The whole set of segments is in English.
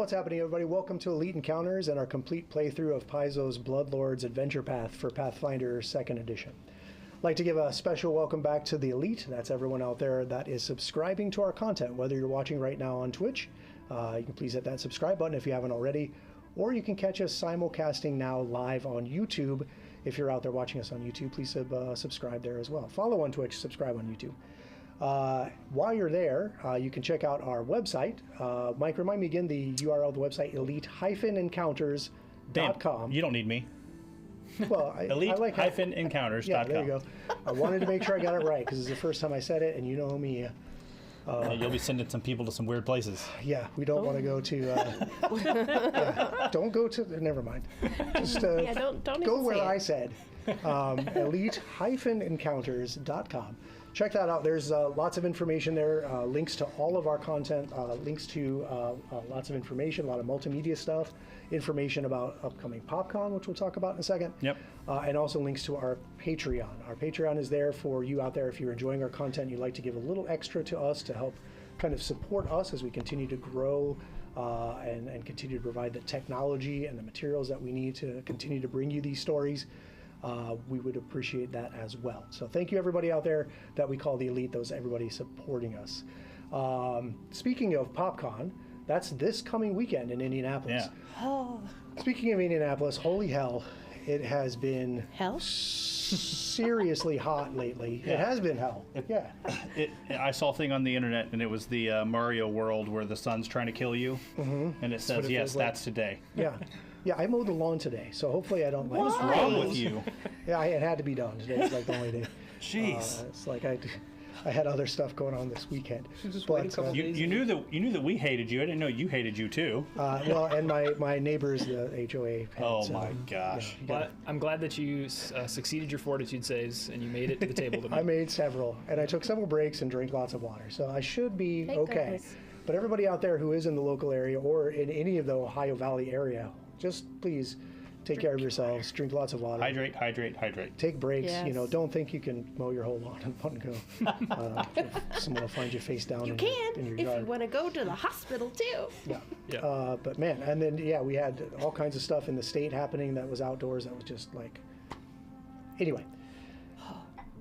What's happening, everybody? Welcome to Elite Encounters and our complete playthrough of Paizo's Bloodlords Adventure Path for Pathfinder 2nd Edition. I'd like to give a special welcome back to the Elite. That's everyone out there that is subscribing to our content. Whether you're watching right now on Twitch, you can please hit that subscribe button if you haven't already, or you can catch us simulcasting now live on YouTube. If you're out there watching us on YouTube, please subscribe there as well. Follow on Twitch, subscribe on YouTube. While you're there, you can check out our website. Mike, remind me again the URL of the website, elite-encounters.com. Damn, you don't need me. Well, elite-encounters.com. Yeah, there you go. I wanted to make sure I got it right because it's the first time I said it, and you know me. You'll be sending some people to some weird places. Yeah, we don't want to go to. Don't go to. Never mind. Just don't go where I said. Elite-encounters.com. Check that out. There's lots of information there, links to all of our content, links to lots of information, a lot of multimedia stuff, information about upcoming PopCon, which we'll talk about in a second. Yep. And also links to our Patreon. Our Patreon is there for you out there if you're enjoying our content, you'd like to give a little extra to us to help kind of support us as we continue to grow and continue to provide the technology and the materials that we need to continue to bring you these stories. We would appreciate that as well. So thank you everybody out there that we call the Elite, those everybody supporting us. Speaking of PopCon, that's this coming weekend in Indianapolis. Yeah. Oh. Speaking of Indianapolis, holy hell, it has been seriously hot lately. Yeah. It has been hell. Yeah. I saw a thing on the internet, and it was the Mario world where the sun's trying to kill you, and it says, yes, that's today. Yeah. Yeah, I mowed the lawn today, so hopefully I don't like. What's wrong with you? Yeah, it had to be done. Today was like the only day. Jeez. It's like I had other stuff going on this weekend. But You knew that we hated you. I didn't know you hated you too. well, and my neighbors, the HOA. Oh my gosh! Yeah, But I'm glad that you succeeded your fortitude saves and you made it to the table tonight. I made several, and I took several breaks and drank lots of water, so I should be okay. Goodness. But everybody out there who is in the local area or in any of the Ohio Valley area, just please take care of yourselves. Drink lots of water. Hydrate, hydrate, hydrate. Take breaks. Yes. You know, don't think you can mow your whole lawn in one go. If someone will find you face down You in can your if yard. you want to go to the hospital too. Yeah. But man, and then we had all kinds of stuff in the state happening that was outdoors. That was just like. Anyway,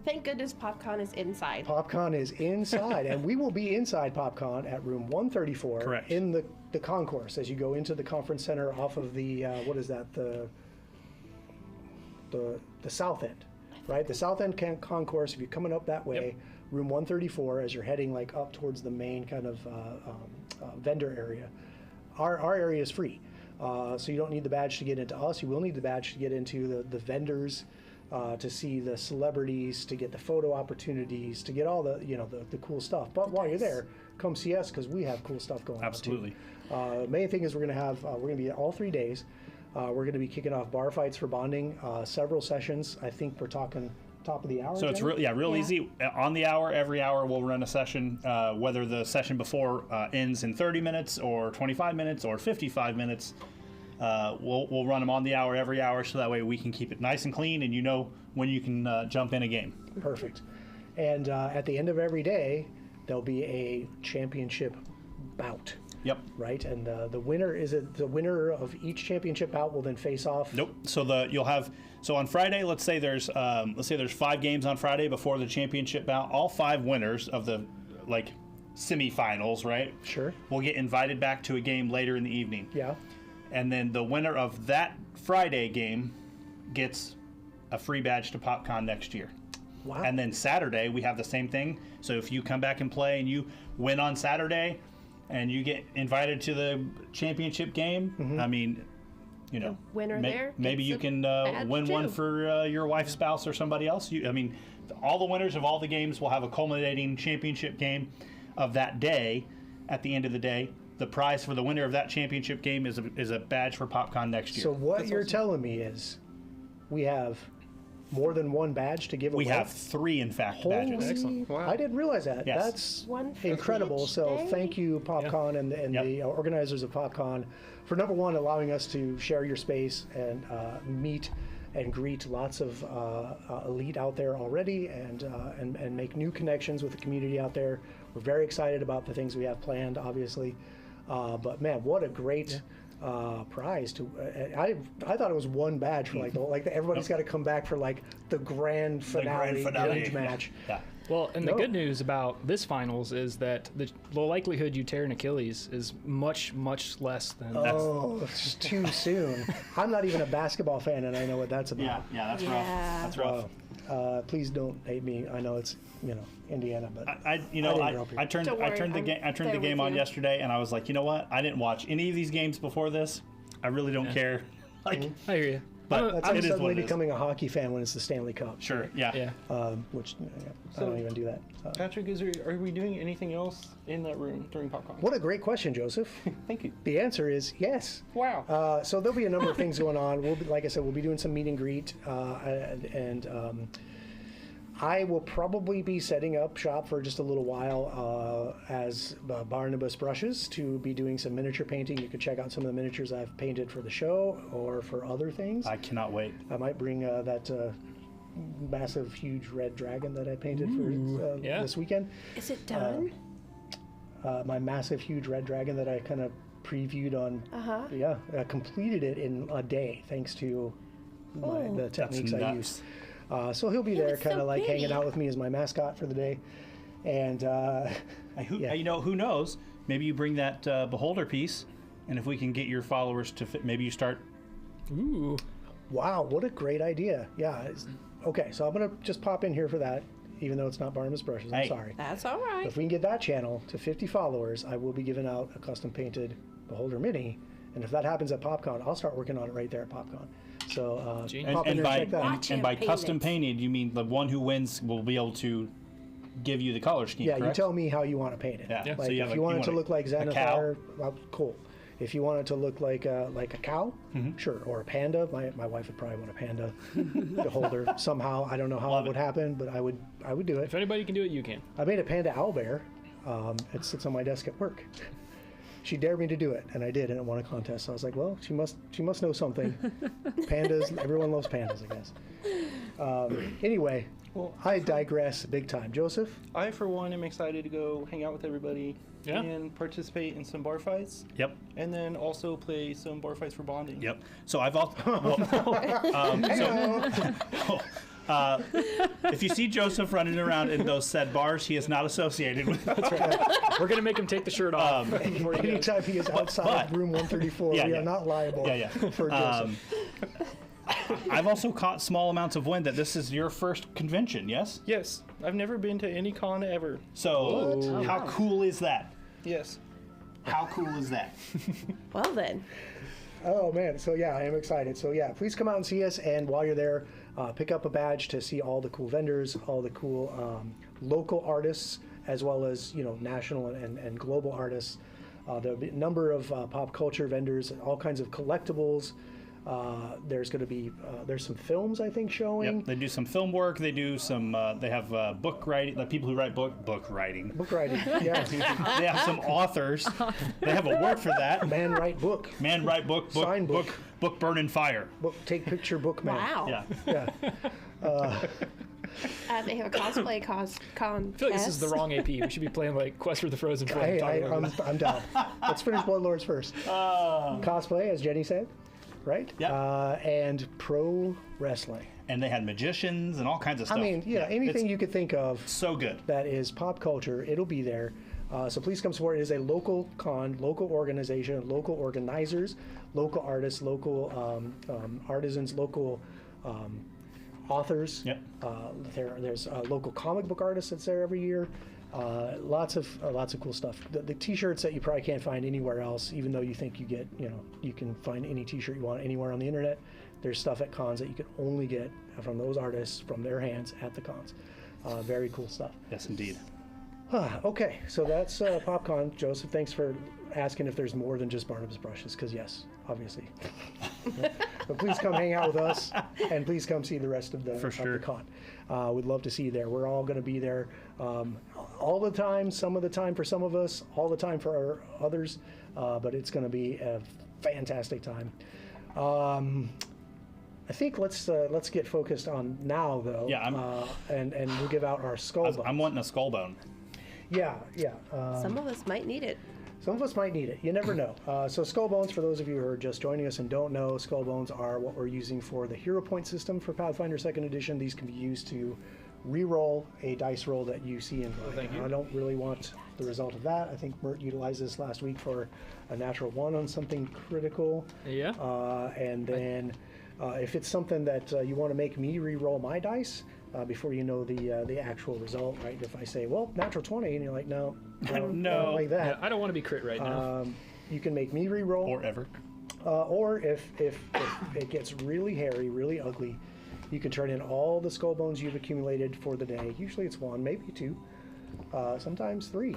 Thank goodness PopCon is inside. PopCon is inside, and we will be inside PopCon at room 134. Correct. In the concourse as you go into the conference center off of the what is that, the south end, right? The south end concourse. If you're coming up that way, room 134 as you're heading like up towards the main kind of vendor area. Our area is free, so you don't need the badge to get into us. You will need the badge to get into the vendors. To see the celebrities, to get the photo opportunities, to get all the the cool stuff. But while you're there, come see us because we have cool stuff going Absolutely. on too. Main thing is we're going to be all 3 days. We're going to be kicking off bar fights for bonding, several sessions. I think we're talking top of the hour. So it's real easy. On the hour, every hour we'll run a session. Whether the session before ends in 30 minutes or 25 minutes or 55 minutes. We'll run them on the hour every hour so that way we can keep it nice and clean and you know when you can jump in a game. Perfect. And at the end of every day, there'll be a championship bout. Yep. Right, and the winner the winner of each championship bout will then face off. Nope. So on Friday, let's say there's 5 games on Friday before the championship bout. All 5 winners of the semifinals, right? Sure. Will get invited back to a game later in the evening. Yeah. And then the winner of that Friday game gets a free badge to PopCon next year. Wow. And then Saturday, we have the same thing. So if you come back and play and you win on Saturday and you get invited to the championship game, I mean, The winner there maybe gets you a can badge win one too. for your wife, spouse, or somebody else. All the winners of all the games will have a culminating championship game of that day at the end of the day. The prize for the winner of that championship game is a badge for PopCon next year. So what you're telling me is we have more than one badge to give away? We have 3, in fact, Holy, badges. Excellent. Wow. I didn't realize that. Yes. That's One for incredible. each So day? thank you, PopCon, and Yep. the organizers of PopCon for number one, allowing us to share your space and meet and greet lots of elite out there already and make new connections with the community out there. We're very excited about the things we have planned, obviously. But man, what a great prize to! I thought it was one badge for everybody's got to come back for like the grand finale, grudge match. Yeah. Well, and the good news about this finals is that the likelihood you tear an Achilles is much, much less than. Oh, it's just too soon. I'm not even a basketball fan, and I know what that's about. Yeah, that's rough. That's rough. Please don't hate me. I know it's Indiana, but I turned the game on yesterday, and I was like, you know what? I didn't watch any of these games before this. I really don't care. Like, I hear you. But that's like it is suddenly what it is. becoming a hockey fan when it's the Stanley Cup. Sure. Yeah. Which I don't even do that. Patrick, are we doing anything else in that room during PopCon? What a great question, Joseph. Thank you. The answer is yes. Wow. So there'll be a number of things going on. Like I said, we'll be doing some meet and greet, and I will probably be setting up shop for just a little while as Barnabas Brushes to be doing some miniature painting. You can check out some of the miniatures I've painted for the show or for other things. I cannot wait. I might bring that massive, huge red dragon that I painted for this weekend. Is it done? My massive, huge red dragon that I kind of previewed on. I completed it in a day thanks to the techniques I used. So he'll be there, kind of like hanging out with me as my mascot for the day. And who knows? Maybe you bring that beholder piece, and if we can get your followers to fit, maybe you start. Ooh. Wow, what a great idea! Yeah. Okay, so I'm gonna just pop in here for that, even though it's not Barnabas Brushes. I'm sorry. That's all right. If we can get that channel to 50 followers, I will be giving out a custom painted beholder mini. And if that happens at PopCon, I'll start working on it right there at PopCon. So pop in there and check that out. And by custom painted, you mean the one who wins will be able to give you the color scheme, Yeah, correct? you tell me how you want to paint it. Yeah. Like So if you want it to look like Xanathar, well, cool. If you want it to look like a cow, sure, or a panda. My wife would probably want a panda beholder somehow. I don't know how it would happen, but I would do it. If anybody can do it, you can. I made a panda owlbear. It sits on my desk at work. She dared me to do it, and I did, and it won a contest. So I was like, well, she must know something. Pandas, everyone loves pandas, I guess. Anyway, I digress big time. Joseph? I, for one, am excited to go hang out with everybody and participate in some bar fights. Yep. And then also play some bar fights for bonding. Yep. So I've also. If you see Joseph running around in those said bars, he is not associated with. That's right. We're gonna make him take the shirt off. Anytime he is outside room 134, we are not liable for Joseph. I've also caught small amounts of wind that this is your first convention, yes? Yes. I've never been to any con ever. So, how cool is that? Yes. How cool is that? Well then. Oh man, so yeah, I am excited. So yeah, please come out and see us, and while you're there, pick up a badge to see all the cool vendors, all the cool local artists, as well as national and global artists. There'll be a number of pop culture vendors, all kinds of collectibles. There's going to be there's some films I think showing. Yep, they do some film work. They do some. They have book writing. The people who write book writing. Book writing. Yeah. They have some authors. They have a word for that. Man write book. Man write book. Sign book. Book burn in fire. Book take picture book man. Wow. Yeah. They have a cosplay con. I feel like this is the wrong AP. We should be playing like Quest for the Frozen Twin. I'm down. Let's finish Bloodlords first. Cosplay, as Jenny said. Right? Yeah. And pro wrestling. And they had magicians and all kinds of stuff. I mean, anything you could think of. So good. That is pop culture. It'll be there. So please come support. It is a local con, local organization, local organizers, local artists, local artisans, local authors. Yep. There's a local comic book artist that's there every year. Lots of cool stuff. The T-shirts that you probably can't find anywhere else, even though you think you can find any T-shirt you want anywhere on the internet. There's stuff at cons that you can only get from those artists, from their hands at the cons. Very cool stuff. Yes, indeed. Okay, so that's PopCon. Joseph, thanks for asking if there's more than just Barnabas Brushes, because yes, obviously. But please come hang out with us, and please come see the rest of the con. We'd love to see you there. We're all going to be there all the time, some of the time for some of us, all the time for others, but it's going to be a fantastic time. I think let's get focused on now, though. Yeah, and we'll give out our skull bones. I'm wanting a skull bone. Yeah. Some of us might need it. Some of us might need it. You never know. So skull bones, for those of you who are just joining us and don't know, skull bones are what we're using for the hero point system for Pathfinder 2nd Edition. These can be used to re-roll a dice roll that you see in play. thank you. I don't really want the result of that. I think Mert utilized this last week for a natural 1 on something critical. Yeah. And then if it's something that you want to make me re-roll my dice before you know the actual result, right? If I say, well, natural 20, and you're like, no, I don't like that. Yeah, I don't want to be crit right now. You can make me re-roll. Or ever. Or if it gets really hairy, really ugly, you can turn in all the skull bones you've accumulated for the day. Usually it's 1, maybe 2, sometimes 3.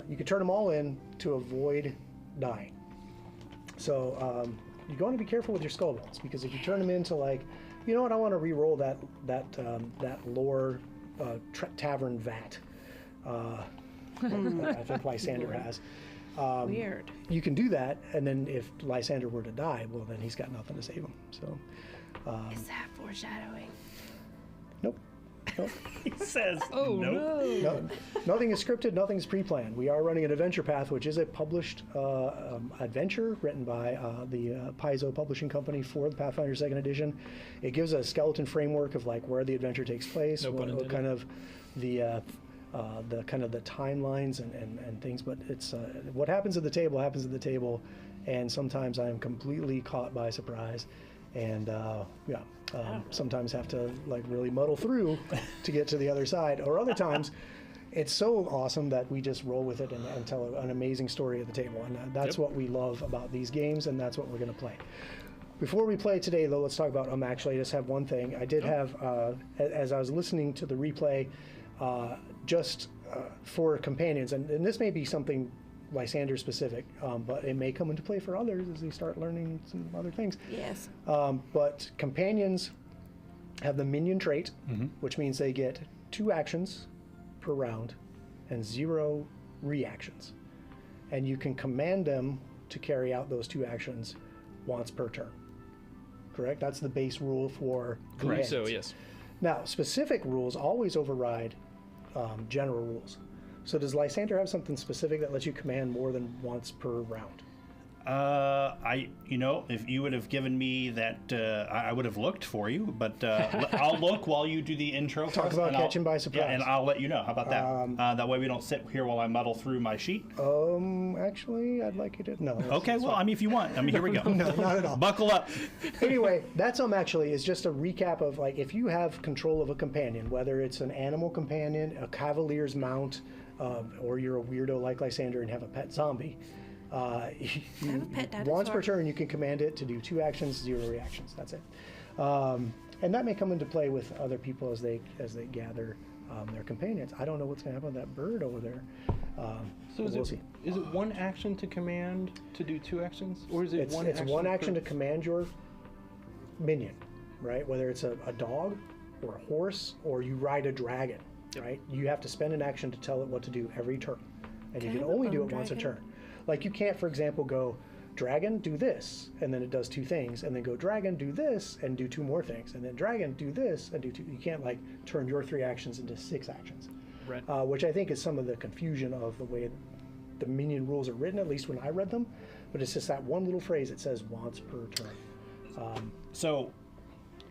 You can turn them all in to avoid dying. So you're going to be careful with your skull bones, because if you turn them into, like, you know what, I want to re-roll that lore tavern vat. I think Lysander has. Weird. You can do that, and then if Lysander were to die, well, then he's got nothing to save him. So, Is that foreshadowing? nope. He says, Oh, nope. No, nothing is scripted, nothing is pre-planned. We are running an adventure path, which is a published adventure written by the Paizo Publishing Company for the Pathfinder 2nd Edition. It gives a skeleton framework of, like, where the adventure takes place, No pun what intended. kind of the kind of the timelines and things. But it's what happens at the table happens at the table, and sometimes I am completely caught by surprise. And sometimes have to, like, really muddle through to get to the other side. Or other times, it's so awesome that we just roll with it and tell an amazing story at the table. And that's what we love about these games, and that's what we're going to play. Before we play today, though, let's talk about actually, I just have one thing. I did have, as I was listening to the replay, just for companions, and this may be something Lysander specific, but it may come into play for others as they start learning some other things. Yes. But companions have the minion trait, which means they get 2 actions per round and 0 reactions. And you can command them to carry out those 2 actions once per turn. Correct? That's the base rule for Correct. companions. So, yes. Now, specific rules always override general rules. So does Lysander have something specific that lets you command more than once per round? If you would have given me that, I would have looked for you, but I'll look while you do the intro. Talk first, about and catching by surprise. Yeah, and I'll let you know. How about that? That way we don't sit here while I muddle through my sheet. Actually, I'd like you to. No. Okay, well, I mean, if you want. I mean, here we go. No, not at all. Buckle up. Anyway, that's actually is just a recap of, like, if you have control of a companion, whether it's an animal companion, a cavalier's mount, or you're a weirdo like Lysander and have a pet zombie. pet dinosaur. Once per turn, you can command it to do 2 actions, 0 reactions. That's it. And that may come into play with other people as they gather their companions. I don't know what's going to happen with that bird over there. So we'll see. Is it 1 action to command to do 2 actions, or is it It's 1 it's action? one action to command your minion, right? Whether it's a dog or a horse, or you ride a dragon, right? You have to spend an action to tell it what to do every turn, and you Can I can have a only do bone it once a dragon? turn. Like, you can't, for example, go dragon, do this, and then it does 2 things, and then go dragon, do this, and do 2 more things, and then dragon, do this, and do 2. You can't, like, turn your 3 actions into 6 actions, Right. which I think is some of the confusion of the way the minion rules are written, at least when I read them. But it's just that one little phrase that says once per turn. So,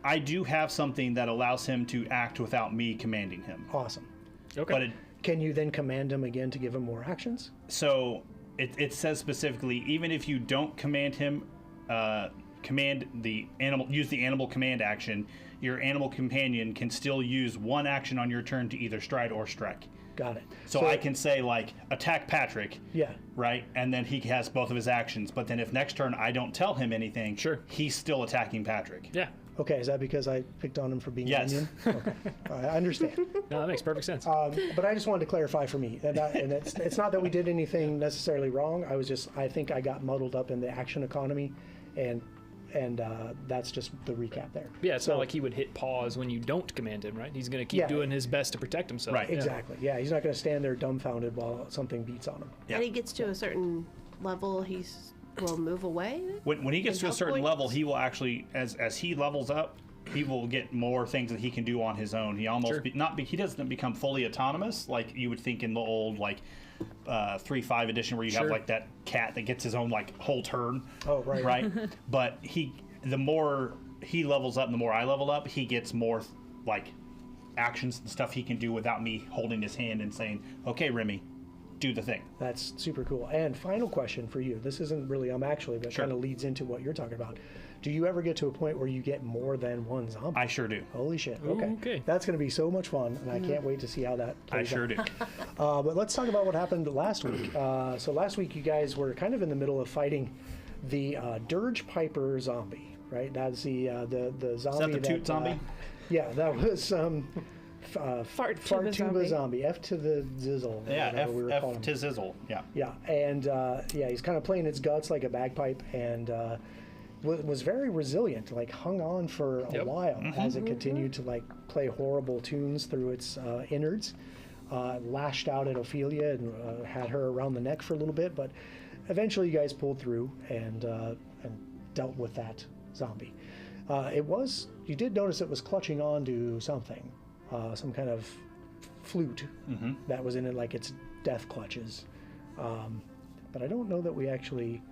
I do have something that allows him to act without me commanding him. Awesome. Okay. But Can you then command him again to give him more actions? so it says specifically, even if you don't command him, command the animal, use the animal command action, your animal companion can still use 1 action on your turn to either stride or strike. Got it. So I can say, like, attack Patrick. Yeah. Right? And then he has both of his actions. But then if next turn I don't tell him anything, Sure. he's still attacking Patrick. Yeah. Okay, is that because I picked on him for being Yes. minion? Okay. I understand. No, that makes perfect sense. But I just wanted to clarify for me. And it's not that we did anything necessarily wrong. I think I got muddled up in the action economy, and that's just the recap there. Yeah, it's not like he would hit pause when you don't command him, right? He's going to keep Yeah. doing his best to protect himself. Right. Yeah. Exactly. Yeah, he's not going to stand there dumbfounded while something beats on him. Yeah. When he gets to a certain level, will move away. When he gets to a help certain points? level, he will actually, as he levels up, he will get more things that he can do on his own. He almost he doesn't become fully autonomous like you would think in the old 3.5 edition where you have like that cat that gets his own like whole turn. Oh, right. Right. But the more he levels up and the more I level up, he gets more like actions and stuff he can do without me holding his hand and saying, "Okay, Remy, do the thing." That's super cool. And final question for you. This isn't really actually, but kind of leads into what you're talking about. Do you ever get to a point where you get more than one zombie? I sure do. Holy shit. Ooh, Okay. okay. That's going to be so much fun, and I can't wait to see how that I plays sure out. do. But let's talk about what happened last week. So last week you guys were kind of in the middle of fighting the Dirge Piper zombie, right? That's the zombie. Is that the toot zombie? Yeah, that was Fart-tuba Tuba zombie. F to the zizzle. Yeah, whatever we were calling him. to Zizzle. Yeah. Yeah, and he's kind of playing its guts like a bagpipe, and was very resilient. Like hung on for a while as it continued to like play horrible tunes through its innards. Lashed out at Ophelia and had her around the neck for a little bit, but eventually you guys pulled through and dealt with that zombie. You did notice it was clutching onto something, some kind of flute that was in it, like its death clutches. But I don't know that we actually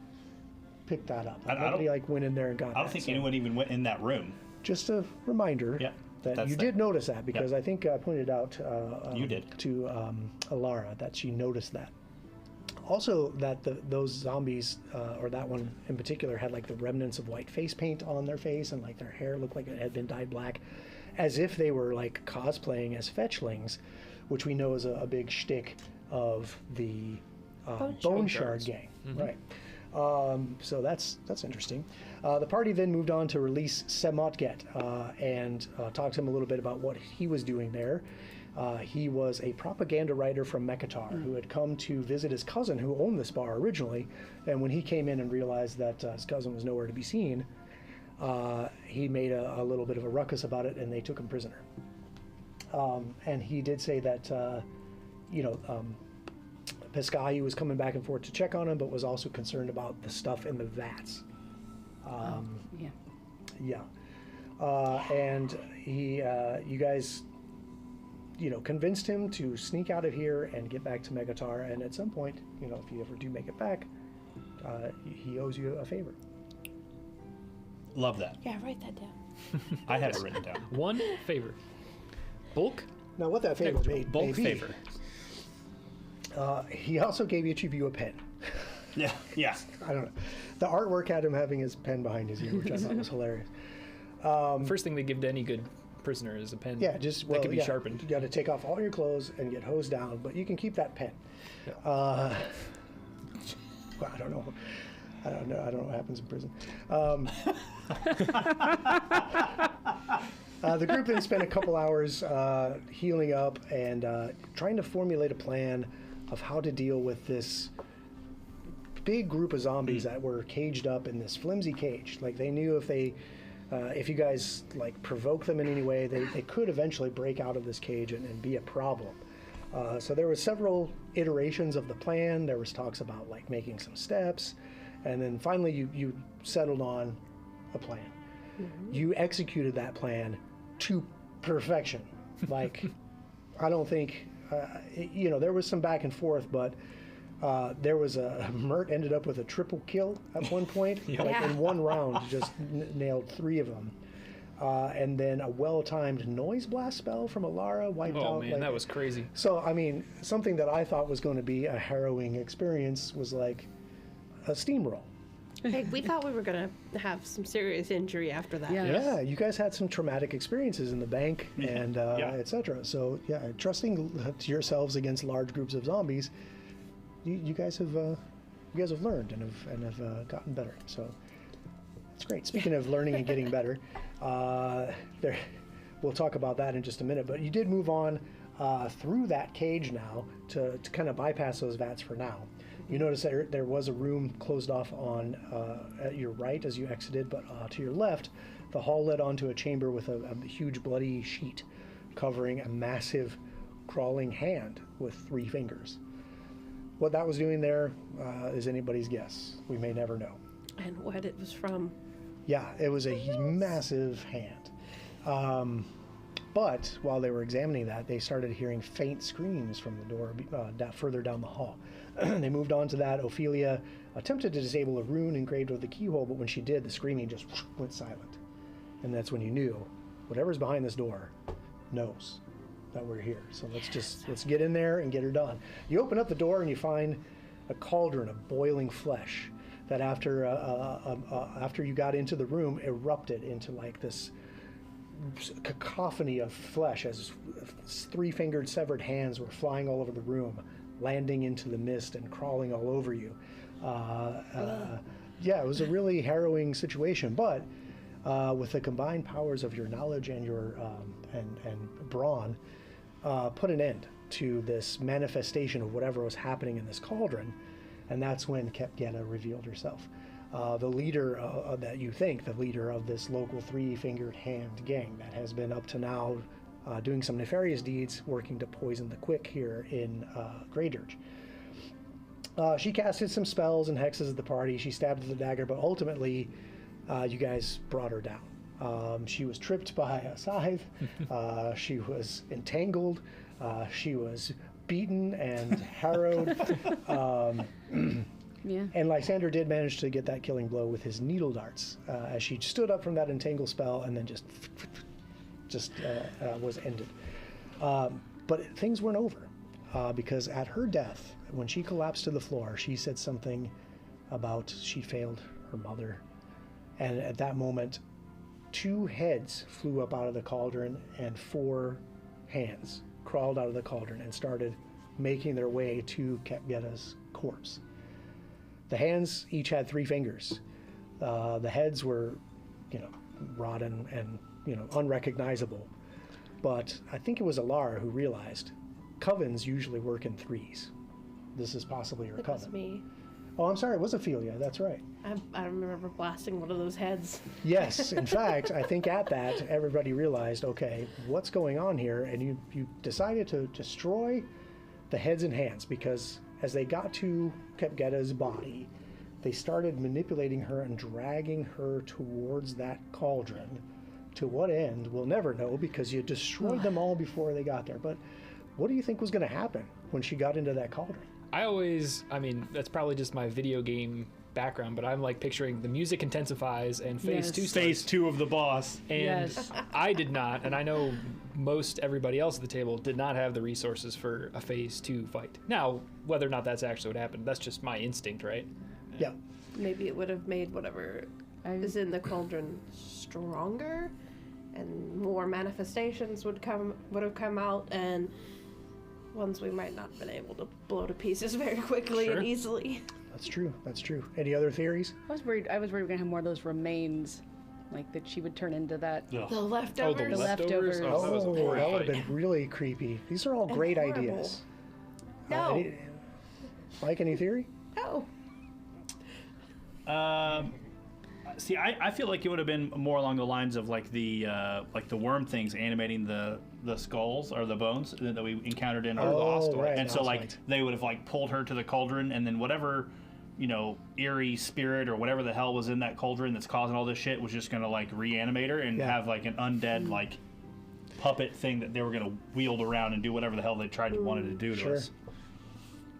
picked that up. Nobody went in there and got that. I don't think anyone even went in that room. Just a reminder that you did notice that, because I think I pointed out You did. to Alara that she noticed that. Also, that those zombies, or that one in particular, had like the remnants of white face paint on their face, and like their hair looked like it had been dyed black, as if they were like cosplaying as fetchlings, which we know is a big shtick of the Bone Shard gang, right? So that's interesting. The party then moved on to release Semotget and talk to him a little bit about what he was doing there. He was a propaganda writer from Mekatar who had come to visit his cousin who owned this bar originally, and when he came in and realized that his cousin was nowhere to be seen, he made a little bit of a ruckus about it, and they took him prisoner. And he did say that, Pescahi was coming back and forth to check on him, but was also concerned about the stuff in the vats. And you guys, convinced him to sneak out of here and get back to Mekatar. And at some point, if you ever do make it back, he owes you a favor. Love that. Yeah, write that down. I have it written down. One favor. Bulk? Now, what that favor may Bulk be, favor. He also gave each of you a pen. Yeah. I don't know. The artwork had him having his pen behind his ear, which I thought was hilarious. First thing they give to any good prisoner is a pen. Yeah, that can be sharpened. You got to take off all your clothes and get hosed down, but you can keep that pen. Yeah. Well, I don't know. I don't know what happens in prison. The group then spent a couple hours healing up and trying to formulate a plan of how to deal with this big group of zombies that were caged up in this flimsy cage. Like, they knew if you guys like provoke them in any way, they could eventually break out of this cage and be a problem. So there were several iterations of the plan. There was talks about like making some steps, and then finally you settled on a plan. You executed that plan to perfection. Like, I don't think there was some back and forth, but there was Mert ended up with a triple kill at one point. In one round, just nailed 3 of them. And then a well-timed noise blast spell from Alara wiped out. Oh man, that was crazy. So, I mean, something that I thought was going to be a harrowing experience was like a steamroll. Hey, we thought we were going to have some serious injury after that. Yeah, you guys had some traumatic experiences in the bank and etc. So, trusting to yourselves against large groups of zombies, you guys have learned and have gotten better. So it's great. Speaking of learning and getting better, we'll talk about that in just a minute. But you did move on through that cage now to kind of bypass those vats for now. You notice that there was a room closed off on at your right as you exited, but to your left, the hall led onto a chamber with a huge bloody sheet covering a massive crawling hand with 3 fingers. What that was doing there is anybody's guess. We may never know. And what it was from. Yeah, it was a massive hand. But while they were examining that, they started hearing faint screams from the door further down the hall. They moved on to that. Ophelia attempted to disable a rune engraved with the keyhole, but when she did, the screaming just went silent. And that's when you knew whatever's behind this door knows that we're here. So let's get in there and get her done. You open up the door and you find a cauldron of boiling flesh that after you got into the room erupted into like this cacophony of flesh as three-fingered severed hands were flying all over the room, landing into the mist and crawling all over you. Yeah, it was a really harrowing situation, but with the combined powers of your knowledge and your and brawn, put an end to this manifestation of whatever was happening in this cauldron, and that's when Kepgetta revealed herself. The leader that you think, the leader of this local three-fingered hand gang that has been up to now doing some nefarious deeds, working to poison the quick here in Greydirge. She casted some spells and hexes at the party. She stabbed with a dagger, but ultimately you guys brought her down. She was tripped by a scythe. She was entangled. She was beaten and harrowed. Yeah. And Lysander did manage to get that killing blow with his needle darts as she stood up from that entangle spell and then just was ended. But things weren't over because at her death, when she collapsed to the floor, she said something about she failed her mother. And at that moment, 2 heads flew up out of the cauldron and 4 hands crawled out of the cauldron and started making their way to Kepgetta's corpse. The hands each had 3 fingers. The heads were, rotten and, unrecognizable. But I think it was Alara who realized covens usually work in 3s. This is possibly her It coven. was me. Oh, I'm sorry, it was Ophelia. That's right. I remember blasting one of those heads. Yes, in fact, I think at that, everybody realized, okay, what's going on here? And you decided to destroy the heads and hands because as they got to Kepgetta's body, they started manipulating her and dragging her towards that cauldron. To what end, we'll never know because you destroyed them all before they got there. But what do you think was going to happen when she got into that cauldron? That's probably just my video game background, but I'm like picturing the music intensifies and phase Yes. 2 starts. Phase 2 of the boss. And Yes. I did not, and I know most everybody else at the table did not have the resources for a phase 2 fight. Now, whether or not that's actually what happened, that's just my instinct, right? Yeah. Maybe it would have made whatever is in the cauldron stronger, and more manifestations would have come out, and ones we might not have been able to blow to pieces very quickly Sure. and easily. That's true. That's true. Any other theories? I was worried we were gonna have more of those remains, like that she would turn into that. Ugh. The leftovers. leftovers. Oh, that was that would horrifying. have been really creepy. These are all And great horrible. ideas. No. Mike, any theory? No. See, I feel like it would have been more along the lines of like the worm things animating the skulls or the bones that we encountered in our Lost. right. And so Lost like Light. they would have like pulled her to the cauldron, and then whatever eerie spirit or whatever the hell was in that cauldron that's causing all this shit was just gonna like reanimate her and Yeah. have like an undead like puppet thing that they were gonna wield around and do whatever the hell they wanted to do to Sure. us.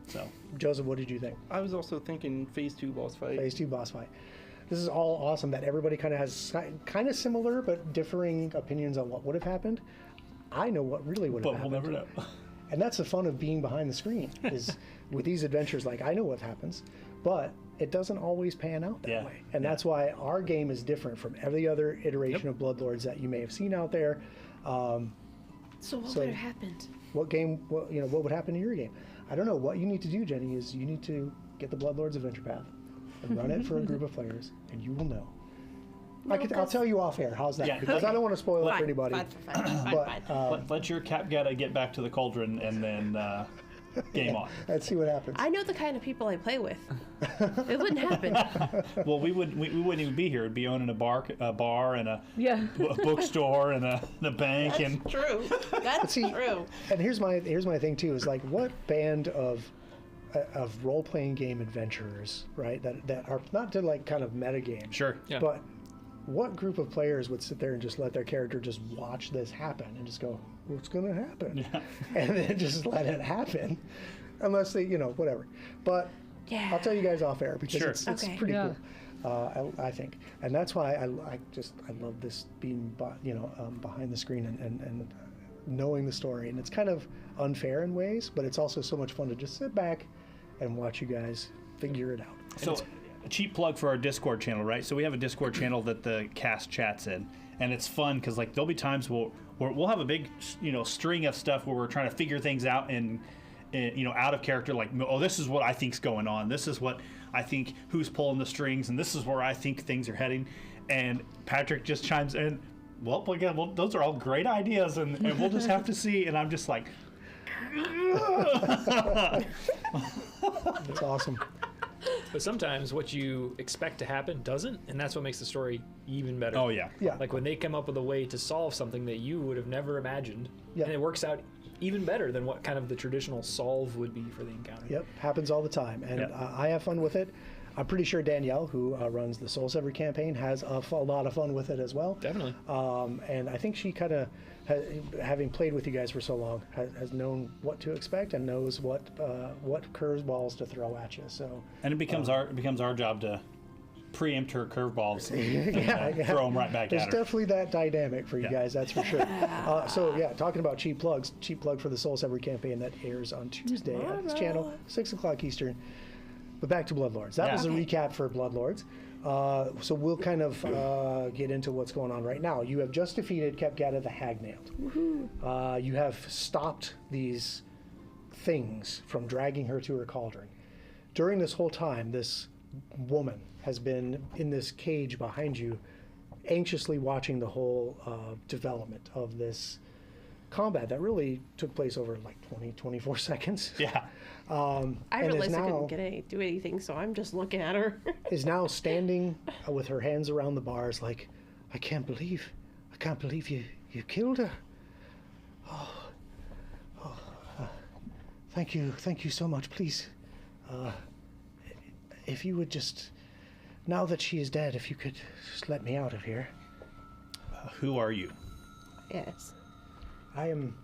So Joseph, what did you think? I was also thinking phase 2 boss fight. Phase 2 boss fight. This is all awesome that everybody kind of has kind of similar but differing opinions on what would have happened. I know what really would have but happened. we'll never know. And that's the fun of being behind the screen is with these adventures, like I know what happens, but it doesn't always pan out that Yeah. way. And Yeah. that's why our game is different from every other iteration of Bloodlords that you may have seen out there. So what So- would have happened? What would happen in your game? I don't know. What you need to do, Jenny, is you need to get the Bloodlords Adventure Path and run it for a group of players, and you will know. I'll tell you off air. How's that? Yeah. Because I don't want to spoil it for anybody. Fine. But Let your Kepgetta get back to the cauldron and then game on. let's see what happens. I know the kind of people I play with. It wouldn't happen. Well, we wouldn't even be here. We'd be owning a bar and a Yeah. bookstore and a bank and True. That's See, true. And here's my thing too is like what band of role playing game adventurers, right? That are not to like kind of meta games, sure. Yeah. but what group of players would sit there and just let their character just watch this happen and just go, what's going to happen? Yeah. And then just let it happen, unless they, whatever. But Yeah. I'll tell you guys off air because Sure. it's Okay. pretty Yeah. cool. I think, and that's why I love this being behind the screen and knowing the story. And it's kind of unfair in ways, but it's also so much fun to just sit back and watch you guys figure it out. So, a cheap plug for our Discord channel, right? So we have a Discord channel that the cast chats in, and it's fun because like there'll be times we'll have a big string of stuff where we're trying to figure things out and out of character, like, oh, this is what I think's going on. This is what I think, who's pulling the strings, and this is where I think things are heading. And Patrick just chimes in, well, again, those are all great ideas, and we'll just have to see. And I'm just like, It's awesome. But sometimes what you expect to happen doesn't, and that's what makes the story even better. oh yeah, Yeah. Like when they come up with a way to solve something that you would have never imagined, Yeah. and it works out even better than what kind of the traditional solve would be for the encounter. Yep, happens all the time, and Yep. I have fun with it. I'm pretty sure Danielle, who runs the Soul Sever campaign, has a lot of fun with it as well. Definitely. And I think she kind of, having played with you guys for so long, has known what to expect and knows what curveballs to throw at you. So and it becomes our job to preempt her curveballs and yeah, throw them right back there's at her. definitely that dynamic for you Yeah. guys, that's for sure. So yeah, talking about cheap plugs, cheap plug for the Soul Sever campaign that airs on Tuesday on this channel, 6 o'clock Eastern. But back to Bloodlords. That Yeah. was a recap for Bloodlords. So we'll kind of get into what's going on right now. You have just defeated Kepgada the Hagnailed. You have stopped these things from dragging her to her cauldron. During this whole time, this woman has been in this cage behind you, anxiously watching the whole development of this combat that really took place over like 24 seconds. Yeah. I and is realized I now- couldn't do anything, so I'm just looking at her. is now standing with her hands around the bars like, I can't believe you killed her. Thank you so much. Please, if you would just, now that she is dead, if you could just let me out of here. Who are you? Yes. I am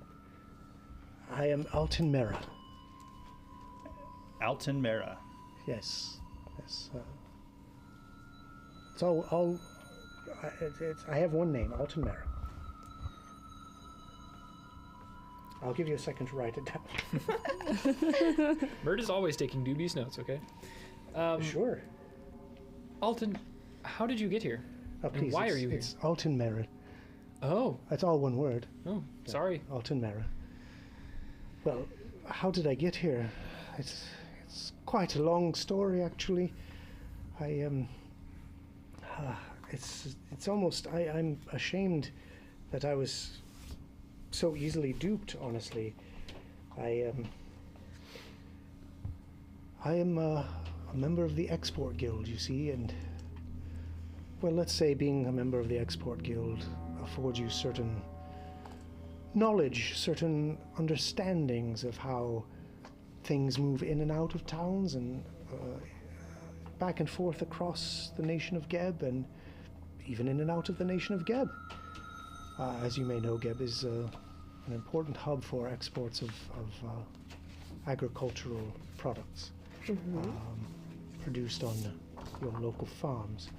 Alton Mera. Alton Mera. Yes. It's all I have one name, Alton Mera. I'll give you a second to write it down. Mert is always taking dubious notes, okay? Sure. Alton, how did you get here? Oh, And please, why are you here? It's Alton Mera. Oh, That's all one word. sorry. Alton Mera. Well, how did I get here? It's quite a long story, actually. It's almost I'm ashamed that I was so easily duped. Honestly, I am a member of the Export Guild, you see, and well, let's say being a member of the Export Guild affords you certain knowledge, certain understandings of how things move in and out of towns and back and forth across the nation of Geb and even in and out of the nation of Geb. As you may know, Geb is an important hub for exports of agricultural products produced on your local farms.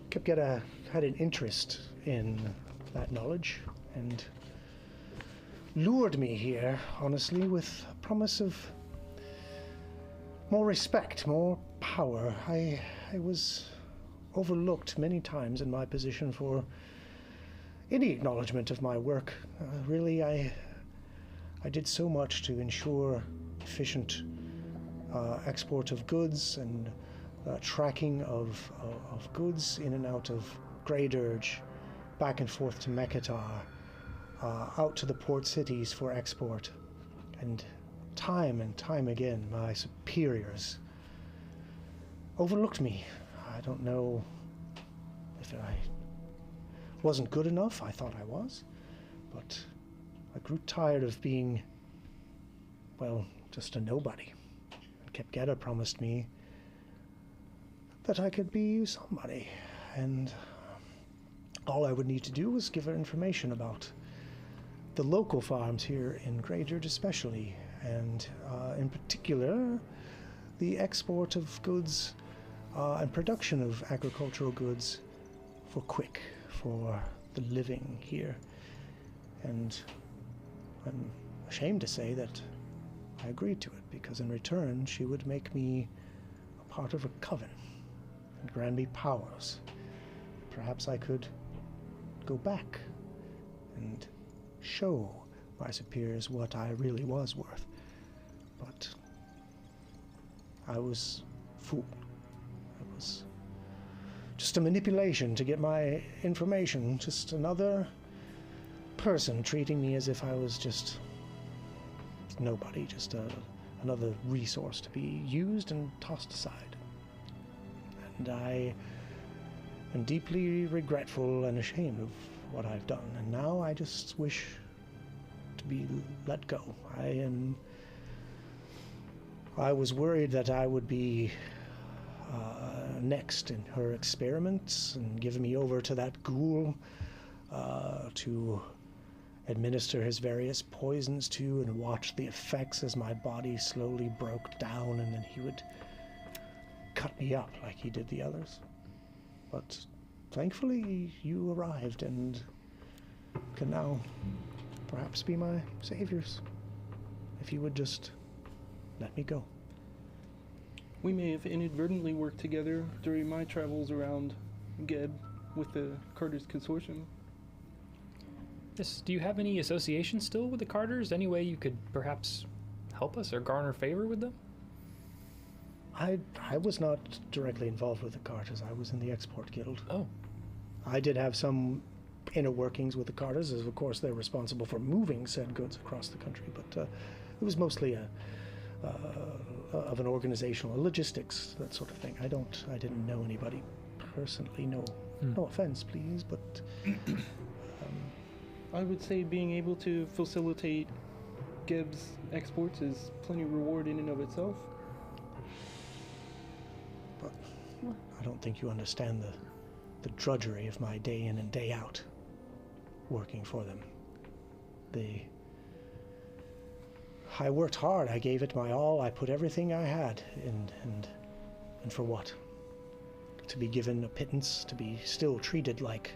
Kepgada had an interest in that knowledge and lured me here, honestly, with a promise of more respect, more power. I was overlooked many times in my position for any acknowledgement of my work. Really, I did so much to ensure efficient export of goods and tracking of goods in and out of Grey Dirge, back and forth to Mekatar, out to the port cities for export. And time again, my superiors overlooked me. I don't know if I wasn't good enough. I thought I was. But I grew tired of being, well, just a nobody. And Kepgada promised me that I could be somebody, and all I would need to do was give her information about the local farms here in Greydirge especially, and in particular, the export of goods and production of agricultural goods for quick, for the living here. And I'm ashamed to say that I agreed to it, because in return she would make me a part of a coven and grant me powers. Perhaps I could go back and show my superiors what I really was worth. But I was fooled. It was just a manipulation to get my information, just another person treating me as if I was just nobody, just another resource to be used and tossed aside. And I am deeply regretful and ashamed of what I've done, and now I just wish to be let go. I was worried that I would be next in her experiments and give me over to that ghoul to administer his various poisons to, and watch the effects as my body slowly broke down, and then he would cut me up like he did the others. But thankfully you arrived and can now perhaps be my saviors, if you would just let me go. We may have inadvertently worked together during my travels around Geb with the Carter's Consortium. Yes. Do you have any association still with the Carters? Any way you could perhaps help us or garner favor with them? I was not directly involved with the Carters. I was in the Export Guild. Oh. I did have some inner workings with the Carters, as of course they're responsible for moving said goods across the country, but it was mostly of an organizational, logistics, that sort of thing. I didn't know anybody personally. No offense, please, but I would say being able to facilitate Geb's exports is plenty reward in and of itself. But I don't think you understand the drudgery of my day in and day out working for them. I worked hard. I gave it my all. I put everything I had, and for what? To be given a pittance, to be still treated like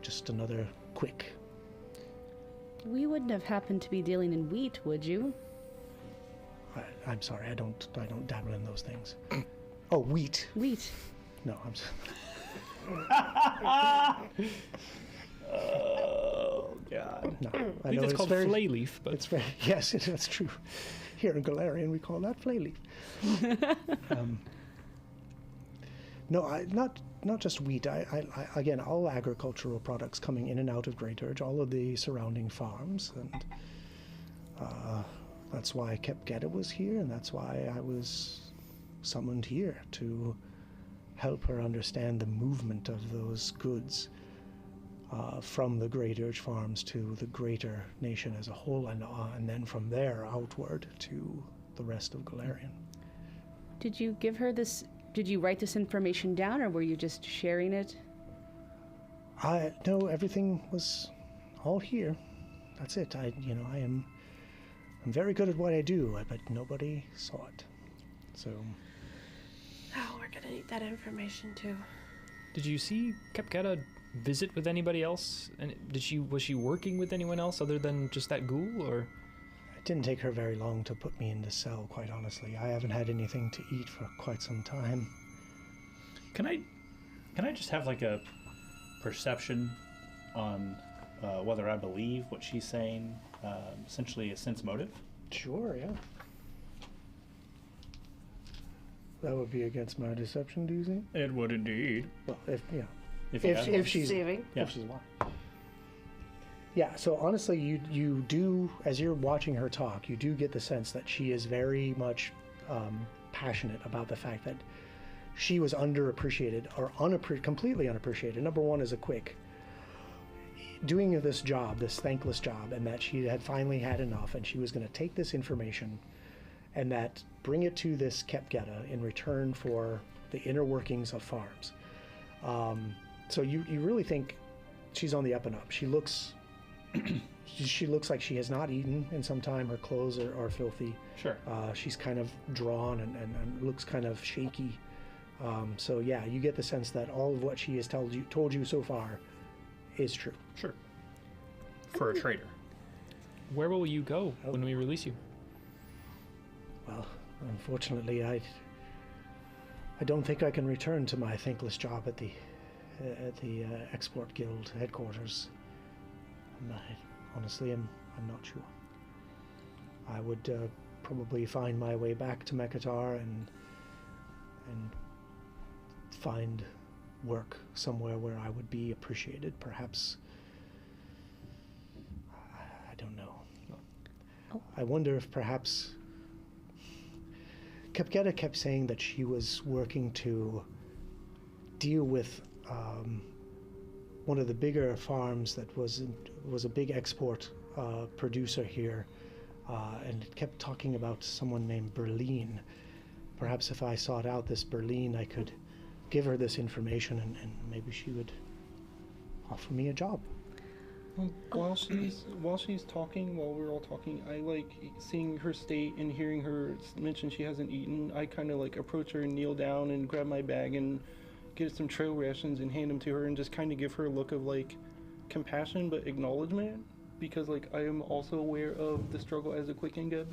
just another quick. We wouldn't have happened to be dealing in wheat, would you? I'm sorry. I don't dabble in those things. Oh, wheat. Wheat. No, I'm sorry. Oh God! No, I think it's called flay leaf, but it's very yes, that's true. Here in Galarian, we call that flay leaf. No, not just wheat. I again, all agricultural products coming in and out of Greydirge, all of the surrounding farms, and that's why Kepgetta was here, and that's why I was summoned here to help her understand the movement of those goods from the Greydirge farms to the greater nation as a whole, and then from there outward to the rest of Galarian. Did you give her this? Did you write this information down, or were you just sharing it? No, everything was all here. That's it. I'm very good at what I do, but nobody saw it. So. Oh, we're gonna need that information too. Did you see Kepgetta visit with anybody else? And was she working with anyone else other than just that ghoul, or? It didn't take her very long to put me in the cell, quite honestly. I haven't had anything to eat for quite some time. Can I just have like a perception on whether I believe what she's saying? Essentially a sense motive? Sure, yeah. That would be against my deception, do you think? It would indeed. Well, if she's Deceiving. if she's lying. Yeah, so honestly, you do, as you're watching her talk, you do get the sense that she is very much passionate about the fact that she was underappreciated, or completely unappreciated. Number one, as a quick, doing this job, this thankless job, and that she had finally had enough, and she was going to take this information, and that bring it to this Kepgetta in return for the inner workings of farms. So you really think she's on the up and up. She looks she looks like she has not eaten in some time. Her clothes are filthy. Sure. She's kind of drawn and looks kind of shaky. So yeah, you get the sense that all of what she has told you so far is true. Sure. For a traitor. Where will you go when we release you? Well, unfortunately, I don't think I can return to my thankless job at the Export Guild headquarters. Honestly, I'm not sure. I would probably find my way back to Mekatar and find work somewhere where I would be appreciated. Perhaps, I don't know. Oh. I wonder if perhaps Kepgetta kept saying that she was working to deal with one of the bigger farms that was a big export producer here, and it kept talking about someone named Berlin. Perhaps if I sought out this Berlin, I could give her this information, and maybe she would offer me a job. While she's talking, while we're all talking, I like seeing her state and hearing her mention she hasn't eaten. I kind of like approach her and kneel down and grab my bag and get some trail rations and hand them to her and just kind of give her a look of like compassion but acknowledgement, because like I am also aware of the struggle as a quick and Geb.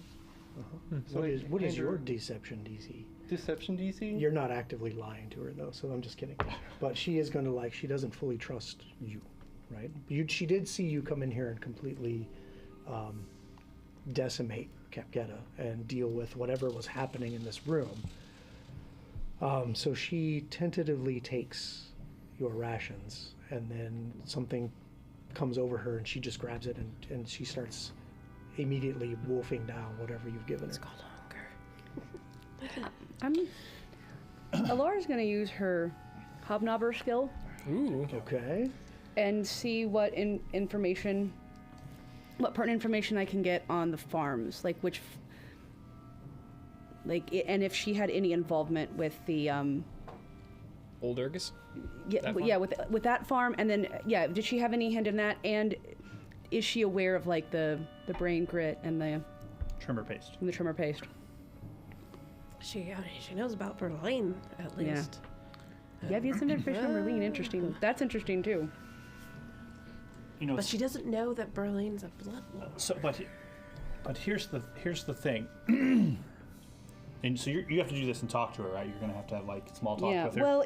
So What is your deception DC? Deception DC? You're not actively lying to her though, so I'm just kidding. But she is going to she doesn't fully trust you, right? She did see you come in here and completely decimate Kepgetta and deal with whatever was happening in this room. So she tentatively takes your rations, and then something comes over her and she just grabs it and she starts immediately wolfing down whatever you've given her. It's called hunger. Alora's going to use her hobnobber skill Ooh. Okay. and see what what pertinent information I can get on the farms, like which, and if she had any involvement with the Old Urgus? yeah, That farm? yeah, with that farm, and then did she have any hand in that? And is she aware of like the brain grit and the Trimmer paste. trimmer paste? She knows about Berlin, at Yeah. least. Yeah, if you have some information on Berlin, interesting. That's interesting too. You know, But she doesn't know that Berlin's a bloodlord. so but here's the thing. And so you have to do this and talk to her, right? You're gonna have to have like small talk Yeah, with her. well,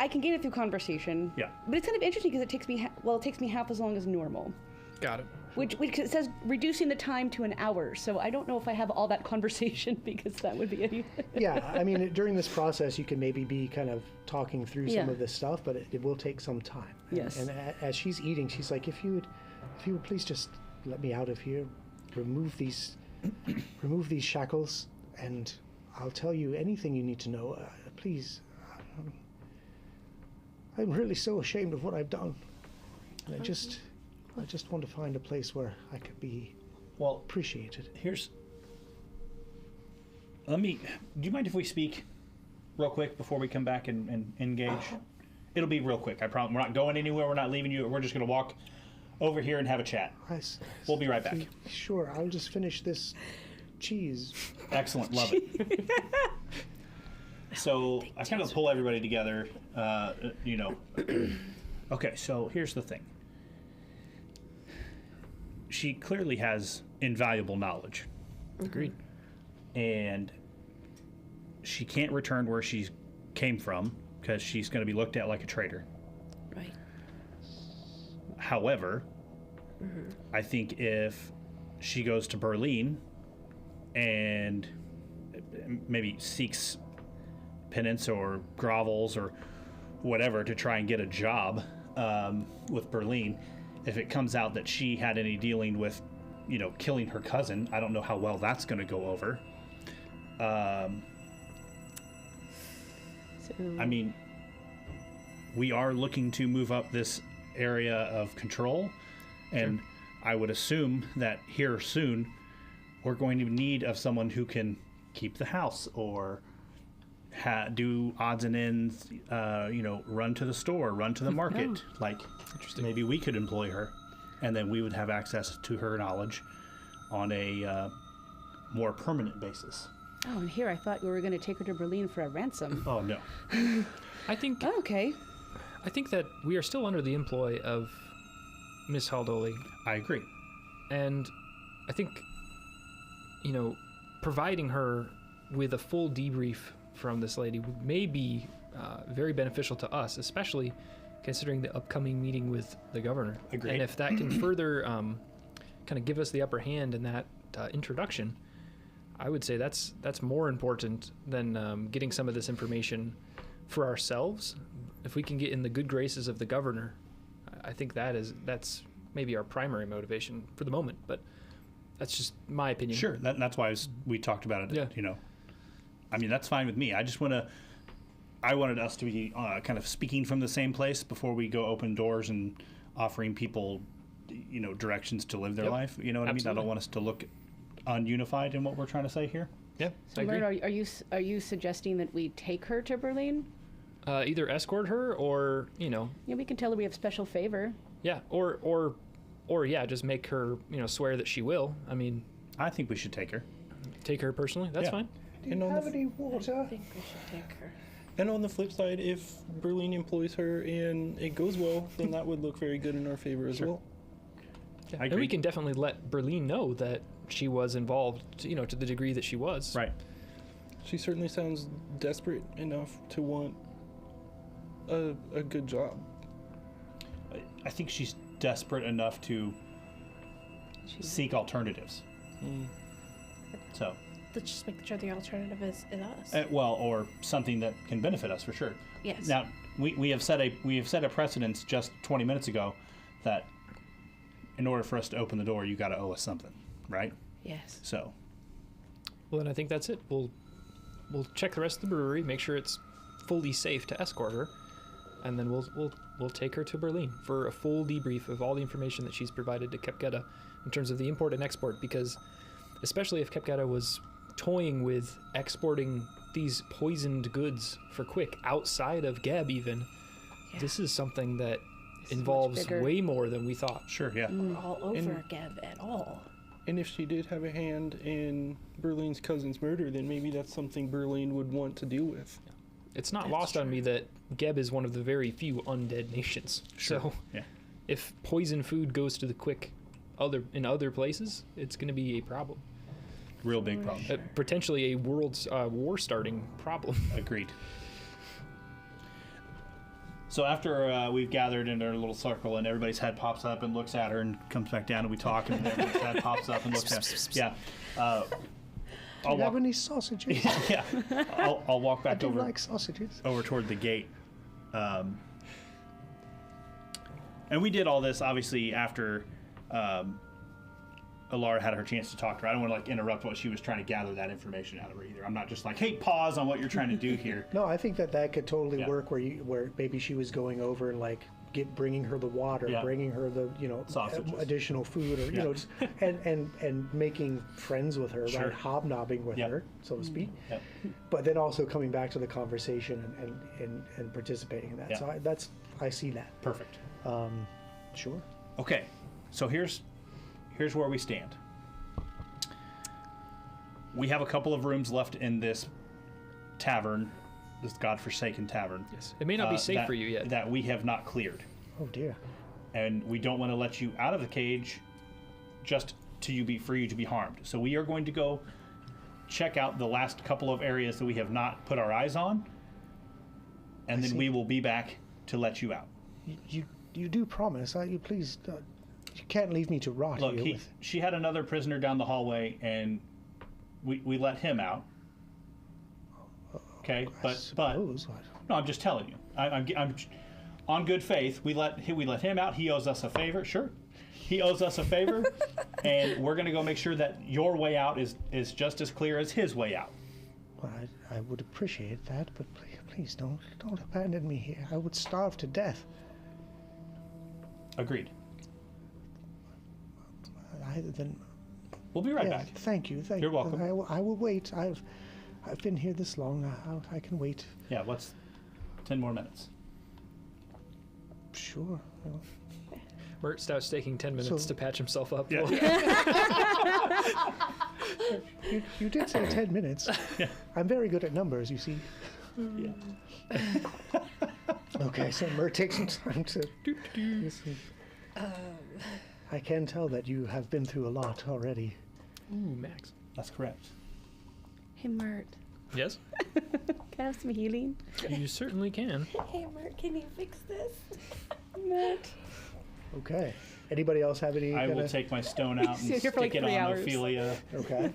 I can gain it through conversation. Yeah. But it's kind of interesting because it takes me it takes me half as long as normal. Got it. Which it says reducing the time to an hour, so I don't know if I have all that conversation because that would be Yeah, I mean, during this process, you can maybe be kind of talking through some Yeah. of this stuff, but it will take some time. Yes. And as she's eating, she's like, if you would please just let me out of here, remove these shackles, and I'll tell you anything you need to know. Please. I'm really so ashamed of what I've done. And I just want to find a place where I could be Well, appreciated. do you mind if we speak real quick before we come back and engage? It'll be real quick, I promise. We're not going anywhere, we're not leaving you, we're just gonna walk over here and have a chat. We'll be right back. Sure, I'll just finish this cheese. Excellent, love it. So I kind of pull everybody together, Okay, so here's the thing. She clearly has invaluable knowledge. Agreed. And she can't return where she came from because she's going to be looked at like a traitor. Right. However, I think if she goes to Berlin and maybe seeks penance or grovels or whatever to try and get a job with Berlin, if it comes out that she had any dealing with, killing her cousin, I don't know how well that's going to go over. I mean, we are looking to move up this area of control, and I would assume that here soon we're going to need of someone who can keep the house or do odds and ends, run to the store, run to the market. Like, maybe we could employ her, and then we would have access to her knowledge on a more permanent basis. Oh, and here I thought we were going to take her to Berlin for a ransom. Oh, no. I think Okay. I think that we are still under the employ of Miss Haldoli, I agree. and I think, providing her with a full debrief from this lady may be very beneficial to us, especially considering the upcoming meeting with the governor. Agreed. And if that can further kind of give us the upper hand in that introduction, I would say that's more important than getting some of this information for ourselves. If we can get in the good graces of the governor, I think that's maybe our primary motivation for the moment. But that's just my opinion. Sure, that's why we talked about it. Yeah. I mean, that's fine with me. I wanted us to be kind of speaking from the same place before we go open doors and offering people, directions to live their Yep. life. You know what I mean? I Absolutely. don't want us to look ununified in what we're trying to say here. Yeah, So, I agree. Mert, are you suggesting that we take her to Berlin? Either escort her or, Yeah, we can tell her we have special favor. yeah, or yeah, just make her, swear that she will. I mean, I think we should take her. take her personally. That's Yeah. fine. Do And you on have the any water? I think we should take her. And on the flip side, if Berlin employs her and it goes well, then that would look very good in our favor as Sure. well. Yeah. I And agree. we can definitely let Berlin know that she was involved, to the degree that she was. Right. She certainly sounds desperate enough to want a good job. I think she's desperate enough to seek alternatives. So, Let's just make sure the alternative is us. or something that can benefit us for sure. Yes. Now, we have set a precedence just 20 minutes ago that in order for us to open the door, you got to owe us something, right? Yes. So, Well, then I think that's it. We'll check the rest of the brewery, make sure it's fully safe to escort her, and then we'll take her to Berlin for a full debrief of all the information that she's provided to Kepketa in terms of the import and export. Because, especially if Kepketa was toying with exporting these poisoned goods for Quick outside of Geb, even, this is something that involves bigger. way more than we thought. sure, yeah. All over And- Geb at all. And if she did have a hand in Berlin's cousin's murder, then maybe that's something Berlin would want to deal with. It's not That's lost on me that Geb is one of the very few undead nations. Sure. So Yeah. if poison food goes to the Quick in other places, it's going to be a problem. Real big problem. Potentially a world's war-starting problem. Agreed. So after we've gathered in our little circle and everybody's head pops up and looks at her and comes back down and we talk and everybody's head pops up and looks at her. Yeah. Do I'll you have walk. any sausages? Yeah. I'll walk I back do over like sausages. toward the gate. And we did all this obviously after Alara had her chance to talk to her. I don't want to interrupt what she was trying to gather that information out of her either. I'm not just like, hey, pause on what you're trying to do here. No, I think that could totally Yeah. work where maybe she was going over and bringing her the water, Yeah. bringing her the Sausages. additional food, or Yeah. just, and making friends with her, Sure. right, hobnobbing with Yep. her, so to speak. Yep. But then also coming back to the conversation and participating in that. Yeah. So I see that. Perfect. Sure. Okay, so here's where we stand. We have a couple of rooms left in this tavern, this godforsaken tavern. Yes. It may not be safe that- for you yet. That we have not cleared. Oh dear. And we don't want to let you out of the cage just for you to be harmed. So we are going to go check out the last couple of areas that we have not put our eyes on, and then see. we will be back to let you out. You do promise? You please. You can't leave me to rot Look, here. she had another prisoner down the hallway, and we let him out. Okay, I but suppose. no, I'm just telling you. I'm on good faith. We let him out. He owes us a favor. Sure, he owes us a favor, and we're gonna go make sure that your way out is just as clear as his way out. Well, I would appreciate that, but please don't abandon me here. I would starve to death. Agreed. We'll be right Yeah, back. thank you. You're welcome. I will wait. I've been here this long. I can wait. Yeah, what's 10 more minutes? Sure. Well, Mert Stout's taking 10 minutes So- to patch himself up. Yeah. you did say 10 minutes. Yeah. I'm very good at numbers, you see. Yeah. Okay, so Mert takes some time to listen. I can tell that you have been through a lot already. Ooh, Max. That's correct. Hey, Mert. Yes? Can I have some healing? You certainly can. Hey, Mert, can you fix this? Mert. Okay. Anybody else have any? I will kinda- take my stone out and Sit here stick for like it 3 on hours. Ophelia. Okay.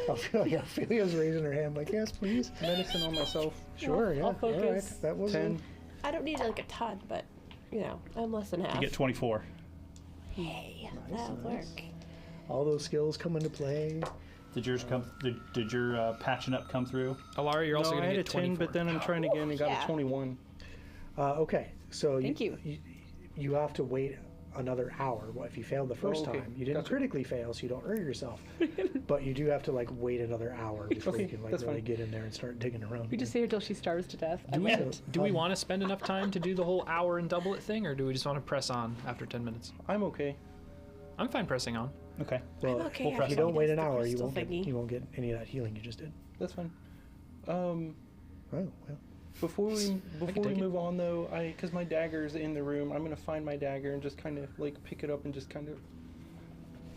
Ophelia's raising her hand like, yes, please. Medicine on myself. Sure, yeah. I'll All right. focus. That was 10. I don't need like a ton, but I'm less than half. You get 24. Hey, Nice, that'll nice. work. all those skills come into play. Did yours come? Did your patching up come through? Alara, you're also No, I going to had a get 10, 24. but then I'm trying again and got Yeah. a 21. Okay, so Thank you. You have to wait another hour. Well, if you failed the first okay. time, you didn't Gotcha. critically fail, so you don't hurt yourself. But you do have to like wait another hour before you Okay, can like that's really fine. get in there and start digging around. We just stay here till she starves to death. Do we, So, do we want to spend enough time to do the whole hour and double it thing, or do we just want to press on after 10 minutes? I'm okay. I'm fine pressing on. Okay. Well, I'm okay we'll after press if you on. don't wait an the hour, you crystal won't get thingy. any of that healing you just did. That's fine. Oh well. Before we take it. move on though, because my dagger's in the room, I'm gonna find my dagger and just kind of like pick it up and just kind of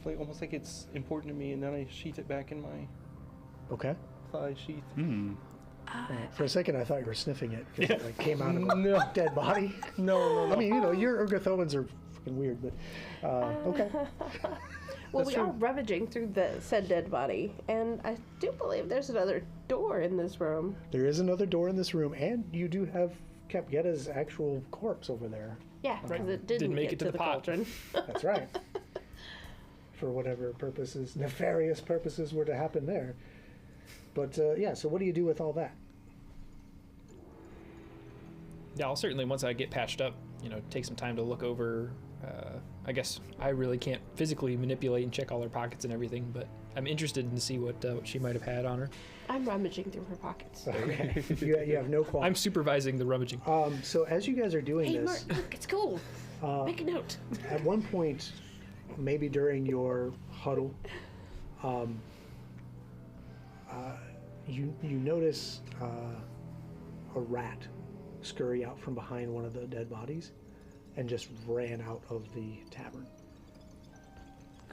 like almost like it's important to me, and then I sheath it back in my Okay. thigh sheath. Hmm. For a second, I thought you were sniffing it because it like came out of a No. dead body. No. I mean, your Urgathoans are fucking weird, but okay. Well, That's we are true. rummaging through the said dead body, and I do believe there's another door in this room. There is another door in this room, and you do have Capgetta's actual corpse over there. Yeah, because it didn't make get it to to the the pot. cauldron. That's right. For whatever purposes, nefarious purposes were to happen there. But yeah, so what do you do with all that? Yeah, I'll certainly, once I get patched up, take some time to look over. I guess I really can't physically manipulate and check all her pockets and everything, but I'm interested to see what she might have had on her. I'm rummaging through her pockets. Okay. you have no qualms. I'm supervising the rummaging. So as you guys are doing Hey, this, Mert, look, it's cool. Make a note. at one point, maybe during your huddle, you notice a rat scurry out from behind one of the dead bodies and just ran out of the tavern.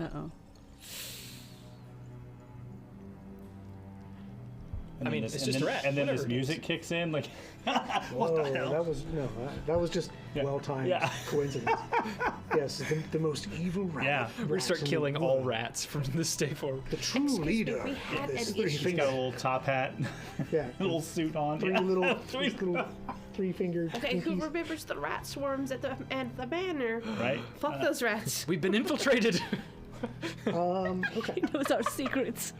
Uh-oh. And I mean, then it's just a rat, And then whatever this it music kicks in, like. Whoa, that was just Yeah. well-timed Yeah. coincidence. Yes, the most evil rat. Yeah. We're going to start rats in the killing all world. rats from this day forward. The true Excuse me, leader we of had this an three issue. She's got a little top hat, Yeah, a little suit on. three yeah. little, Three- these little three-fingered Okay, who pinkies. remembers the rat swarms at the banner? Right? Fuck those rats. We've been infiltrated. Okay. He knows our secrets.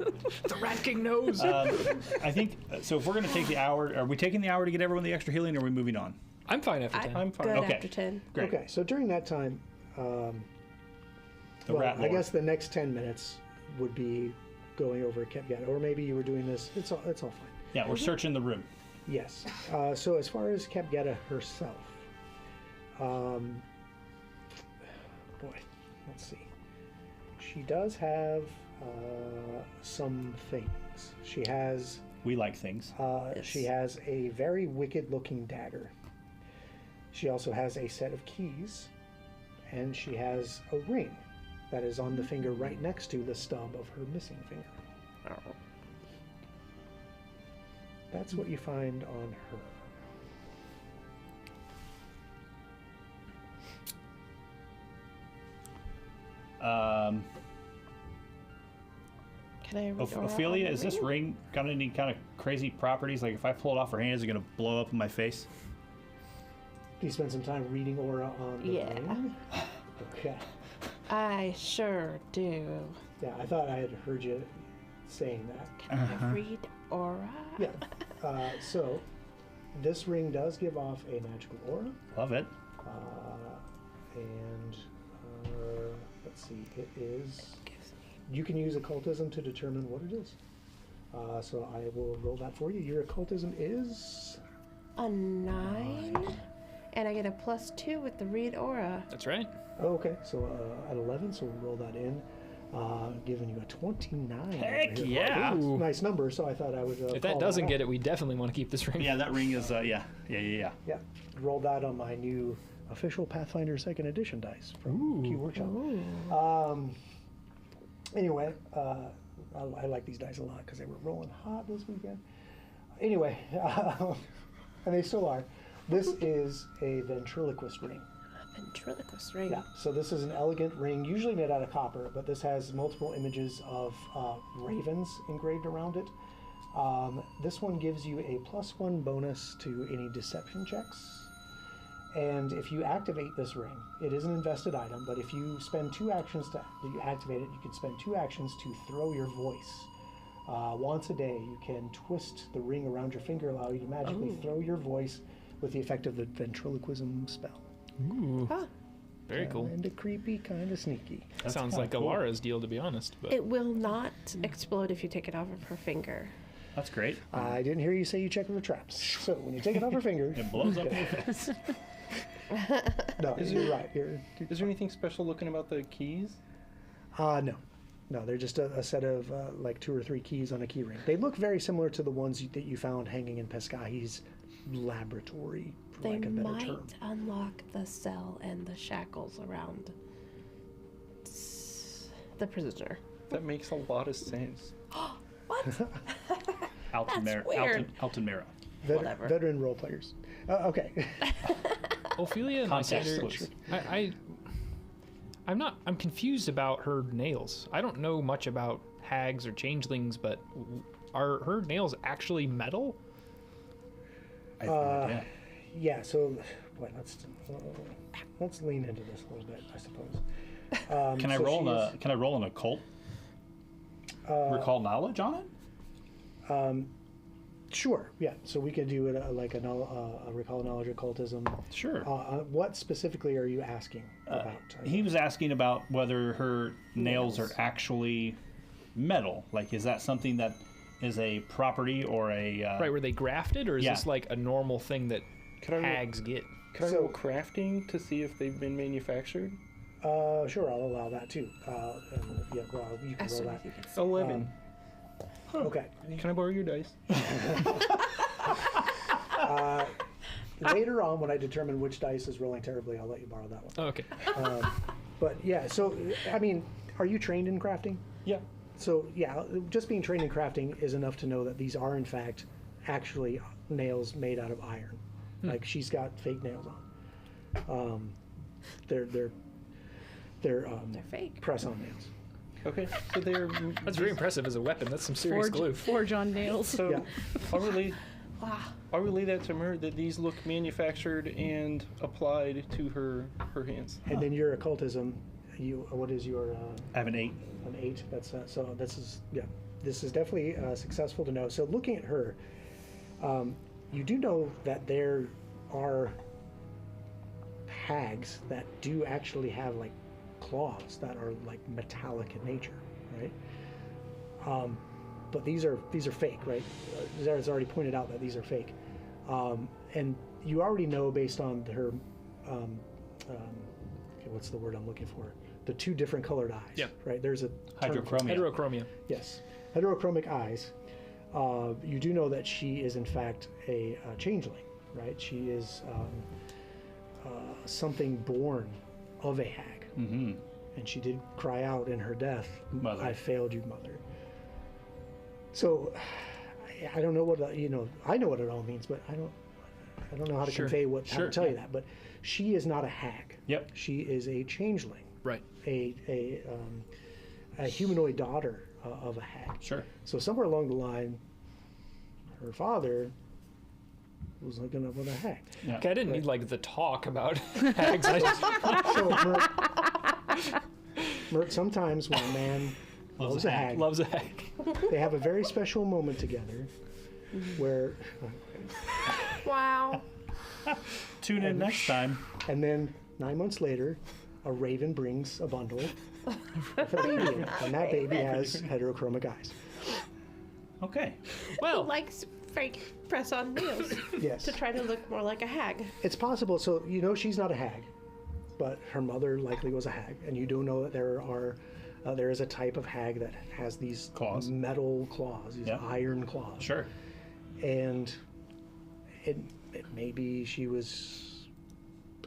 The Rat King knows. I think so. If we're going to take the hour, are we taking the hour to get everyone the extra healing, or are we moving on? I'm fine after 10. I'm fine. Good Okay. after 10. Great. Okay, so during that time, The well, rat I lord. guess the next 10 minutes would be going over Capgetta, or maybe you were doing this. It's all fine. Yeah, we're searching the room. Yes. So as far as Capgetta herself, boy, let's see. She does have some things. She has We like things. she has a very wicked-looking dagger. She also has a set of keys, and she has a ring that is on the finger right next to the stub of her missing finger. That's what you find on her. Can I read aura on Ophelia, the is this ring got any kind of crazy properties? Like if I pull it off her hand, is it going to blow up in my face? Do you spend some time reading aura on the Yeah. ring? Okay. I sure do. Yeah, I thought I had heard you saying that. Can I read aura? Yeah. So, this ring does give off a magical aura, Love it. and let's see, it is. Gives me you can use occultism to determine what it is. So I will roll that for you. Your occultism is A 9, and I get a +2 with the read aura. That's right. oh, okay. So at 11, so we'll roll that in, giving you a 29. Heck over here. yeah. Ooh, nice number. So I thought I would. If that doesn't get it, we definitely want to keep this ring. Yeah, that ring is yeah. Yeah, roll that on my new official Pathfinder 2nd Edition dice from Q Workshop. Anyway, I like these dice a lot because they were rolling hot this weekend. Anyway, and they still are. This is a ventriloquist ring. Ventriloquist ring. Yeah, so this is an elegant ring, usually made out of copper, but this has multiple images of ravens engraved around it. This one gives you a +1 bonus to any deception checks. And if you activate this ring, it is an invested item, but if you spend 2 actions to you activate it, you can spend 2 actions to throw your voice. Once a day, you can twist the ring around your finger, allow you to magically throw your voice with the effect of the ventriloquism spell. Ooh. Huh. Very cool. Kind of creepy, kind of sneaky. That sounds kinda like cool. Alara's deal, to be honest. But It will not explode if you take it off of her finger. That's great. I didn't hear you say you check for traps. So when you take it off her finger, It blows up in your face. no, you're right. Is there anything special looking about the keys? No. No, they're just a set of like 2 or 3 keys on a key ring. They look very similar to the ones that you found hanging in Pescahi's laboratory, for They lack of a better might term. unlock the cell and the shackles around the prisoner. That makes a lot of sense. What? Alton That's Mara. weird. Alton Mara. Whatever. Veteran role players. Okay. Ophelia and Context Lysander, clues. I'm confused about her nails. I don't know much about hags or changelings, but are her nails actually metal? I have no idea. Yeah. So, boy, let's lean into this a little bit, I suppose. Can I so roll she an Can I roll an occult? Recall knowledge on it? Sure. Yeah. So we could do it like a recall knowledge occultism. Sure. What specifically are you asking about? He was asking about whether her nails are actually metal. Like, is that something that is a property or a Right, were they grafted, or is yeah. this like a normal thing that Could I roll- hags get? Can I So- roll crafting to see if they've been manufactured? Sure, I'll allow that too. And, yeah, well, you can As roll soon that. as you get 11. Okay. Can I borrow your dice? Later on, when I determine which dice is rolling terribly, I'll let you borrow that one. Oh, okay. But yeah, so I mean, are you trained in crafting? Yeah. So yeah, just being trained in crafting is enough to know that these are in fact actually nails made out of iron. Like she's got fake nails on. They're They're fake. press-on nails. Okay. So they're. That's very impressive as a weapon. That's some serious glue. Forge on nails. So Yeah. I'll relate. Wow. I'll relay that to Mer that these look manufactured and applied to her hands. And then your occultism, what is your I have an 8. an 8? That's so this is definitely successful to know. So looking at her, you do know that there are hags that do actually have like claws that are like metallic in nature, right? But these are fake, right? Zara's already pointed out that these are fake, and you already know based on her, okay, what's the word I'm looking for? The 2 different colored eyes. Yeah. Right. There's a term for Hydrochromia. Heterochromia. Yes, heterochromic eyes. You do know that she is in fact a changeling, right? She is something born of a hag, Mm-hmm. and she did cry out in her death, Mother. "I failed you, mother." So, I don't know what I know what it all means, but I don't know how to Sure. convey how Sure, to tell you yeah. that. But she is not a hag. Yep. She is a changeling, Right. a humanoid daughter of a hag. Sure. So somewhere along the line, her father was hooking up with a hag. Yeah. Okay, I didn't need like the talk about hags. I just, So Mert, sometimes when a man loves a hag, loves a hag. they have a very special moment together where, Wow. Tune in next time. and then 9 months later, a raven brings a bundle with a baby in it, and that baby has heterochromic eyes. Okay. Who Well, likes fake press-on nails Yes. to try to look more like a hag. It's possible. So you know she's not a hag, but her mother likely was a hag, and you do know that there is a type of hag that has these Claws. metal claws, these Yeah. iron claws. Sure. And it maybe she was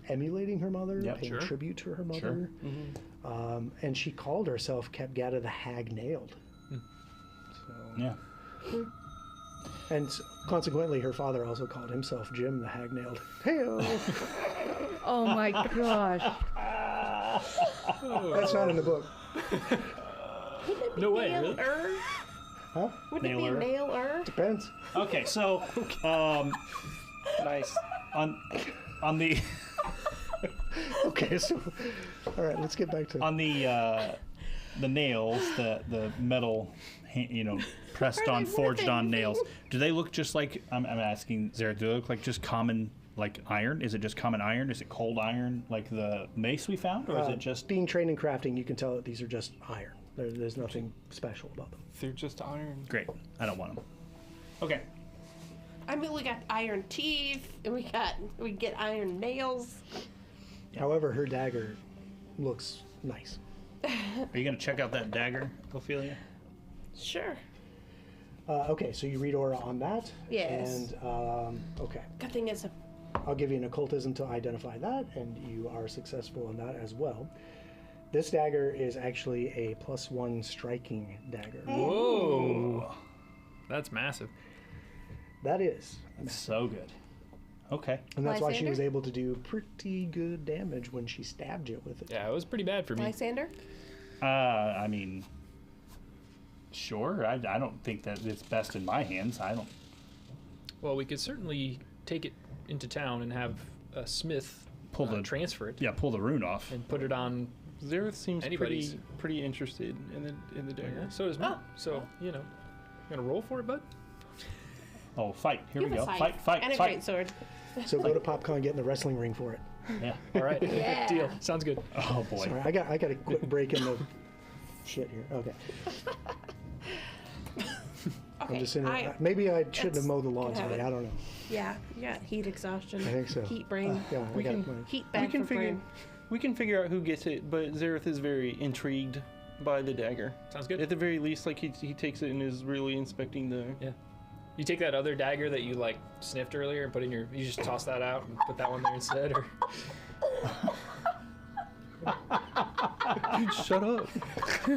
emulating her mother, Yeah, paying sure. tribute to her mother, Sure. and she called herself Kepgata the Hag Nailed. So, Yeah. and consequently, her father also called himself Jim the Hag Nailed. Hey-o! Oh my gosh. That's not in the book. no way, really? Nail-er? Huh? Wouldn't it Nailer. be nail-er? Depends. Okay, so Nice. on the Okay, so all right, let's get back to on the nails, the metal, pressed Are on, they forged worth on anything? nails. Do they look just like? I'm asking Zara. Do they look like just common like iron? Is it just common iron? Is it cold iron like the mace we found, or is it just? being trained in crafting, you can tell that these are just iron. There's nothing special about them. They're just iron. Great. I don't want them. Okay. I mean, we got iron teeth, and we get iron nails. However, her dagger looks nice. Are you gonna check out that dagger, Ophelia? Sure. Okay, so you read aura on that. Yes. And okay, Good thing it's a I'll give you an occultism to identify that, and you are successful in that as well. This dagger is actually a +1 striking dagger. Whoa. That's massive. That is, That's so good. Okay. and that's why she Lysander? was able to do pretty good damage when she stabbed you with it. Yeah, it was pretty bad for me. Lysander. I mean, sure. I don't think that it's best in my hands. I don't. Well, we could certainly take it into town and have a smith Pull the- transfer it Yeah, pull the rune off. and put it on. Zareth seems Anybody's. pretty interested in the dagger. Yeah, so does me. So, you gonna roll for it, bud? Oh, fight! Here You we have go. a Fight! scythe Fight! and a Fight! great sword. So go to PopCon, get in the wrestling ring for it. Yeah. All right. Yeah. Deal. Sounds good. Oh boy. Sorry, I got a quick break in the shit here. Okay, Okay. I'm just in. Maybe I shouldn't have That's mowed the lawn good today. habit. I don't know. Yeah, you got heat exhaustion. I think so. Heat brain. Yeah, I We got can- my. Heat bad We can for figure brain. we can figure out who gets it, but Zareth is very intrigued by the dagger. Sounds good. At the very least, like he takes it and is really inspecting the. Yeah. You take that other dagger that you sniffed earlier and put in you just toss that out and put that one there instead, or Dude, shut up!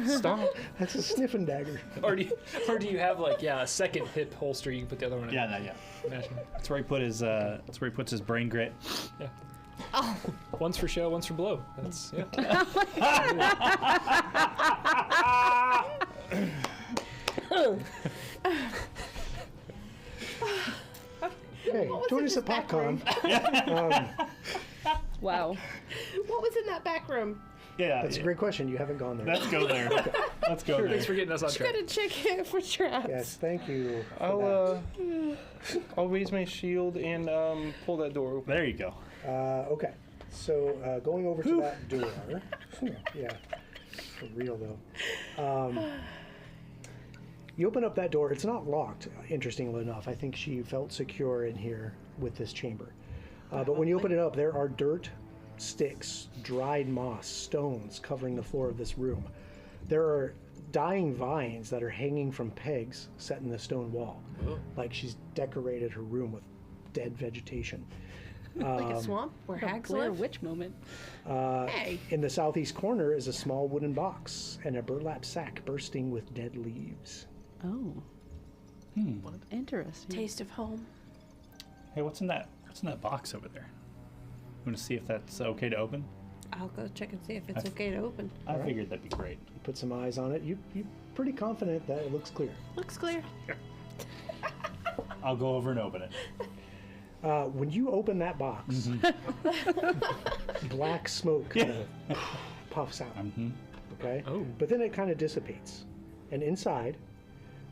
Stop! That's a sniffing dagger. or do you have a second hip holster you can put the other one in? Yeah. Imagine. That's where he put his. That's where he puts his brain grit. Yeah. One's for show, one's for blow. That's yeah. Hey, What was join in us at this back PopCon. Wow. What was in that back room? Yeah. That's a great question. You haven't gone there. Let's go there. Let's go there. Thanks for getting us on track. Gotta check it for traps. Yes, thank you. for I'll raise my shield and pull that door open. There you go. that. Okay, so going over to that door. Yeah, for real though. You open up that door. It's not locked, interestingly enough. I think she felt secure in here with this chamber. But when you open it up, there are dirt, sticks, dried moss, stones covering the floor of this room. There are dying vines that are hanging from pegs set in the stone wall. Like she's decorated her room with dead vegetation. Like a swamp where hags Blair live. Witch moment. Hey. In the southeast corner is a small wooden box and a burlap sack bursting with dead leaves. Oh. Interesting. Taste of home. Hey, what's in that? What's in that box over there? I'm gonna see if that's okay to open. I'll go check and see if it's okay to open. I Alright. figured that'd be great. Put some eyes on it. You're pretty confident that it looks clear. Looks clear. I'll go over and open it. When you open that box, black smoke kind of puffs out. Okay? Oh. But then it kind of dissipates. And inside,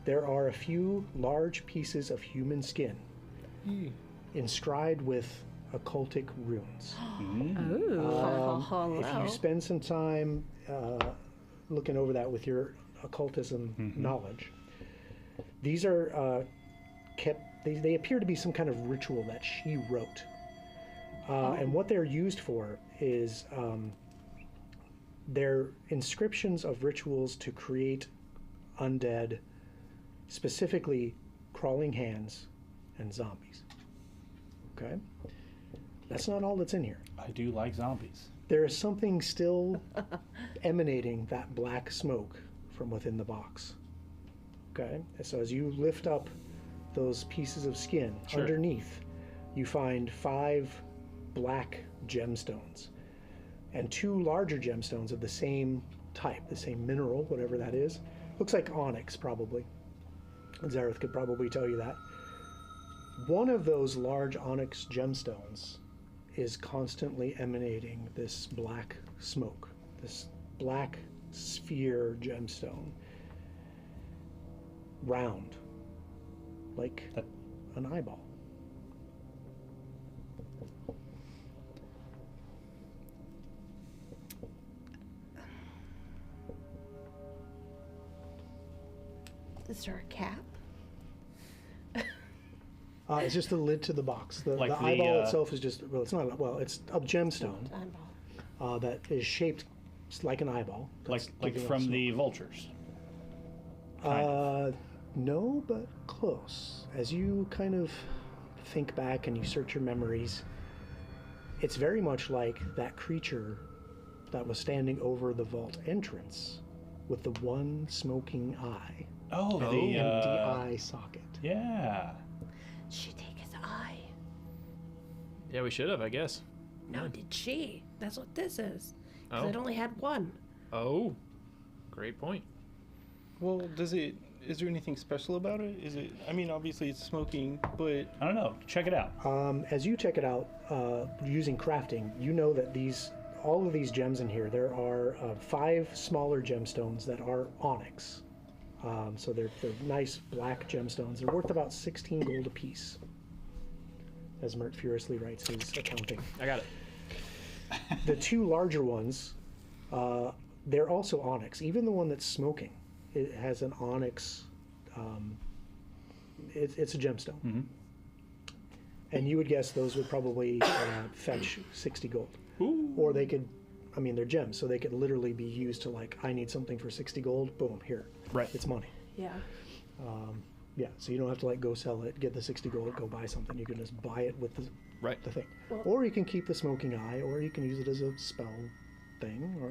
there are a few large pieces of human skin inscribed with occultic runes. Oh. If you spend some time looking over that with your occultism knowledge, these are they appear to be some kind of ritual that she wrote. And what they're used for is they're inscriptions of rituals to create undead, specifically crawling hands and zombies. Okay? That's not all that's in here. I do like zombies. There is something still emanating that black smoke from within the box. Okay? And so as you lift up those pieces of skin, underneath, you find 5 black gemstones and 2 larger gemstones of the same type, the same mineral, whatever that is. Looks like onyx, probably. Zareth could probably tell you that. One of those large onyx gemstones is constantly emanating this black smoke, this black sphere gemstone, round, like an eyeball. Is there a cap? It's just the lid to the box. The Like the, eyeball itself is just, well, it's not, it's a gemstone Eyeball. that is shaped like an eyeball. Like giving off from smoke. the vultures. No, but close. As you kind of think back and you search your memories, it's very much like that creature that was standing over the vault entrance with the one smoking eye. Oh, and the the empty eye socket. Yeah. She take his eye. Yeah, we should have, I guess. No, did she? That's what this is. 'Cause Oh. it only had one. Oh, great point. Well, is there anything special about it? Is it, I mean, obviously it's smoking, but I don't know. Check it out. As you check it out using crafting, you know that all of these gems in here, there are 5 smaller gemstones that are onyx. So they're nice black gemstones. They're worth about 16 gold apiece, as Mert furiously writes his accounting. I got it. The 2 larger ones, they're also onyx. Even the one that's smoking, it has an onyx. It's a gemstone. Mm-hmm. And you would guess those would probably fetch 60 gold. Ooh. Or they could, I mean, they're gems, so they could literally be used to, like, I need something for 60 gold, boom, here. Right. It's money. Yeah. Yeah, so you don't have to, like, go sell it, get the 60 gold, go buy something. You can just buy it with the thing. Well- Or you can keep the smoking eye, or you can use it as a spell thing, or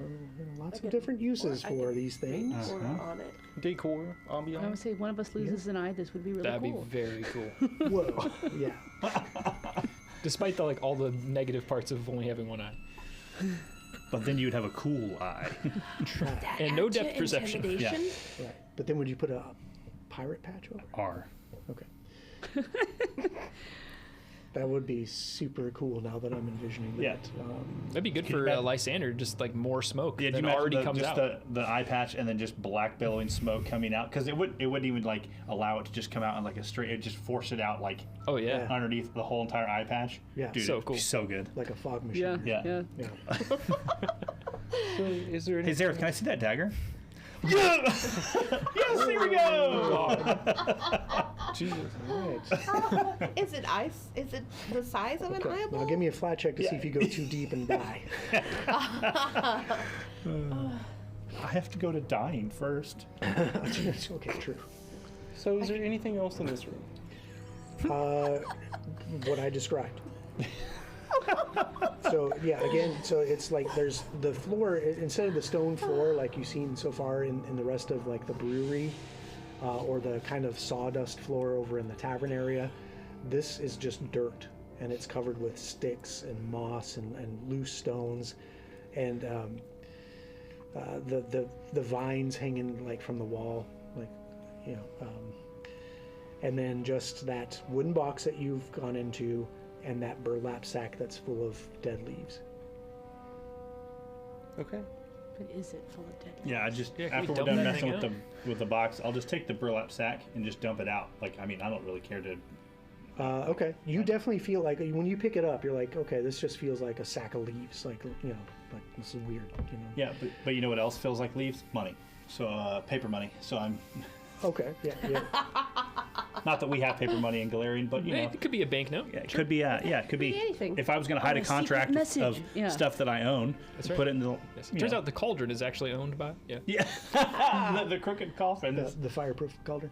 lots of different uses for these things. Or on it. decor, I would ambiance. say one of us loses an eye. This would be really That'd cool. be very cool. Whoa, yeah. Despite all the negative parts of only having one eye. But then you'd have a cool eye. That And no add to depth perception. intimidation? Right. But then would you put a pirate patch over? R. Okay. That would be super cool now that I'm envisioning that. Yeah. That'd be good Can you for imagine- Lysander, just more smoke Yeah, that you already comes just out. the eye patch and then just black billowing smoke coming out because it wouldn't even allow it to just come out in a straight. It just force it out Oh yeah. Yeah. underneath the whole entire eye patch. Yeah. Dude, So it'd be cool. so good. Like a fog machine. Yeah. Yeah. Yeah. Yeah. So is there Hey any, Zareth, can I see that dagger? Yeah! Yes, here we go! Jesus. All right. Is it ice? Is it the size of an Okay. eyeball? Now give me a flat check to see if you go too deep and die. I have to go to dying first. Okay, true. So is there anything else in this room? What I described. So yeah, again, so it's like there's the floor instead of the stone floor like you've seen so far in the rest of the brewery, or the kind of sawdust floor over in the tavern area. This is just dirt, and it's covered with sticks and moss and loose stones, and the vines hanging from the wall, and then just that wooden box that you've gone into, and that burlap sack that's full of dead leaves. Okay. But is it full of dead? Yeah, I just Yeah, can we after we're dump done that messing thing with the box, I'll just take the burlap sack and just dump it out. I don't really care to Okay, you definitely feel like when you pick it up, you're like, okay, this just feels like a sack of leaves. Like, like this is weird. Yeah, but you know what else feels like leaves? Money. So paper money. So I'm. Okay. Yeah. Not that we have paper money in Galarian, but It could be a banknote. Yeah, it could be. It could be anything. If I was going to hide a contract of stuff that I own, That's right. put it in the. Yes. It turns out the cauldron is actually owned by. Yeah. Yeah, the crooked coffin. The fireproof cauldron.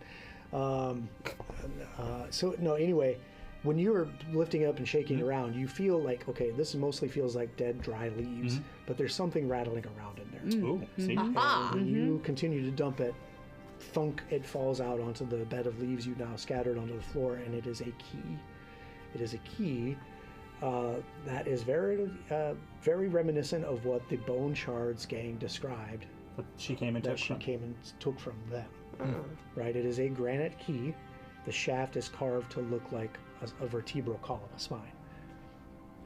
So no. Anyway, when you're lifting up and shaking around, you feel like, okay, this mostly feels like dead, dry leaves, but there's something rattling around in there. Ooh, see. And when you continue to dump it, thunk, it falls out onto the bed of leaves you now scattered onto the floor, and it is a key. It is a key that is very, very reminiscent of what the Bone Shards gang described What she came and that took she from. came and took from them. Right? It is a granite key. The shaft is carved to look like a vertebral column, a spine.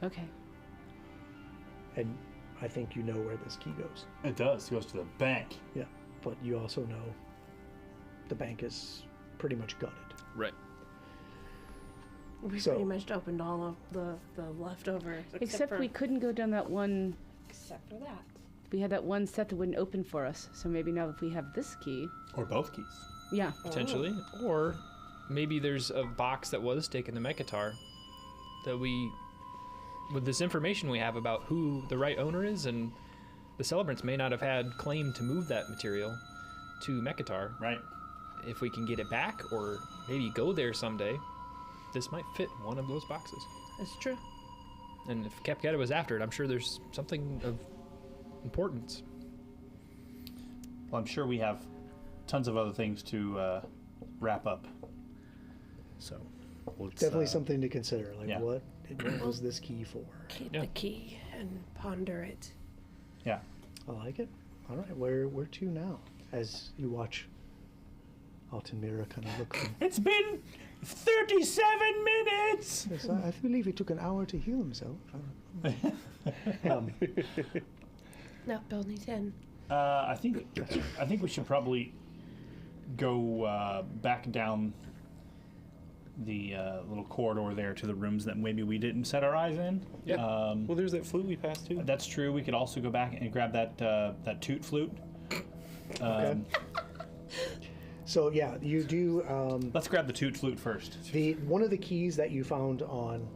Okay. And I think you know where this key goes. It does. It goes to the bank. Yeah, but you also know the bank is pretty much gutted. Right. We So- pretty much opened all of the leftovers. Except for, we couldn't go down that one. Except for that. We had that one set that wouldn't open for us. So maybe now if we have this key. Or both keys. Yeah. Potentially. Or maybe there's a box that was taken to Mekatar that we, with this information we have about who the right owner is, and the celebrants may not have had claim to move that material to Mekatar. Right. If we can get it back, or maybe go there someday, this might fit one of those boxes. It's true. And if Capgetta was after it, I'm sure there's something of importance. Well, I'm sure we have tons of other things to wrap up. So, let's, Definitely something to consider. Like, yeah. what was this key for? Keep Yeah. the key and ponder it. Yeah. I like it. All right, where to now? As you watch Altamira kind of look from... It's been 37 minutes! Yes, I believe it took an hour to heal himself. No, Bill needs in. I think we should probably go back down the little corridor there to the rooms that maybe we didn't set our eyes in. Yep. Well, there's that flute we passed too. That's true. We could also go back and grab that toot flute. Okay. So yeah, you do. Let's grab the toot flute first. One of the keys that you found on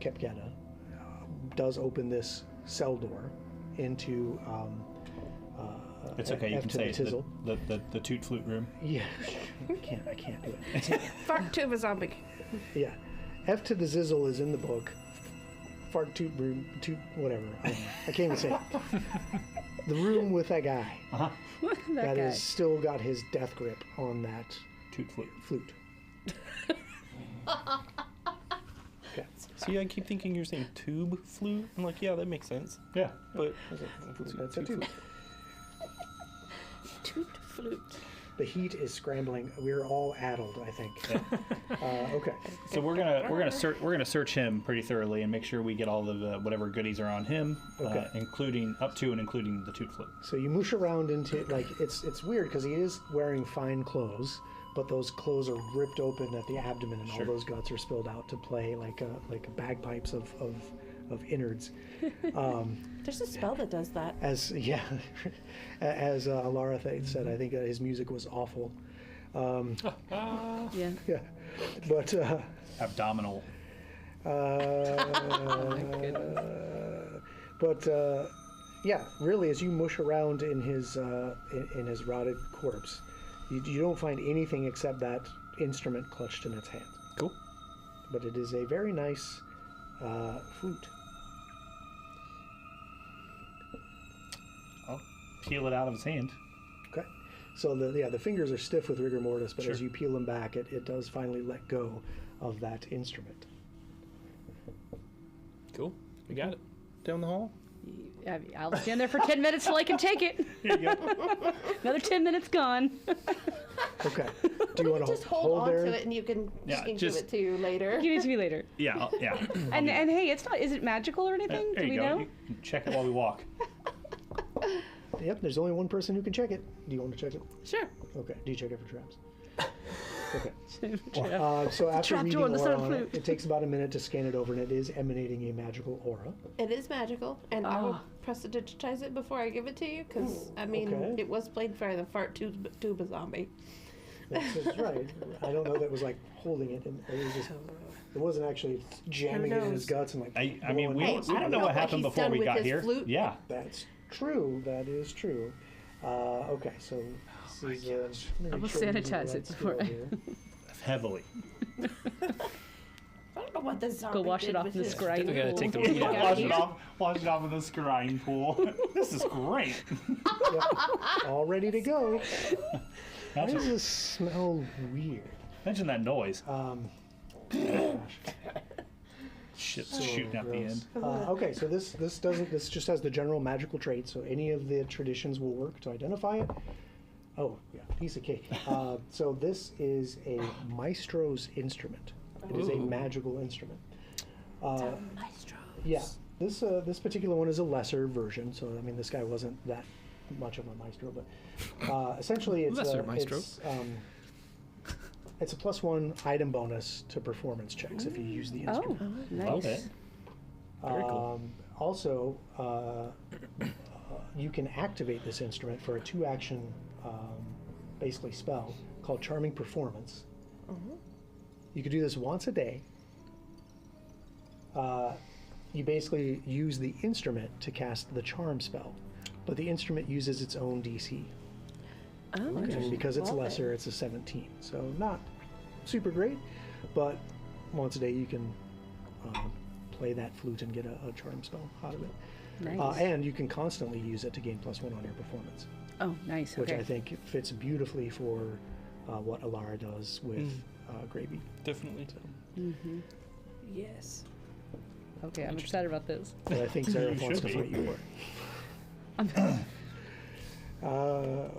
Kepgetta does open this cell door into. It's okay. You F can to say the it. The toot flute room. Yeah, I can't do it. Fart tube is zombie. Yeah, F to the Zizzle is in the book. Fart toot room, toot whatever. I can't even say it. The room with that guy that guy. has still got his death grip on that Toot flute. flute. Okay. See, I keep thinking you're saying tube flute. I'm like, yeah, that makes sense. Yeah. But That's a tube. Toot flute. The heat is scrambling. We're all addled, I think. Okay. So we're gonna search him pretty thoroughly and make sure we get all of the whatever goodies are on him, Okay. including up to and including the toot flute. So you moosh around into like it's weird because he is wearing fine clothes, but those clothes are ripped open at the abdomen and all those guts are spilled out to play like bagpipes of innards. There's a spell that does that. As Alara said, I think his music was awful. Yeah. Yeah, but Abdominal. Yeah, really, as you mush around in his rotted corpse, you don't find anything except that instrument clutched in its hand. Cool. But it is a very nice flute. I'll peel it out of his hand. Okay, so the fingers are stiff with rigor mortis, but as Sure. you peel them back, it does finally let go of that instrument. Cool. We got it. down the hall. I'll stand there for 10 minutes till I can take it. Here you go. Another 10 minutes gone. Okay, do you want to Just hold on there? to it and you can Yeah, give just- it to you later. Give it to me later. Yeah. Yeah. And hey, it's not. Is it magical or There anything? Do you we go. know? You can check it while we walk. Yep, there's only one person who can check it. Do you want to check it? Sure. Okay, do you check it for traps? Okay. So after trapdoor reading on the aura sound on it, flute. it takes about a minute to scan it over, and it is emanating a magical aura. It is magical, and I will prestidigitize it before I give it to you, because, I mean, okay. it was played by the fart tuba zombie. That's right. I don't know that it was like holding it, and it was just. It wasn't actually jamming it in his guts and like. I mean, we blowing don't know what happened he's before done we with got his here. flute. Yeah. That's true. That is true. Okay, so this is. I will sanitize it before I- Heavily. I don't know what the zombie wash it did off with in the his scrying We gotta pool. take the Yeah, wash it off in the scrying pool. This is great. All ready to go. Why Imagine, does this smell weird? imagine that noise. Gosh. Shit's shooting at the end. Okay, so this just has the general magical traits, so any of the traditions will work to identify it. Oh, yeah, piece of cake. So this is a maestro's instrument. It is a Ooh. magical instrument. Maestro. Yeah, this particular one is a lesser version, so I mean this guy wasn't that much of a maestro, but essentially it's Lesser maestro. it's a +1 item bonus to performance checks if you use the instrument. Oh, Love nice. it. Very cool. Also, you can activate this instrument for a 2-action, basically spell called Charming Performance. You could do this once a day. You basically use the instrument to cast the charm spell, but the instrument uses its own DC. Oh, Okay, because it's Love lesser, it's a 17. So not super great, but once a day you can play that flute and get a charm spell out of it. nice. And you can constantly use it to gain +1 on your performance, Oh, nice. which Okay. I think fits beautifully for what Alara does with Gravy. Definitely. Yes. Okay, I'm excited about this. But I think Zareth wants to should fight you for it.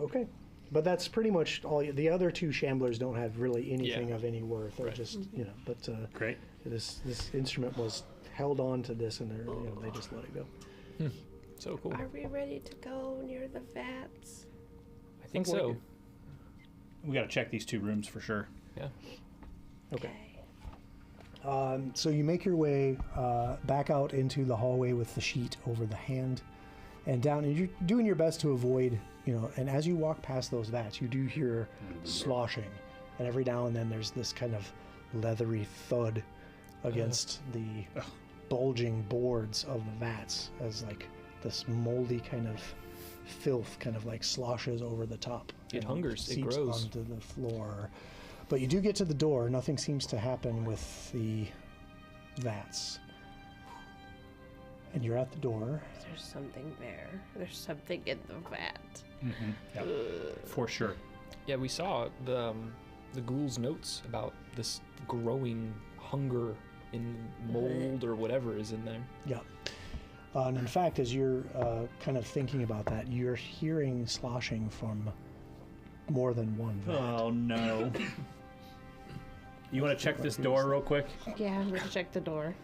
Okay. But that's pretty much all. The other 2 shamblers don't have really anything Yeah. of any worth. They're Right. just, but Great. this instrument was held on to this, and they just let it go. So cool. Are we ready to go near the vats? I think so. We got to check these 2 rooms for sure. Yeah. Okay. So you make your way back out into the hallway with the sheet over the hand and down, and you're doing your best to avoid, and as you walk past those vats, you do hear sloshing, and every now and then there's this kind of leathery thud against the bulging boards of the vats as like this moldy kind of filth kind of like sloshes over the top. It and hungers, it seeps grows. onto the floor. But you do get to the door. Nothing seems to happen with the vats. And you're at the door. There's something there. There's something in the vat. Yeah, for sure. Yeah, we saw the ghoul's notes about this growing hunger in mold or whatever is in there. Yeah. And in fact, as you're kind of thinking about that, you're hearing sloshing from more than one vat. Oh no. You want to check this door real quick? Yeah, I'm gonna check the door.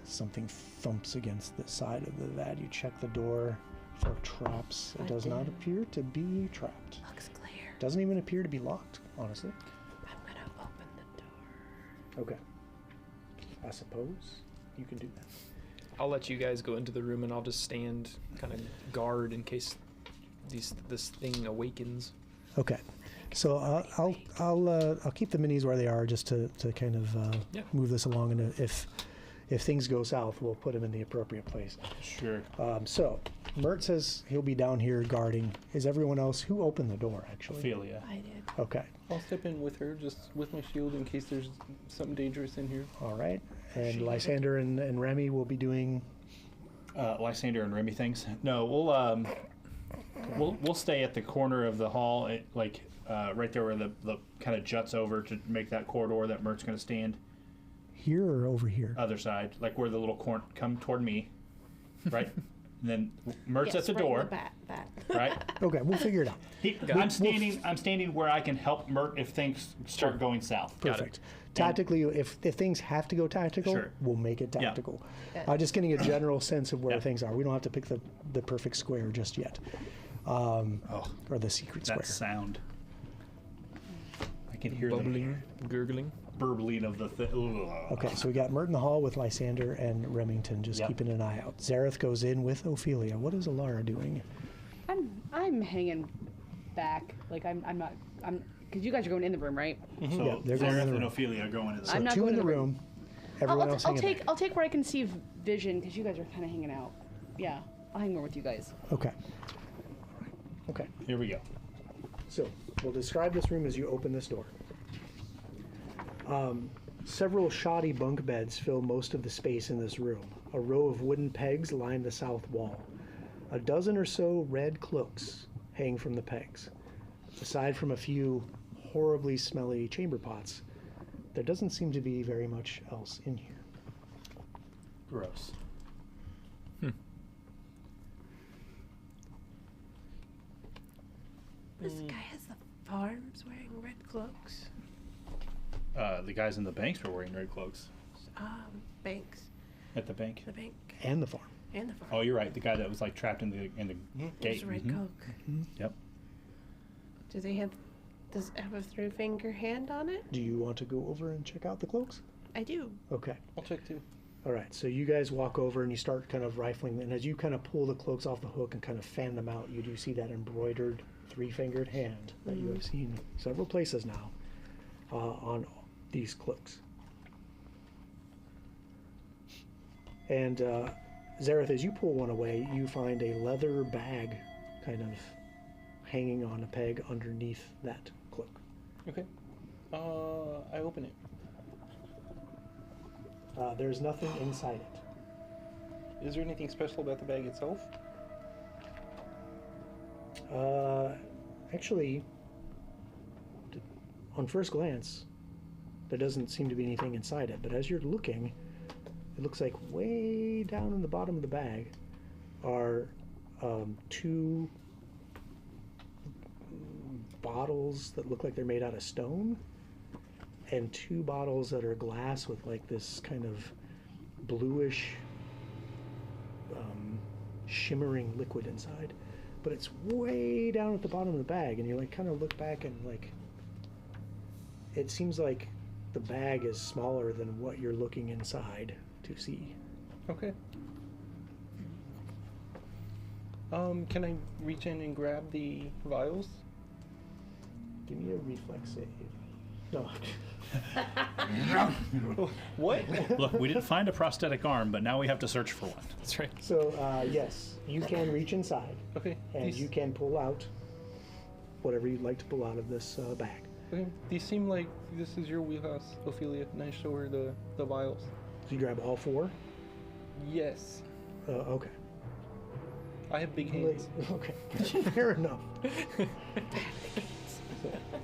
Something thumps against the side of the vat. You check the door for traps. It I does not did. appear to be trapped. Looks clear. Doesn't even appear to be locked, honestly. I'm gonna open the door. Okay. I suppose you can do that. I'll let you guys go into the room and I'll just stand kind of guard in case this thing awakens. Okay. So I'll keep the minis where they are just to kind of Yeah. move this along, and if things go south, we'll put them in the appropriate place. Sure. So Mert says he'll be down here guarding. Is everyone else who opened the door actually? Ophelia. I did. Okay. I'll step in with her, just with my shield, in case there's something dangerous in here. All right. And Lysander and Remy will be doing. Lysander and Remy things. No, we'll stay at the corner of the hall, right there where the kind of juts over to make that corridor that Mert's going to stand. Here or over here? Other side, like where the little come toward me, right? And then Mert's Yes, at the right in door, the vat. right? Okay, we'll figure it out. I'm standing where I can help Mert if things start going south. Got it. Perfect. Tactically, if things have to go tactical, Sure. we'll make it tactical. Yeah. Just getting a general sense of where Yeah. things are. We don't have to pick the perfect square just yet, Oh, or the secret that square. sound. can hear them Bubbling, gurgling. burbling of the thing. Okay, so we got Mert in the hall with Lysander and Remington, just Yep. keeping an eye out. Zareth goes in with Ophelia. What is Alara doing? I'm hanging back. Like I'm not. Because you guys are going in the room, right? So Yeah, they're going in the Zareth and room. Ophelia are going in the So I'm not two going in in the the room. Everyone else I'll hanging take back. I'll take where I can see vision because you guys are kind of hanging out. Yeah, I'll hang more with you guys. Okay. Okay. Here we go. So we'll describe this room as you open this door. Several shoddy bunk beds fill most of the space in this room. A row of wooden pegs line the south wall. A dozen or so red cloaks hang from the pegs. Aside from a few horribly smelly chamber pots, there doesn't seem to be very much else in here. Gross. This guy has the farms wearing red cloaks. The guys in the banks were wearing red cloaks Banks. at the bank. The bank And the farm. and the farm. Oh, you're right. The guy that was like trapped in the There's gate. a red Mhm. cloak. Yep. Do they have? Does it have a three-finger hand on it? Do you want to go over and check out the cloaks? I do. Okay. I'll check too. All right, so you guys walk over and you start kind of rifling, and as you kind of pull the cloaks off the hook and kind of fan them out, you do see that embroidered three-fingered hand that you have seen several places now on these cloaks. And Zareth, as you pull one away, you find a leather bag kind of hanging on a peg underneath that cloak. Okay. I open it. There's nothing inside it. Is there anything special about the bag itself? Actually, on first glance, there doesn't seem to be anything inside it. But as you're looking, it looks like way down in the bottom of the bag are two bottles that look like they're made out of stone, and two bottles that are glass with like this kind of bluish, shimmering liquid inside. But it's way down at the bottom of the bag, and you like kind of look back and like it seems like the bag is smaller than what you're looking inside to see. Okay. Can I reach in and grab the vials? Give me a reflex save. No. What? Look, we didn't find a prosthetic arm, but now we have to search for one. That's right. So yes, you can reach inside, Okay. and These, you can pull out whatever you'd like to pull out of this bag. okay. These seem like this is your wheelhouse, Ophelia. And I show her the vials. So you grab all four. Yes. Okay. I have big hands. Okay. Fair enough.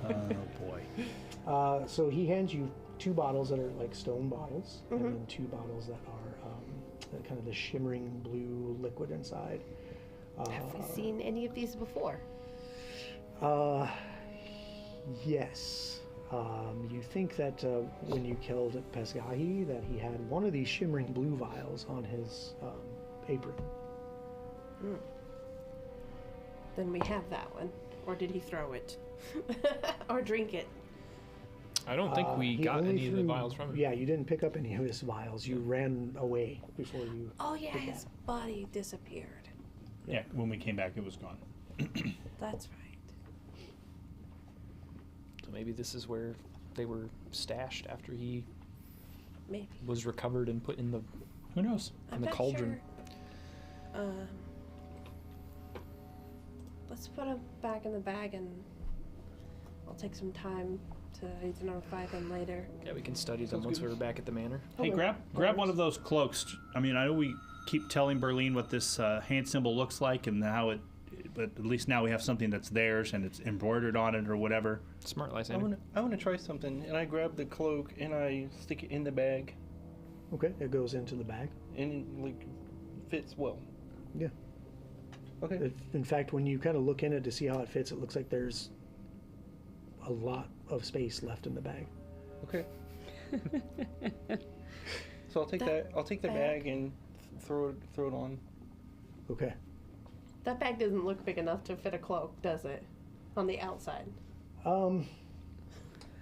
Oh boy. So he hands you two bottles that are like stone bottles, and then two bottles that are kind of the shimmering blue liquid inside. Have we seen any of these before? Yes. You think that when you killed Pesgahi, that he had one of these shimmering blue vials on his apron. Then we have that one. Or did he throw it? Or drink it? I don't think we He got only any of the threw- vials from him. Yeah, you didn't pick up any of his vials. You ran away before you. Oh yeah, did his that. body disappeared. Yeah, when we came back, it was gone. That's right. So maybe this is where they were stashed after he Maybe. was recovered and put in the Who knows? I'm the not cauldron. Sure. Let's put him back in the bag, and I'll take some time to identify them later. Yeah, we can study them Sounds once good. we're back at the manor. Hey, Okay. grab one of those cloaks. I mean, I know we keep telling Berlin what this hand symbol looks like and how it, but at least now we have something that's theirs and it's embroidered on it or whatever. Smart, I Lysander. want to try something, and I grab the cloak and I stick it in the bag, Okay, it goes into the bag. and it like fits well. Yeah. Okay. In fact, when you kind of look in it to see how it fits, it looks like there's a lot of space left in the bag. Okay. So I'll take that. I'll take the bag and throw it on. Okay. That bag doesn't look big enough to fit a cloak, does it? On the outside.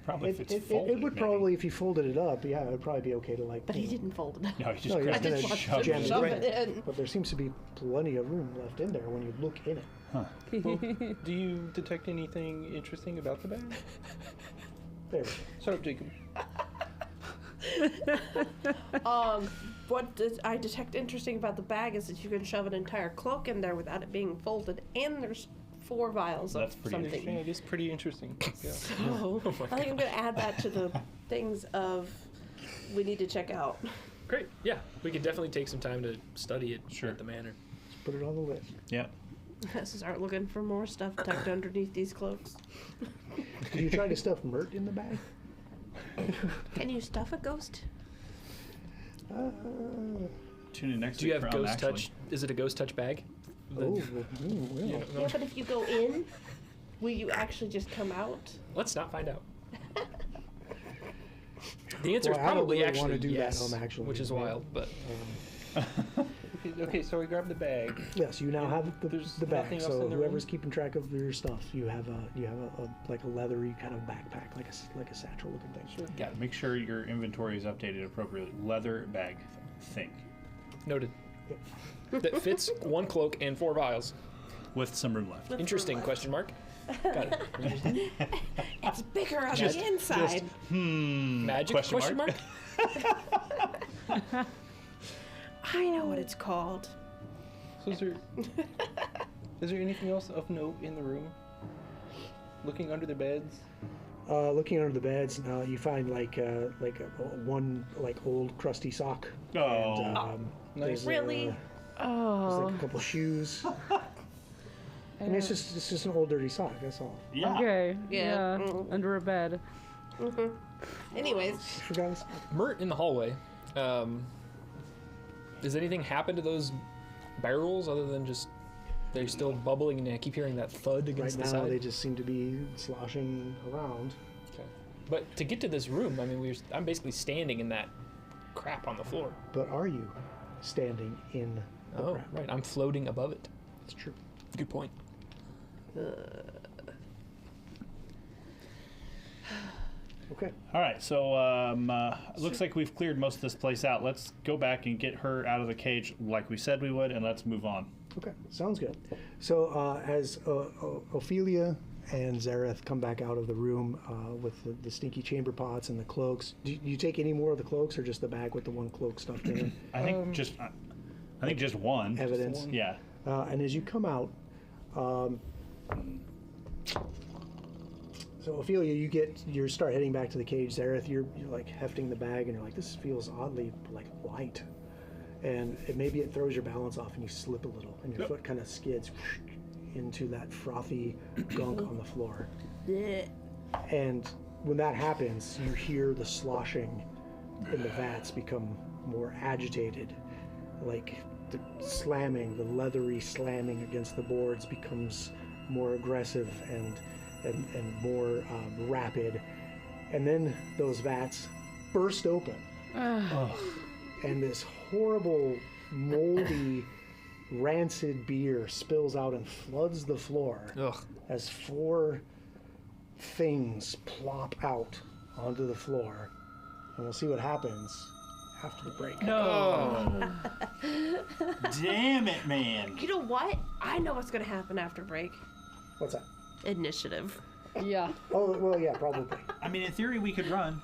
Probably if it's It folded, would maybe. probably, if you folded it up, yeah, it would probably be okay to like. But he didn't fold it. No, you just No, you're grab just it, gonna shove jam it it Shove in. it in. But there seems to be plenty of room left in there when you look in it. Do you detect anything interesting about the bag? There. Shut up, Jacob. What I detect interesting about the bag is that you can shove an entire cloak in there without it being folded, and there's 4 vials That's of pretty something. Yeah, it is pretty interesting. Yeah. So I think I'm gonna add that to the things of we need to check out. Great. Yeah, we could definitely take some time to study it Sure. at the manor. Just put it on the list. Yeah. Let's start looking for more stuff tucked underneath these cloaks. Did you try to stuff Mert in the bag? Can you stuff a ghost? Tune in next Do you week have for ghost actually. touch? Is it a ghost touch bag? Oh, You well. know, Yeah, but if you go in, will you actually just come out? let's not find out. The answer Well, is I don't probably really actually wanna do that, yes, actually. which is wild. But Okay, so I grabbed the bag. Yes, you now have There's the bag. nothing else So in the whoever's room? keeping track of your stuff, you have a like a leathery kind of backpack, like a satchel looking thing. Sure. Yeah, make sure your inventory is updated appropriately. Leather bag thing noted. That fits 1 cloak and 4 vials. with some room left. Interesting question mark. Got it. It's bigger on Just- the inside. Magic Question mark? I know what it's called. So is there anything else of note in the room? Looking under the beds. Looking under the beds, you find like one like old crusty sock. Oh. And, Nice. there's, Really? There's like a couple shoes. I mean, it's just an old dirty sock. That's all. Yeah. Okay. Yeah. Yeah. Under a bed. Anyways, You forgot his Mert in the hallway. Does anything happen to those barrels other than just they're still bubbling and I keep hearing that thud Right against the now, side? they just seem to be sloshing around. Okay. But to get to this room, I mean, I'm basically standing in that crap on the floor. But are you standing in the Oh, crap? right. I'm floating above it. It's true. Good point. Okay. All right, so looks like we've cleared most of this place out. Let's go back and get her out of the cage like we said we would, and let's move on. Okay, sounds good. So as Ophelia and Zareth come back out of the room with the stinky chamber pots and the cloaks, do you take any more of the cloaks or just the bag with the one cloak stuffed in it? I think just one. Evidence. one. Yeah. And as you come out, so Ophelia, you start heading back to the cage. Zareth, you're like hefting the bag, and you're like, this feels oddly like light, and maybe it throws your balance off, and you slip a little, and your foot kind of skids into that frothy gunk on the floor. And when that happens, you hear the sloshing in the vats become more agitated, like the slamming, the leathery slamming against the boards becomes more aggressive and more rapid, and then those vats burst open, and this horrible, moldy, rancid beer spills out and floods the floor Ugh. as 4 things plop out onto the floor, and we'll see what happens after the break. No. Damn it, man. you know what? I know what's gonna happen after break. What's that? Initiative. Yeah. Oh, well, yeah, probably. I mean, in theory, we could run.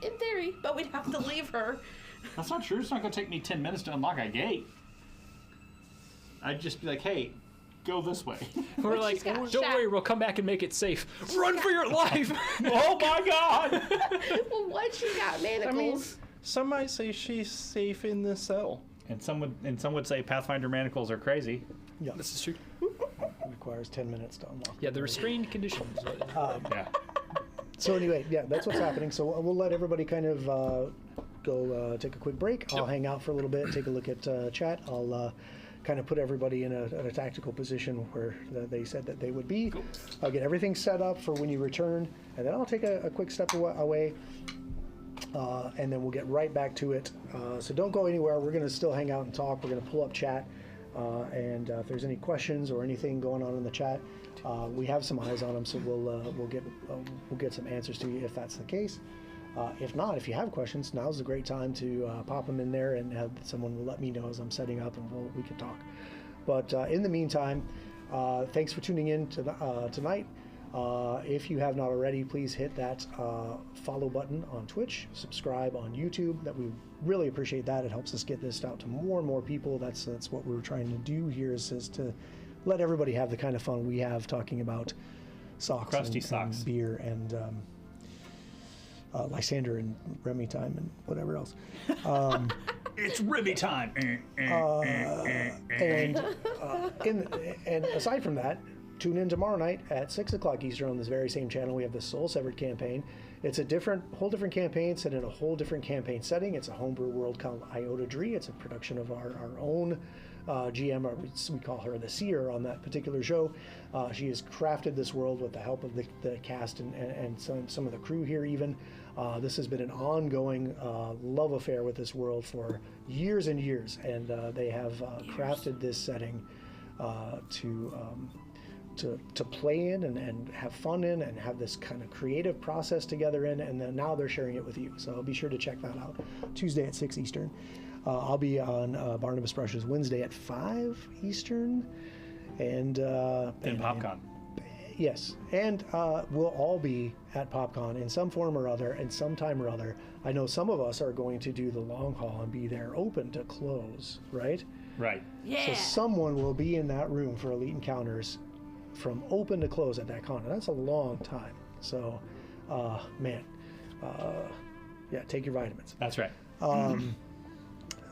In theory, but we'd have to leave her. That's not true. It's not going to take me 10 minutes to unlock a gate. I'd just be like, hey, go this way. We're She's like, got don't shot. worry, we'll come back and make it safe. Run for your life! Oh my god! Well, what she got manacles? I mean, some might say she's safe in the cell. And some would say Pathfinder manacles are crazy. Yeah, This is true. it requires 10 minutes to unlock. Yeah, the restrained condition is what it is. Yeah. So anyway, yeah, that's what's happening. So we'll let everybody kind of go take a quick break. I'll hang out for a little bit, take a look at chat. I'll kind of put everybody in a tactical position where they said that they would be. Cool. I'll get everything set up for when you return, and then I'll take a quick step away, and then we'll get right back to it. So don't go anywhere. We're going to still hang out and talk. We're going to pull up chat, and if there's any questions or anything going on in the chat, We have some eyes on them, so we'll get some answers to you if that's the case. If not, if you have questions, now's a great time to pop them in there, and someone will let me know as I'm setting up, and we can talk. But in the meantime, thanks for tuning in tonight. If you have not already, please hit that follow button on Twitch, subscribe on YouTube. That we really appreciate that. It helps us get this out to more and more people. That's what we're trying to do here is to let everybody have the kind of fun we have talking about socks, and beer, and Lysander and Remy time and whatever else. It's Remy time. And aside from that, tune in tomorrow night at 6 o'clock Eastern on this very same channel. We have the Soul Severed campaign. It's a whole different campaign set in a whole different campaign setting. It's a homebrew world called Iota Dree. It's a production of our own GM, or we call her the Seer on that particular show. She has crafted this world with the help of the cast and some of the crew here even. This has been an ongoing love affair with this world for years and years, and they have crafted this setting to play in and have fun in and have this kind of creative process together in, and then now they're sharing it with you. So be sure to check that out. Tuesday at 6 Eastern. I'll be on Barnabas Brush's Wednesday at 5 Eastern. And PopCon. Yes, and we'll all be at PopCon in some form or other, and sometime or other. I know some of us are going to do the long haul and be there open to close, right? Right. Yeah. So someone will be in that room for Elite Encounters from open to close at that con. And that's a long time. So, take your vitamins. That's right.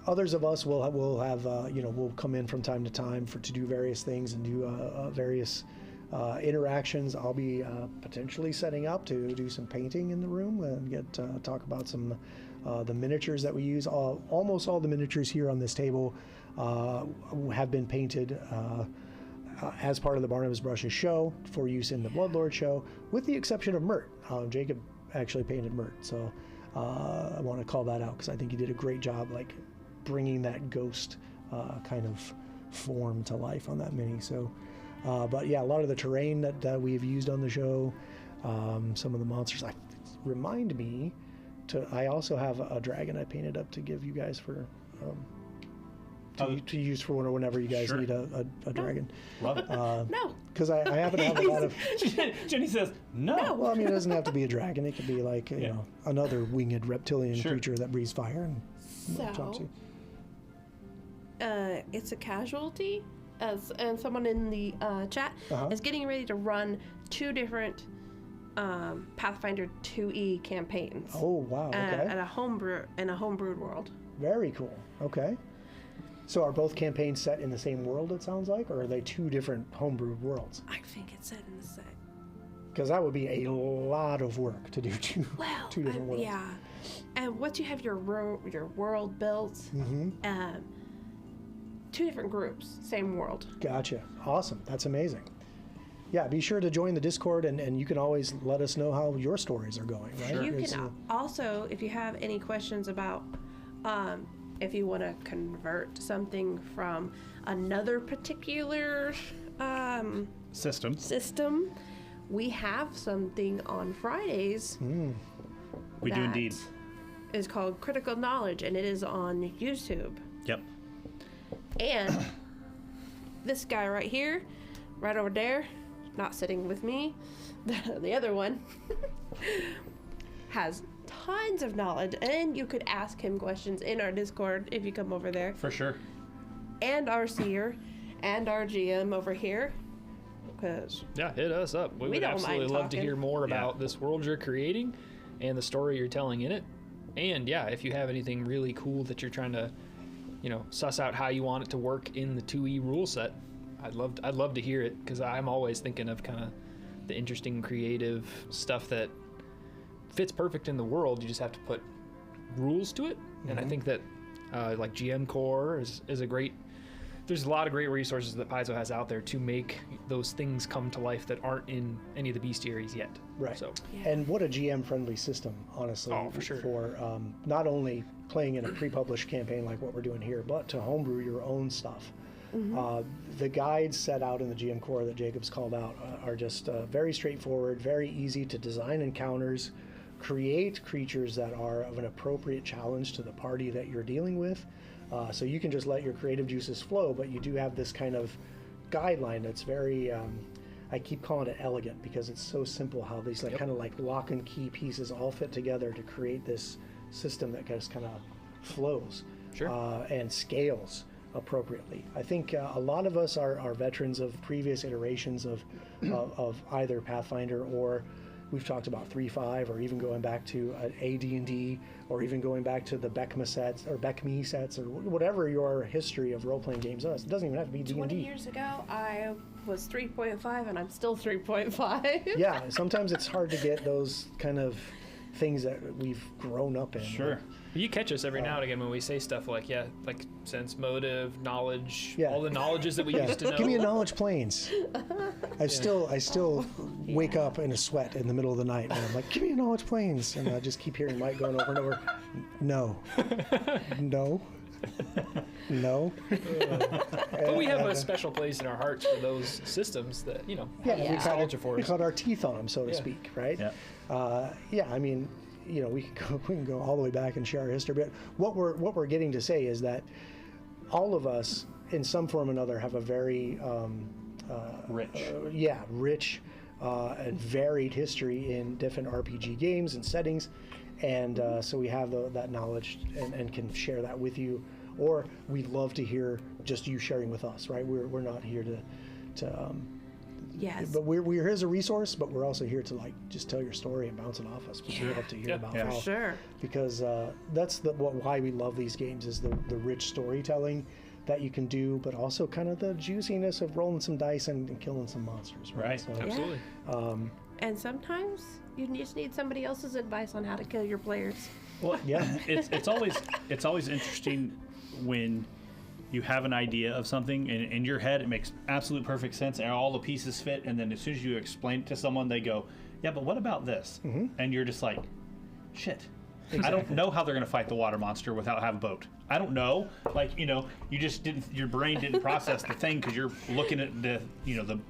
Others of us will have we'll come in from time to time to do various things and do various interactions. I'll be potentially setting up to do some painting in the room and talk about some the miniatures that we use. Almost all the miniatures here on this table have been painted as part of the Barnabas Brushes show for use in the Bloodlord show, with the exception of Mert. Jacob actually painted Mert, so I want to call that out because I think he did a great job, like bringing that ghost kind of form to life on that mini. So, but yeah, a lot of the terrain that we've used on the show, some of the monsters. Remind me I also have a dragon I painted up to give you guys for. To use for whenever you guys need a dragon. Love it. No. Because I happen to have a lot of... Jenny says, no. Well, I mean, it doesn't have to be a dragon. It could be like, you know, another winged reptilian creature that breathes fire and talks to you. It's a casualty, and someone in the chat is getting ready to run 2 different Pathfinder 2E campaigns. Oh, wow. Okay. At a homebrewed world. Very cool. Okay. So are both campaigns set in the same world, it sounds like, or are they 2 different homebrewed worlds? I think it's set in the same. Because that would be a lot of work to do two different worlds. Yeah. And once you have your world built, 2 different groups, same world. Gotcha. Awesome. That's amazing. Yeah, be sure to join the Discord, and you can always let us know how your stories are going, right? Sure. You can also, if you have any questions about... if you want to convert something from another particular system, we have something on Fridays. We do indeed. Is called Critical Knowledge, and it is on YouTube. Yep. And this guy right here, right over there, not sitting with me, the other one, has tons of knowledge, and you could ask him questions in our Discord if you come over there. For sure. And our seer and our GM over here. Because hit us up. We would absolutely love to hear more about this world you're creating and the story you're telling in it. And if you have anything really cool that you're trying to, suss out how you want it to work in the 2E rule set, I'd love to hear it, because I'm always thinking of kind of the interesting creative stuff that fits perfect in the world. You just have to put rules to it. And I think that like GM Core is a great... There's a lot of great resources that Paizo has out there to make those things come to life that aren't in any of the bestiaries yet. Right. So, and what a GM-friendly system, honestly. Oh, for sure. For not only playing in a pre-published campaign like what we're doing here, but to homebrew your own stuff. The guides set out in the GM core that Jacob's called out are just very straightforward, very easy to design encounters, create creatures that are of an appropriate challenge to the party that you're dealing with. So you can just let your creative juices flow, but you do have this kind of guideline that's very, I keep calling it elegant because it's so simple how these kind of like lock and key pieces all fit together to create this system that just kind of flows and scales appropriately. I think a lot of us are veterans of previous iterations of either Pathfinder, or we've talked about 3.5, or even going back to AD&D, or even going back to the BECMA sets or BECME sets, or whatever your history of role-playing games is. It doesn't even have to be D&D. 20 years ago, I was 3.5, and I'm still 3.5. Yeah, sometimes it's hard to get those kind of things that we've grown up in. Sure. You catch us every now and again when we say stuff like sense, motive, knowledge, all the knowledges that we used to know. Give me a knowledge planes. I still wake up in a sweat in the middle of the night, and I'm like, give me a knowledge planes, and I just keep hearing Mike going over and over, no, no, no. But we have a special place in our hearts for those systems that, we nostalgia for we us. cut our teeth on them, so to speak, right? Yeah. I mean, we can go all the way back and share our history, but what we're getting to say is that all of us, in some form or another, have a very rich and varied history in different RPG games and settings, and so we have that knowledge and can share that with you, or we'd love to hear just you sharing with us, right? We're not here to Yes. but we're here as a resource, but we're also here to just tell your story and bounce it off us. We'd love to hear about For how, sure. because that's why we love these games, is the rich storytelling that you can do, but also kind of the juiciness of rolling some dice and killing some monsters. Right. So, Absolutely. And sometimes you just need somebody else's advice on how to kill your players. Well, it's always interesting when you have an idea of something and in your head it makes absolute perfect sense and all the pieces fit, and then as soon as you explain it to someone, they go, yeah, but what about this? And you're just like, shit. Exactly. I don't know how they're going to fight the water monster without having a boat. I don't know. You just didn't. Your brain didn't process the thing because you're looking at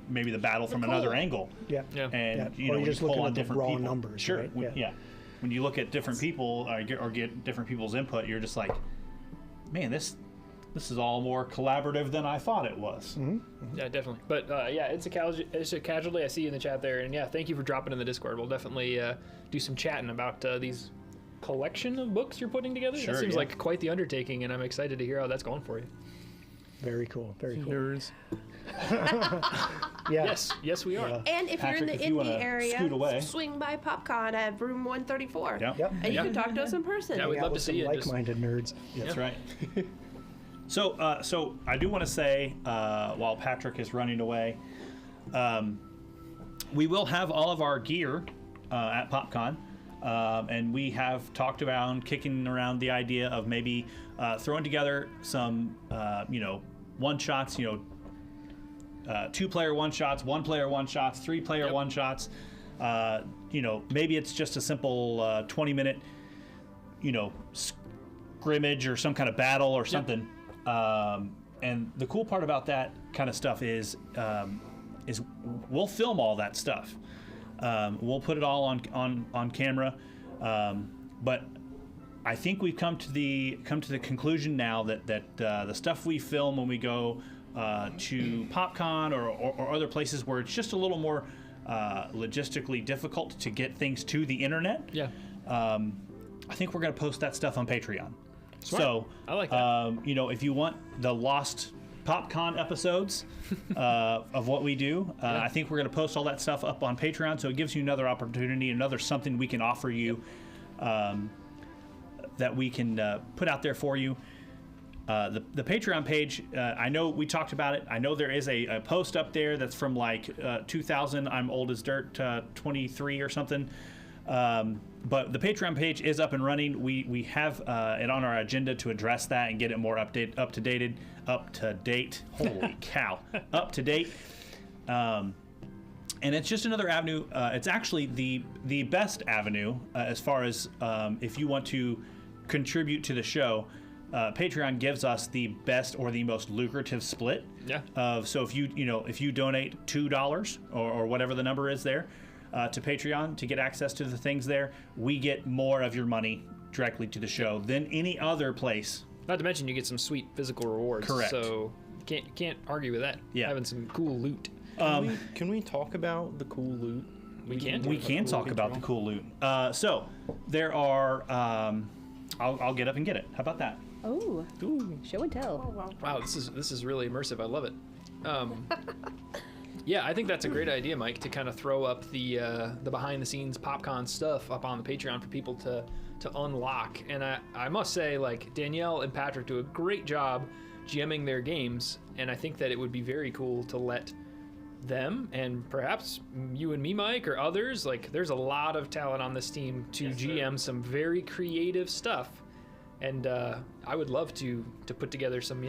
maybe the battle from another angle. Yeah. And or you're just pull looking on at the different raw people. numbers. Sure. Right? When you look at different people or get different people's input, you're just like, man, this is all more collaborative than I thought it was. Yeah, definitely. But it's a casualty. I see you in the chat there, and thank you for dropping in the Discord. We'll definitely do some chatting about these collection of books you're putting together. Sure, that seems like quite the undertaking, and I'm excited to hear how that's going for you. Very cool. Very cool. Nerds. Yes, we are. And if Patrick, you're in if the you wanna Indy area, scoot away. swing by PopCon at room 134. Yep. And you can talk to us in person. Yeah, we'd love to with see some you. like-minded nerds. That's right. So I do want to say, while Patrick is running away, we will have all of our gear at PopCon, and we have talked about kicking around the idea of maybe throwing together some, one-shots, 2-player one-shots, 1-player one-shots, 3-player one-shots. Maybe it's just a simple 20-minute, scrimmage or some kind of battle or something. And the cool part about that kind of stuff is we'll film all that stuff. We'll put it all on camera. But I think we've come to the conclusion now that the stuff we film when we go to PopCon or other places where it's just a little more logistically difficult to get things to the internet. Yeah. I think we're going to post that stuff on Patreon. Smart. So I like that. If you want the lost PopCon episodes of what we do, I think we're going to post all that stuff up on Patreon. So it gives you another opportunity, another something we can offer you that we can put out there for you. The Patreon page, I know we talked about it. I know there is a post up there that's from 2000. I'm old as dirt, 23 or something. But the Patreon page is up and running. We have it on our agenda to address that and get it more up to date. Holy cow, up to date. And it's just another avenue. It's actually the best avenue as far as if you want to contribute to the show. Patreon gives us the best or the most lucrative split. Yeah. So if you donate $2 or whatever the number is there to Patreon to get access to the things there, we get more of your money directly to the show than any other place. Not to mention you get some sweet physical rewards. Correct. So can't argue with that. Yeah. Having some cool loot. Can we talk about the cool loot? We can. We can talk about the cool loot. So there are. I'll get up and get it. How about that? Oh, show and tell. Oh, wow. Wow, this is really immersive. I love it. Yeah, I think that's a great idea, Mike, to kind of throw up the behind the scenes PopCon stuff up on the Patreon for people to unlock. And I must say, like, Danielle and Patrick do a great job GMing their games, and I think that it would be very cool to let them and perhaps you and me, Mike, or others, like, there's a lot of talent on this team to GM some very creative stuff. And I would love to put together some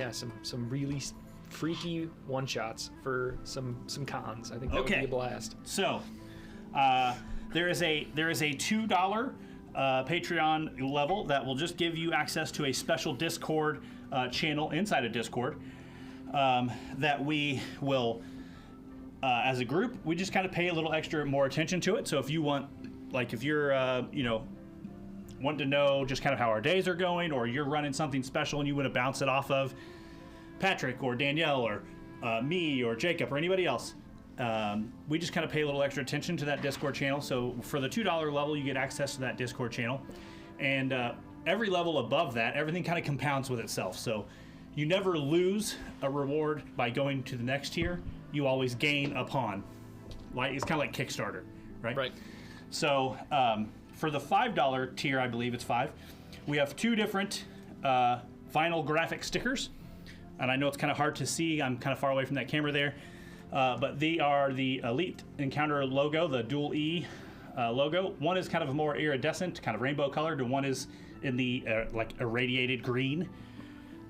really freaky one shots for some cons. I think that would be a blast. So there is a $2 Patreon level that will just give you access to a special Discord channel inside of Discord that we will, as a group, we just kind of pay a little extra more attention to it. So if you want, like, if you're want to know just kind of how our days are going, or you're running something special and you want to bounce it off of Patrick or Danielle or me or Jacob or anybody else, we just kind of pay a little extra attention to that Discord channel. So for the $2 level, you get access to that Discord channel, and every level above that, everything kind of compounds with itself. So you never lose a reward by going to the next tier. You always gain upon. Like, it's kind of like Kickstarter, right? Right. So for the $5 tier, I believe it's 5, we have 2 different vinyl graphic stickers. And I know it's kind of hard to see. I'm kind of far away from that camera there. But they are the Elite Encounter logo, the dual E logo. One is kind of a more iridescent, kind of rainbow colored, and one is in the like irradiated green.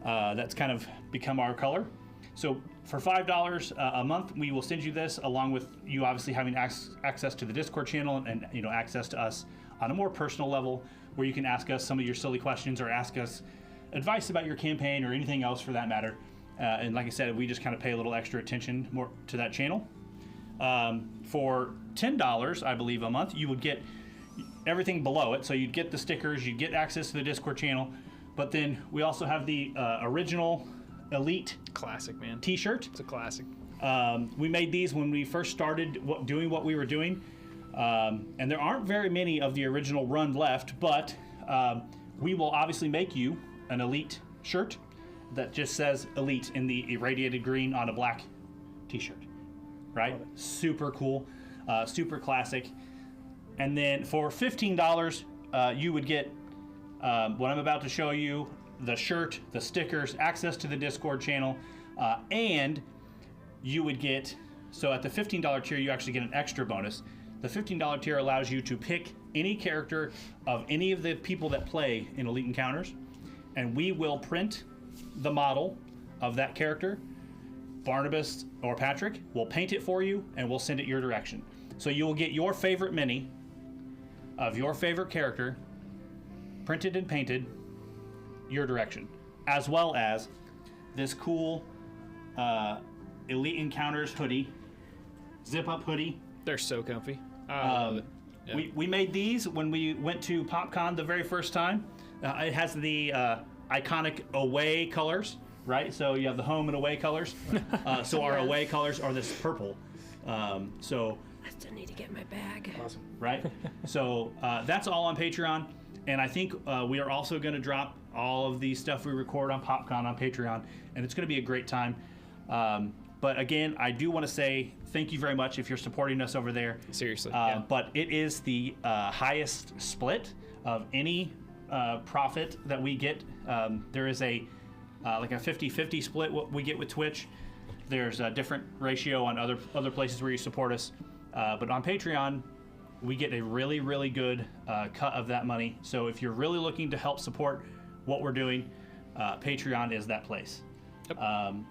That's kind of become our color. So for $5 a month, we will send you this, along with you obviously having access to the Discord channel and access to us on a more personal level, where you can ask us some of your silly questions or ask us advice about your campaign or anything else for that matter. And like I said, we just kind of pay a little extra attention more to that channel. For $10, I believe, a month, you would get everything below it. So you'd get the stickers, you'd get access to the Discord channel, but then we also have the original Elite Classic, man. T-shirt. It's a classic. We made these when we first started doing what we were doing. And there aren't very many of the original run left, but we will obviously make you an Elite shirt that just says Elite in the irradiated green on a black T-shirt, right? Super cool, super classic. And then for $15, you would get what I'm about to show you, the shirt, the stickers, access to the Discord channel, and you would get, so at the $15 tier, you actually get an extra bonus. The $15 tier allows you to pick any character of any of the people that play in Elite Encounters, and we will print the model of that character. Barnabas or Patrick will paint it for you, and we'll send it your direction. So you will get your favorite mini of your favorite character, printed and painted, your direction, as well as this cool Elite Encounters hoodie, zip-up hoodie. They're so comfy. I love it. Yeah. We made these when we went to PopCon the very first time. It has the iconic away colors, right? So you have the home and away colors. So our away colors are this purple. So I still need to get my bag. awesome, right? So that's all on Patreon, and I think we are also going to drop all of the stuff we record on PopCon on Patreon, and it's going to be a great time. But again, I do want to say thank you very much if you're supporting us over there. Seriously. Yeah. But it is the highest split of any profit that we get. There is a like a 50-50 split what we get with Twitch. There's a different ratio on other places where you support us. But on Patreon, we get a really, really good cut of that money. So if you're really looking to help support what we're doing, Patreon is that place. Yep.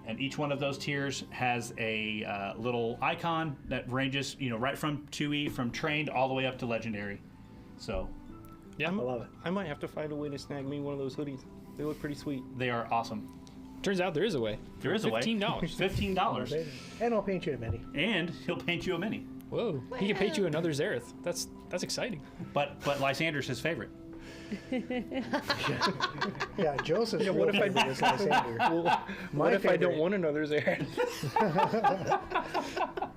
And each one of those tiers has a little icon that ranges, right from 2E, from trained all the way up to legendary. So Yeah. I love it. I might have to find a way to snag me one of those hoodies. They look pretty sweet. They are awesome. Turns out there is a way. There is a way. $15. $15. And I'll paint you a mini. And he'll paint you a mini. Whoa. He can paint you another Zareth. That's exciting. But Lysander's his favorite. Yeah, Joseph's Yeah, what real if I- favorite is Lysander. Well, what if I don't want another Zare?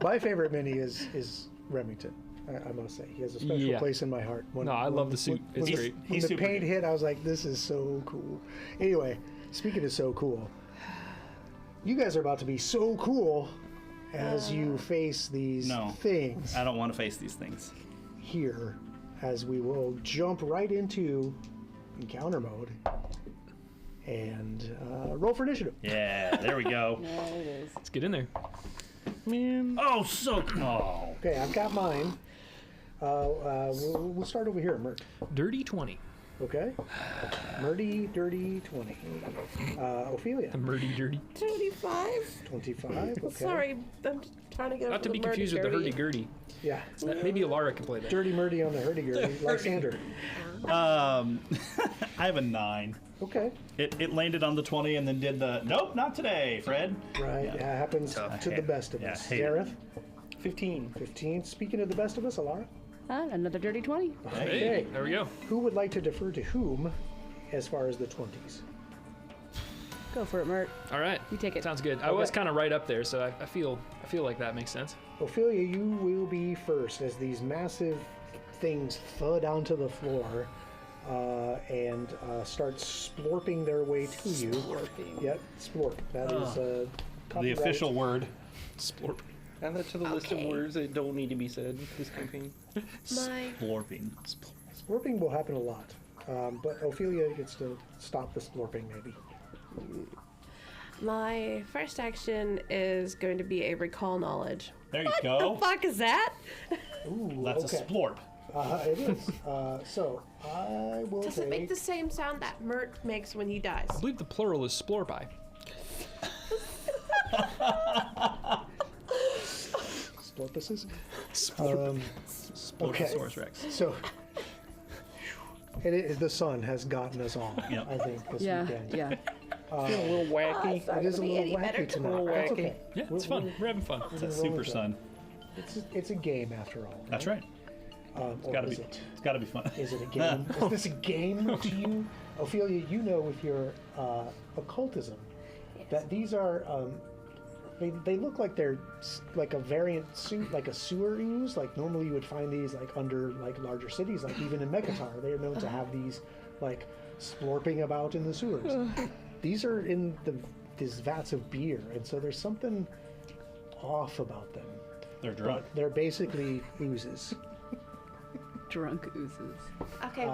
My favorite mini is Remington. I must say, he has a special Yeah. place in my heart. When, No, I love the suit. When, It's the- great. When He's the super paint good. hit, I was like, "This is so cool." Anyway, speaking of so cool, you guys are about to be so cool as you face these No. things I don't want to face these things. here, as we will jump right into encounter mode and roll for initiative. Yeah, there we go. Yeah, it is. Let's get in there. Man. Oh, so oh. Okay, I've got mine. We'll start over here, Mert. Dirty 20. Okay. Murdy, dirty, 20. Ophelia, The murdy dirty. 25. 25. Okay. Sorry, I'm just trying to get Not up to the be confused with the hurdy-gurdy. hurdy-gurdy. Yeah. Maybe Alara can play that. Dirty Murdy on the hurdy-gurdy. Lysander. I have a 9. Okay. It landed on the 20 and then did the nope, not today, Fred. Right. Yeah, I happens to hate the it. best of Yeah, us. I hate it. Gareth, 15. 15. Speaking of the best of us, Alara. Another dirty 20. Hey, Okay. there we go. Who would like to defer to whom as far as the 20s? Go for it, Mert. All right. You take it. Sounds good. I was kind of right up there, so I feel like that makes sense. Ophelia, you will be first as these massive things thud onto the floor and start splorping their way to you. Splorping. Yep, splorp. That is The copyright. official word. Splorp. Add that to the list of Okay. words that don't need to be said this campaign. My Splorping. Splorping will happen a lot, but Ophelia gets to stop the splorping maybe. my first action is going to be a recall knowledge. There you What go. the fuck is that? Ooh, That's okay. a splorp. It is. So I will Does take. it make the same sound that Mert makes when he dies? I believe the plural is splorpi. Splorpuses? Splorp. Okay. Splorasaurus Rex. So the sun has gotten us all. Yep. I think this Yeah, weekend. yeah. Feeling a little wacky. It is a Be little any wacky better tonight. tomorrow. That's Wacky. okay. Yeah, it's fun. We're having fun. It's a Roll super with it. sun. It's a game after all. That's right. Or Gotta is be. it? It's got to be fun. Is it a game? Is this a game to you, Ophelia? You know, with your occultism, that these are they look like they're like a variant suit, like a sewer ooze. Like normally you would find these like under like larger cities, like even in Mekatar, they are known to have these like splorping about in the sewers. These are in these vats of beer, and so there's something off about them. They're drunk. But they're basically oozes. Drunk oozes. Okay,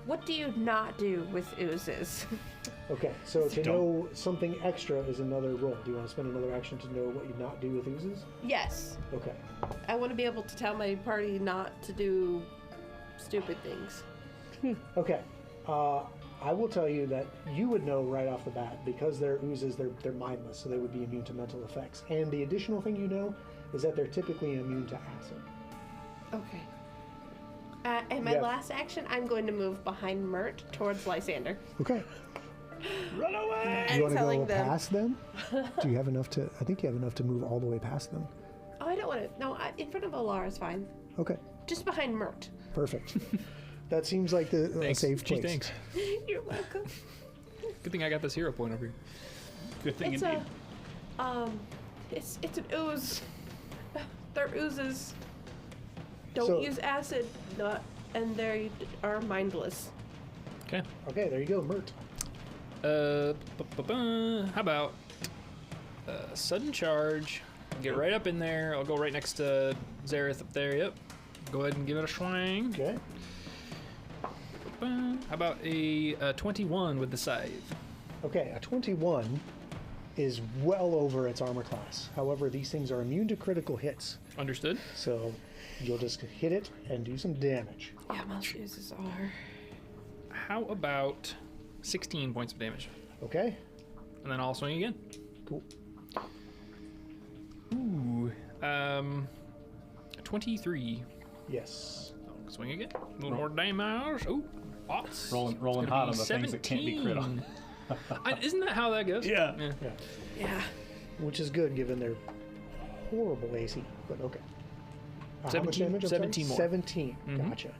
what do you not do with oozes? Okay, so to Don't. know something extra is another roll. Do you want to spend another action to know what you not do with oozes? Yes. Okay. I want to be able to tell my party not to do stupid things. Okay. I will tell you that you would know right off the bat because they're oozes, they're mindless, so they would be immune to mental effects. And the additional thing you know is that they're typically immune to acid. Okay. And my Yeah. last action, I'm going to move behind Mert towards Lysander. Okay. Run away! And You want to telling go them, past them? Do you have enough to? I think you have enough to move all the way past them. oh, I don't want to. No, in front of Alara is fine. Okay. Just behind Mert. Perfect. That seems like the Thanks. safe Gee, place. thanks. You're welcome. Good thing I got this hero point over here. Good thing It's indeed. it's an ooze. They're oozes. Don't So- use acid, and they are mindless. Okay. Okay, there you go, Mert. How about sudden charge? Get right up in there. I'll go right next to Zareth up there. Yep. Go ahead and give it a swing. Okay. How about a 21 with the scythe? Okay, a 21 is well over its armor class. However, these things are immune to critical hits. Understood. So you'll just hit it and do some damage. Yeah, most oozes are. How about 16 points of damage? Okay? And then I'll swing again. Cool. Ooh. 23. Yes. Swing again. A little more damage. Ooh, lots. Rolling It's gonna hot be on the things that can't be crit on. 17. Isn't that how that goes? Yeah. Yeah. Which is good given their horrible AC, but okay. How much 17 damage? I'm sorry? 17 more. 17. Gotcha.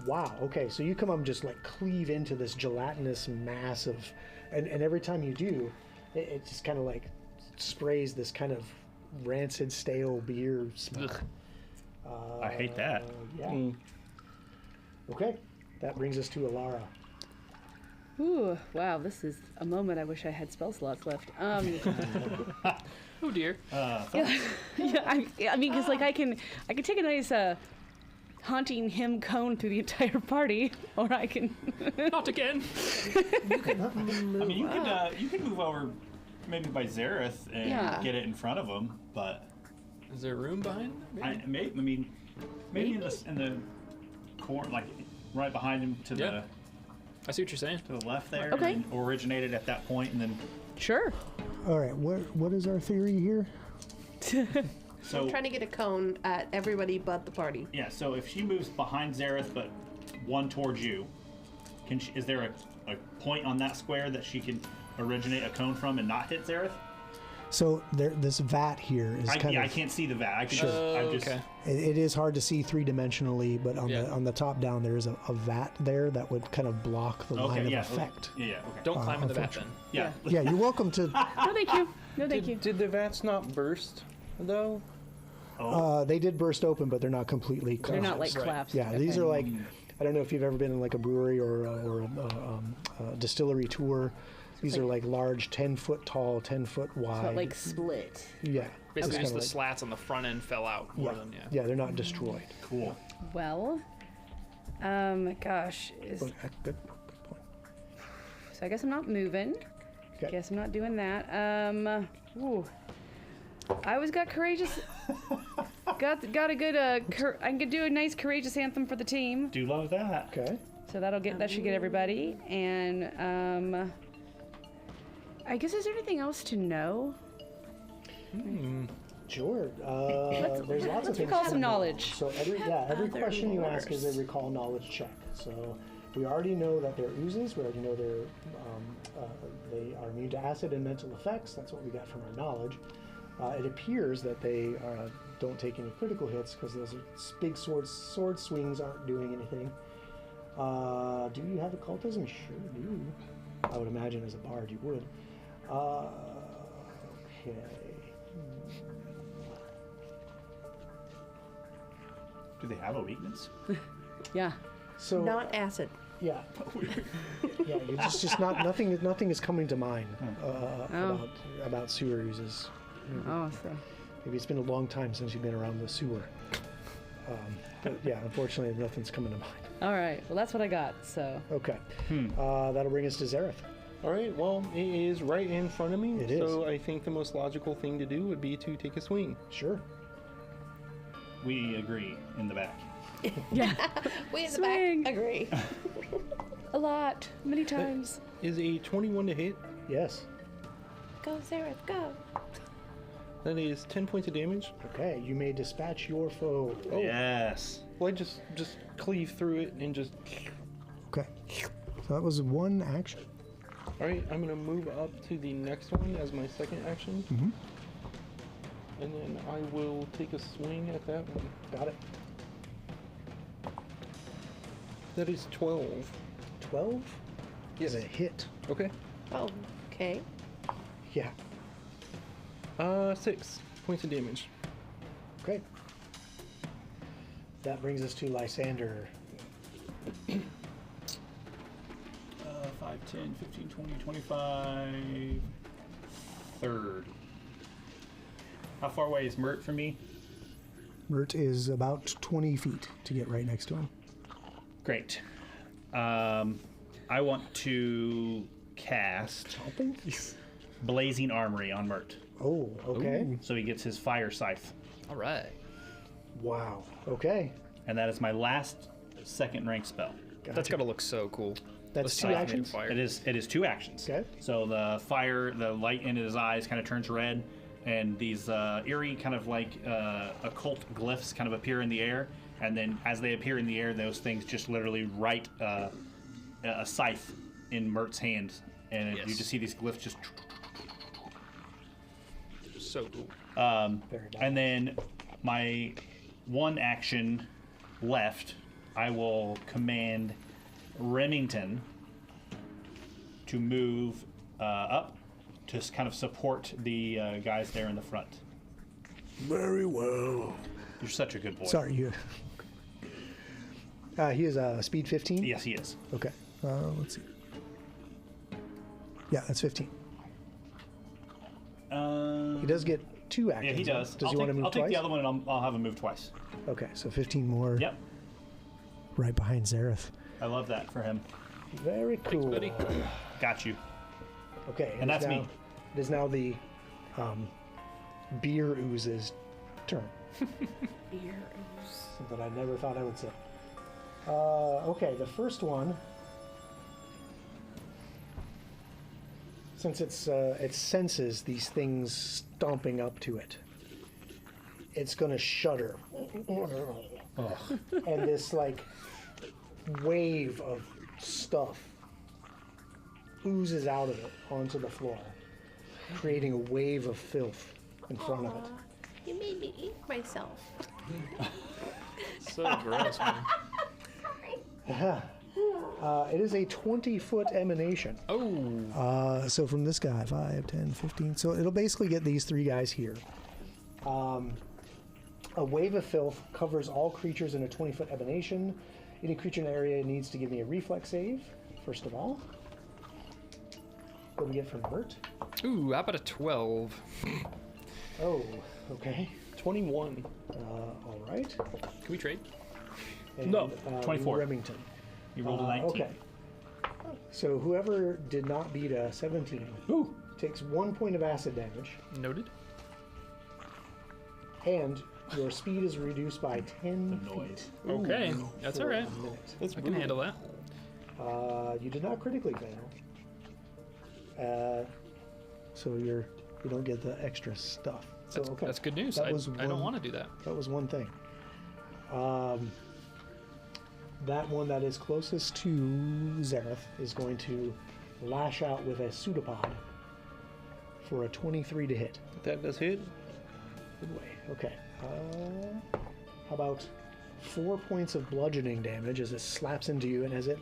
Wow. Okay, so you come up and just like cleave into this gelatinous mass of, and every time you do, it just kind of like sprays this kind of rancid, stale beer smell. I hate that. Yeah. Okay, that brings us to Alara. Ooh, wow, this is a moment I wish I had spell slots left. Oh dear. Yeah, I mean, because like I can take a nice haunting him cone through the entire party, or I can. Not again. I mean, you could move over maybe by Zareth and Yeah. get it in front of him, but Is there room behind? maybe in the corner, like right behind him to Yeah. I see what you're saying. the left there, Okay. and originated at that point, and then Sure. All right, what is our theory here? so I'm trying to get a cone at everybody but the party. yeah. So if she moves behind Zareth, but one towards you, is there a point on that square that she can originate a cone from and not hit Zareth? So this vat here is kind I of. can't see the vat. I can just okay. It is hard to see three-dimensionally, but on Yeah. the top down there is a vat there that would kind of block the line of effect. Yeah, okay. Don't climb in the vat then. Yeah. Yeah, you're welcome to. No, thank you. No, thank you. Did the vats not burst, though? They did burst open, but they're not completely. They're not like Right. collapsed. Yeah, these are like. I don't know if you've ever been in like a brewery or a distillery tour. These are like large, 10-foot tall, 10-foot wide. But like split. Yeah. Basically, It's just the kinda slats on the front end fell out more than yeah, they're not destroyed. Cool. Well, gosh, But, good point. so I guess I'm not moving. Okay. Guess I'm not doing that. Ooh. I always got courageous. got a good. I can do a nice courageous anthem for the team. Do love that. Okay. So that should get everybody. And I guess is there anything else to know? Sure. There's lots of things. recall to some know. knowledge. So every other question you ask is lores. a recall knowledge check. So we already know that they're oozes. We already know they are immune to acid and mental effects. That's what we got from our knowledge. It appears that they don't take any critical hits because those big sword swings aren't doing anything. Do you have occultism? Sure do. I would imagine as a bard you would. Okay. Do they have a weakness? Yeah. So Not acid. yeah, yeah. You just not nothing is coming to mind about sewer oozes. Oh, so. Maybe it's been a long time since you've been around the sewer. But yeah, unfortunately, nothing's coming to mind. All right. Well, that's what I got. So. Okay. That'll bring us to Zareth. All right, well, it is right in front of me. It is. So I think the most logical thing to do would be to take a swing. Sure. We agree in the back. Yeah. We in the Swing. back agree. A lot. Many times. Is a 21 to hit. Yes. Go, Zareth, go. That is 10 points of damage. Okay. You may dispatch your foe. Oh. Yes. Well, I just cleave through it and just... Okay. So that was one action. All right, I'm going to move up to the next one as my second action. Mm-hmm. And then I will take a swing at that one. Got it. That is 12. 12 Yes. is a hit. Okay. Oh, okay. Yeah. 6 points of damage. Okay. That brings us to Lysander. 5, 10, 15, 20, 25. Third. How far away is Mert from me? Mert is about 20 feet to get right next to him. Great. I want to cast Blazing Armory on Mert. Oh, okay. So he gets his fire scythe. All right. Wow. Okay. And that is my last second rank spell. That's gotta look so cool. That's The two scythe made of actions? fire. It is 2 actions. Okay. So the light in his eyes kind of turns red, and these eerie kind of like occult glyphs kind of appear in the air, and then as they appear in the air, those things just literally write a scythe in Mert's hand, and you just see these glyphs just. So cool. And then my one action left, I will command Remington to move up to kind of support the guys there in the front. Very well. You're such a good boy. Sorry, you. He is speed 15? Yes, he is. Okay. Let's see. Yeah, that's 15. He does get 2 actions. Yeah, he does. Does he want to move I'll twice? take the other one and I'll have him move twice. Okay, so 15 more. Yep. Right behind Zareth. I love that for him. Very cool. buddy. Got you. Okay, And that's now, me. It is now the beer ooze's turn. Beer ooze. Something I never thought I would say. Okay, the first one, since it senses these things stomping up to it, it's gonna shudder. And this like wave of stuff oozes out of it onto the floor, creating a wave of filth in front of it. You made me eat myself. So gross, man. It is a 20-foot emanation. Oh. So from this guy, 5, 10, 15. So it'll basically get these 3 guys here. A wave of filth covers all creatures in a 20-foot emanation. Any creature in the area needs to give me a reflex save, first of all. What do we get from Bert? Ooh, how about a 12? Oh, okay. 21. All right. Can we trade? And, No, 24. Remington. You rolled a 19. Okay. So whoever did not beat a 17 Ooh. takes 1 point of acid damage, Noted. and your speed is reduced by 10 The noise. feet. Okay, that's for all right. a minute. That's I can handle that. You did not critically fail. So you don't get the extra stuff. So That's, okay. that's good news. That I was don't one- want to do that. That was one thing. That one that is closest to Zareth is going to lash out with a pseudopod for a 23 to hit. That does hit. Good way. Okay. How about 4 points of bludgeoning damage as it slaps into you, and as it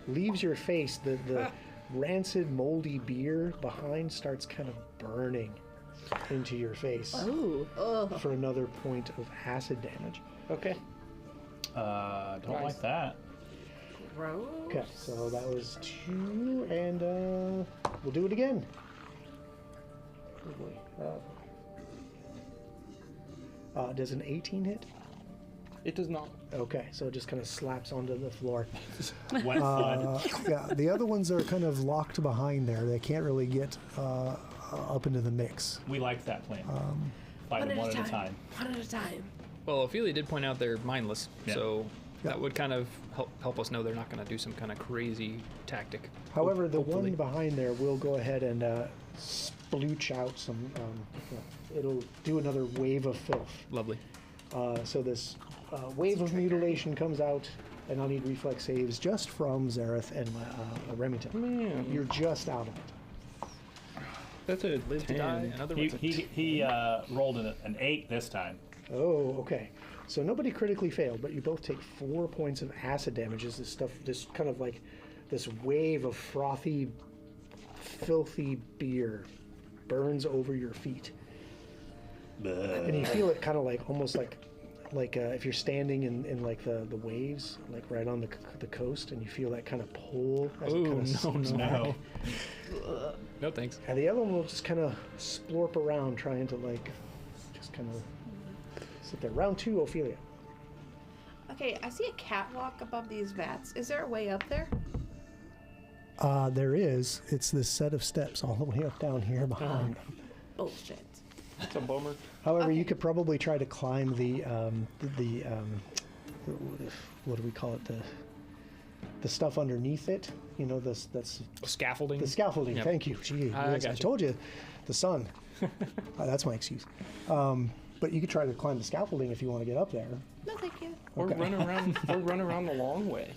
leaves your face, the rancid, moldy beer behind starts kind of burning into your face Ooh. Ugh. for another point of acid damage. Okay. Don't Nice. like that. Gross. Okay, so that was 2, and we'll do it again. Oh boy. Does an 18 hit? It does not. Okay, so it just kind of slaps onto the floor. Wet flood. Yeah, the other ones are kind of locked behind there. They can't really get up into the mix. We like that plan. Fight them one at a time. One at a time. Well, Ophelia did point out they're mindless, Yeah. so Yeah. that would kind of help us know they're not going to do some kind of crazy tactic. However, the Hopefully. one behind there will go ahead and splooch out some. It'll do another wave of filth. Lovely. So this wave of mutilation comes out, and I'll need reflex saves just from Zareth and Remington. Man, You're just out of it. that's a Live 10. to die. In other He, words, he rolled an 8 this time. Oh, okay. So nobody critically failed, but you both take 4 points of acid damage as this kind of like this wave of frothy, filthy beer burns over your feet. And you feel it kind of like almost like if you're standing in like the waves, like right on the coast, and you feel that kind of pull. As it Ooh, kind of seeps no. back. no thanks. And the other one will just kind of splorp around, trying to like just kind of sit there. Round 2, Ophelia. Okay, I see a catwalk above these vats. Is there a way up there? There is. It's this set of steps all the way up down here behind them. Bullshit. That's a bummer. However, you Okay. could probably try to climb the what do we call it? The stuff underneath it. You know, that's Scaffolding. the scaffolding. Yep. Thank you. Gee, I yes, I gotcha. told you, the sun. That's my excuse. But But you could try to climb the scaffolding if you want to get up there. No, thank you. Or Okay. run around the long way.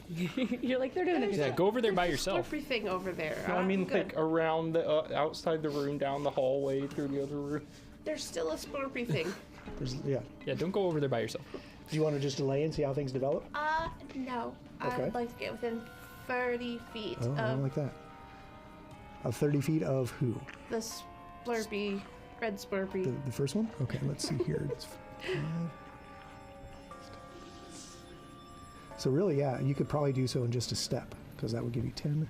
You're like, they're doing it. Yeah, go over there by yourself. Everything over there. No, I mean, good. like around the outside the room, down the hallway, through the other room. There's still a Slurpy thing. Yeah. Yeah, don't go over there by yourself. Do you want to just delay and see how things develop? No. Okay. I'd like to get within 30 feet Oh, I of don't like that. Of 30 feet of who? the Slurpy, red Slurpy. The first one? Okay, let's see here. It's 5. So really, yeah, you could probably do so in just a step, because that would give you 10,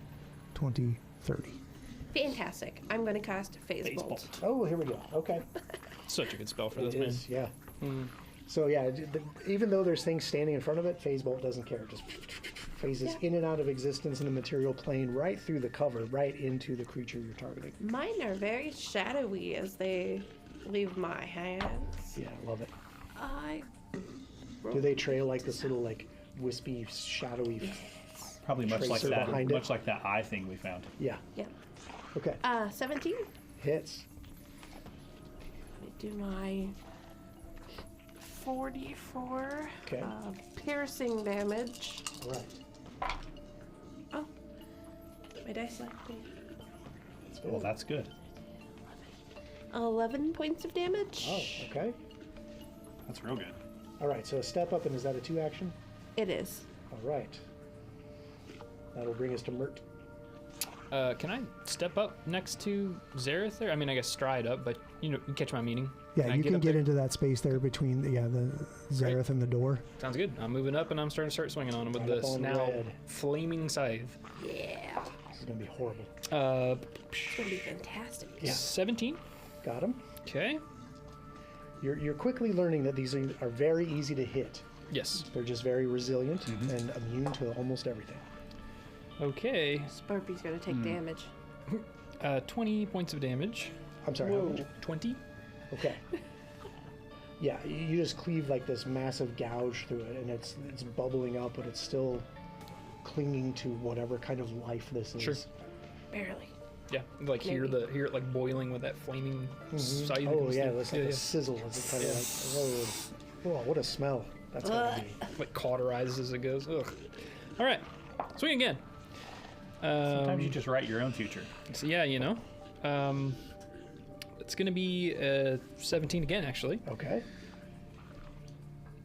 20, 30. Fantastic. I'm going to cast Phase Bolt. Oh, here we go. Okay. Such a good spell for It this, man. is, yeah. So yeah, even though there's things standing in front of it, Phase Bolt doesn't care. It just phases in and out of existence in the material plane, right through the cover, right into the creature you're targeting. Mine are very shadowy as they leave my hands. Yeah, love it. I Do they trail like this little like wispy, shadowy? Probably much like Tracer that. behind it. Much like that eye thing we found. Yeah. Yeah. Okay. 17. Hits. Let me do my 44 Okay. piercing damage. All right. Oh, my dice left me. That's good. Well, that's good. 11 points of damage. Oh, okay. That's real good. All right. So a step up, and is that a 2 action? It is. All right. That'll bring us to Mert. Can I step up next to Zareth there? I mean, I guess stride up, but you catch my meaning. Yeah, you can up get there? into that space there between the Zareth and the door. Sounds good. I'm moving up and I'm starting to start swinging on him with Right up this on now red. flaming scythe. Yeah. This is gonna be horrible. It's going to be fantastic. Yeah. 17. Got him. Okay. You're quickly learning that these are very easy to hit. Yes. They're just very resilient and immune to almost everything. Okay. Slurpy's going to take damage. 20 points of damage. I'm sorry. How much? 20. Okay. Yeah, you just cleave like this massive gouge through it, and it's bubbling up, but it's still clinging to whatever kind of life this is. Sure. Barely. Yeah. Like hear Maybe. it like boiling with that flaming scythe. Oh against yeah, the- it's like a sizzle as it kind of like, oh, what a smell. That's gotta be. Like cauterizes as it goes. Ugh. All right. Swing again. Sometimes you just write your own future. So yeah, it's gonna be 17 again, actually. Okay.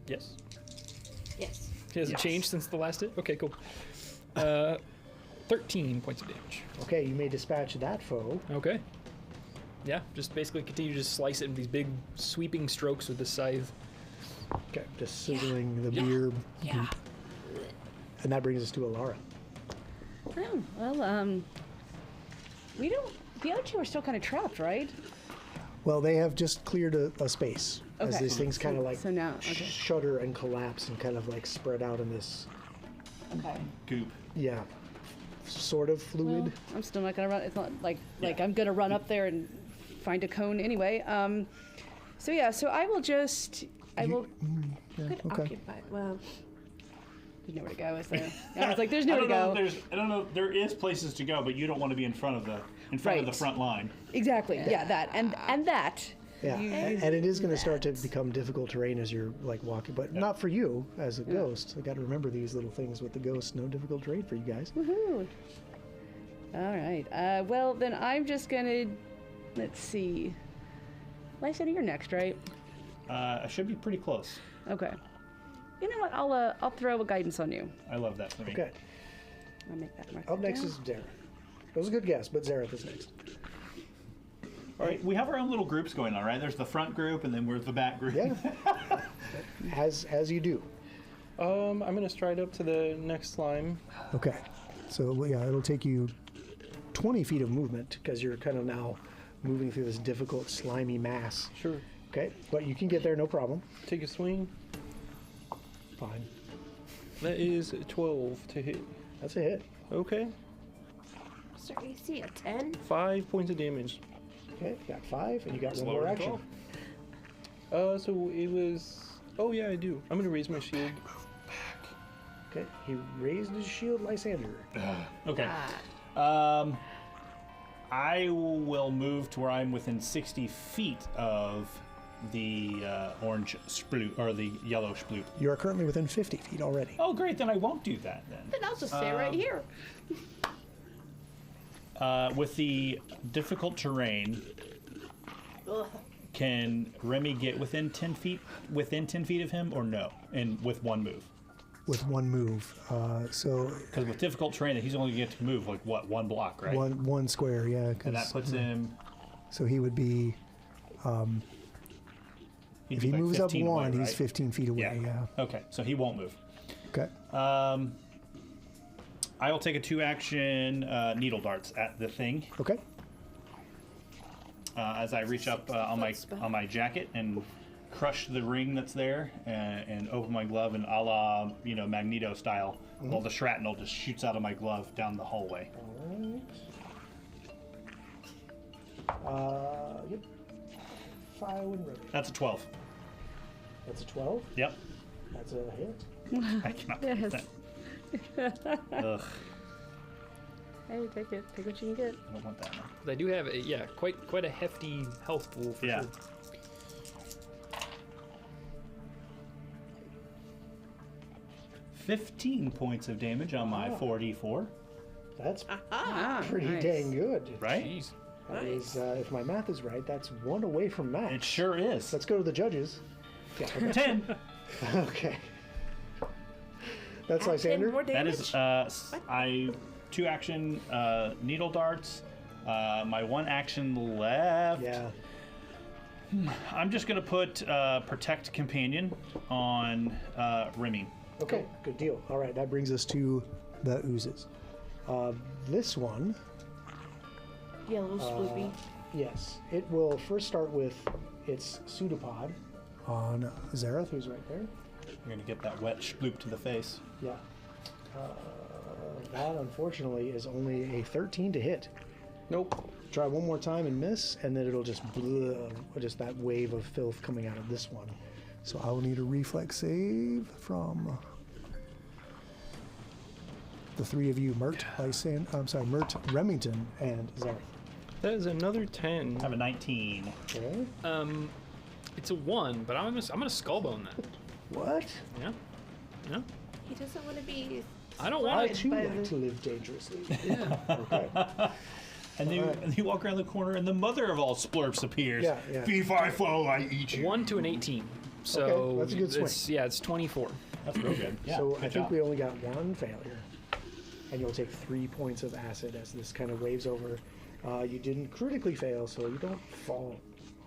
Yes. Yes. It hasn't Yes. changed since the last hit. Okay, cool. 13 points of damage. Okay, you may dispatch that foe. Okay. Yeah, just basically continue to just slice it in these big sweeping strokes with the scythe. Okay, just sizzling the beer. Yeah. And that brings us to Alara. Oh, well, we don't. The other two are still kind of trapped, right? Well, they have just cleared a space as Okay. these things kind of like So now, okay. shudder and collapse and kind of like spread out in this, Okay. Goop. yeah, sort of fluid. Well, I'm still not gonna run. It's not like I'm gonna run up there and find a cone anyway. So yeah. So I will just. I will. Yeah, Could okay. occupy. Well, There's nowhere to go, is there? I was like, there's I nowhere don't to know. go. I don't know. There is places to go, but you don't want to be in front of the Right. front line. Exactly. Yeah. That and that. Yeah, and it is going to start to become difficult terrain as you're like walking, but not for you as a ghost. I got to remember these little things with the ghost. No difficult terrain for you guys. Woohoo! All right. Well, then I'm just gonna. Let's see. Lysa, you're next, right? I should be pretty close. Okay. You know what? I'll throw a guidance on you. I love that for me. Okay, I'll make that mark. up next is Zareth. That was a good guess, but Zareth is next. All right, we have our own little groups going on, right? There's the front group, and then we're the back group. Yeah, as you do. I'm gonna stride up to the next slime. Okay, so yeah, it'll take you 20 feet of movement because you're kind of now moving through this difficult slimy mass. Sure. Okay, but you can get there, no problem. Take a swing. Fine, That is 12 to hit. that's a hit. Okay. Sir AC a 10? 5 points of damage. Okay, you got 5, and you got one lower more than action. 12. So it was. Oh yeah, I do. I'm gonna raise my shield. Okay, he raised his shield, Lysander. Okay. I will move to where I'm within 60 feet of the orange sploot or the yellow sploot. You are currently within 50 feet already. Oh, great! Then I won't do that. Then Then I'll just stay right here. with the difficult terrain, Ugh. can Remy get within 10 feet? Within 10 feet of him, or no? And with one move. With one move. So Because with difficult terrain, he's only going to get to move like what, one block, right? one square, yeah. And that puts him. So he would be. He'd If be he like moves up 15 one, away, he's right? 15 feet away. Yeah. Okay, so he won't move. Okay. I will take a 2-action needle darts at the thing Okay. as I reach up on my jacket and crush the ring that's there and open my glove and a la Magneto style. All the shrapnel just shoots out of my glove down the hallway. Yep. File and rotate. That's a 12. That's a 12. Yep. That's a hit. I cannot believe Yes. that. Ugh, Hey, take it. Take what you can get. I don't want that one. They do have quite a hefty health pool for Yeah. sure. 15 points of damage on my 4d4, That's Ah, pretty nice. dang good. right? Jeez. That is, if my math is right, that's one away from max. It sure is. Let's go to the judges. Yeah. Okay. 10. Okay. That's Add 10 Lysander. more That damage. is, I 2-action needle darts. My 1 action left. Yeah. I'm just gonna put protect companion on Remy. Okay. Good deal. All right. That brings us to the oozes. This one, Yellow Sloopy. yes, it will first start with its pseudopod on Zareth, who's right there. You're gonna get that wet sploop to the face. Yeah. That unfortunately is only a 13 to hit. Nope. Try one more time and miss, and then it'll just just that wave of filth coming out of this one. So I will need a reflex save from the three of you, Mert, Mert, Remington, and Zareth. That is another 10. I have a 19. Okay. It's a 1, but I'm gonna skullbone that. What? Yeah. Yeah. He doesn't want to be. I don't I want too by like the- to live dangerously. Yeah. Okay. And you walk around the corner, and the mother of all splurps appears. Yeah, yeah. Fee-fi-fo, I eat you. 1 to an 18. So Okay, that's a good swing. It's 24. That's real good. Yeah, So good I think job. we only got one failure, and you'll take 3 points of acid as this kind of waves over. You didn't critically fail, so you don't fall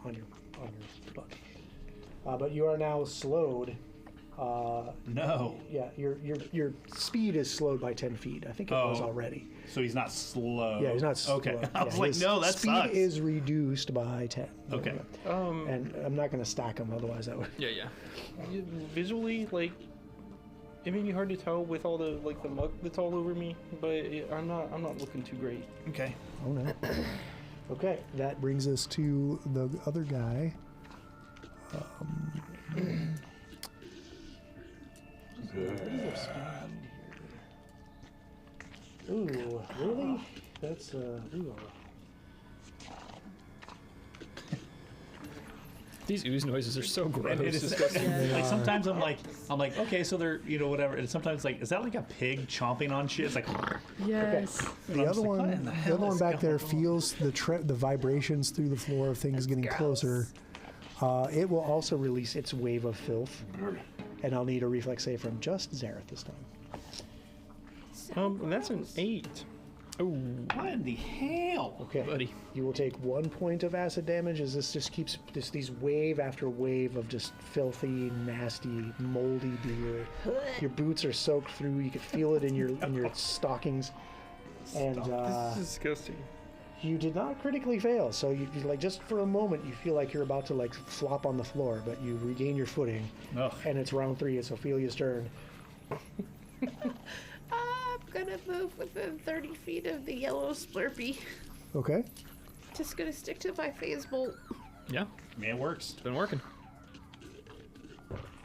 on your butt. But you are now slowed. No. Yeah, your speed is slowed by 10 feet. I think it was Oh. already. So he's not slow. Yeah, he's not slow. Okay. I was Yeah, like, his no, that speed sucks. is reduced by 10. Okay. And I'm not going to stack them, otherwise that would. Yeah. Visually, like, it may be hard to tell with all the the muck that's all over me, but I'm not looking too great. Okay. Oh no. Okay, that brings us to the other guy. Ooh, really? That's ooh. These ooze noises are so gross. It is like sometimes I'm like, okay, so they're whatever, and sometimes like, is that like a pig chomping on shit? It's like, Yes. and The I'm other just like, what one, in the the hell other one is back there going on? feels the vibrations through the floor of things getting closer. It will also release its wave of filth, and I'll need a reflex save from just Zareth this time. And that's an 8. What in the hell? Okay, Buddy. you will take 1 point of acid damage as this just keeps these wave after wave of just filthy, nasty, moldy beer. Your boots are soaked through. You can feel it in your stockings, and This is disgusting. you did not critically fail. So you like just for a moment you feel like you're about to like flop on the floor, but you regain your footing, Ugh. and it's round 3. It's Ophelia's turn. I'm gonna move within 30 feet of the yellow Slurpee. Okay. Just gonna stick to my phase bolt. Yeah. I mean, it works. It's been working.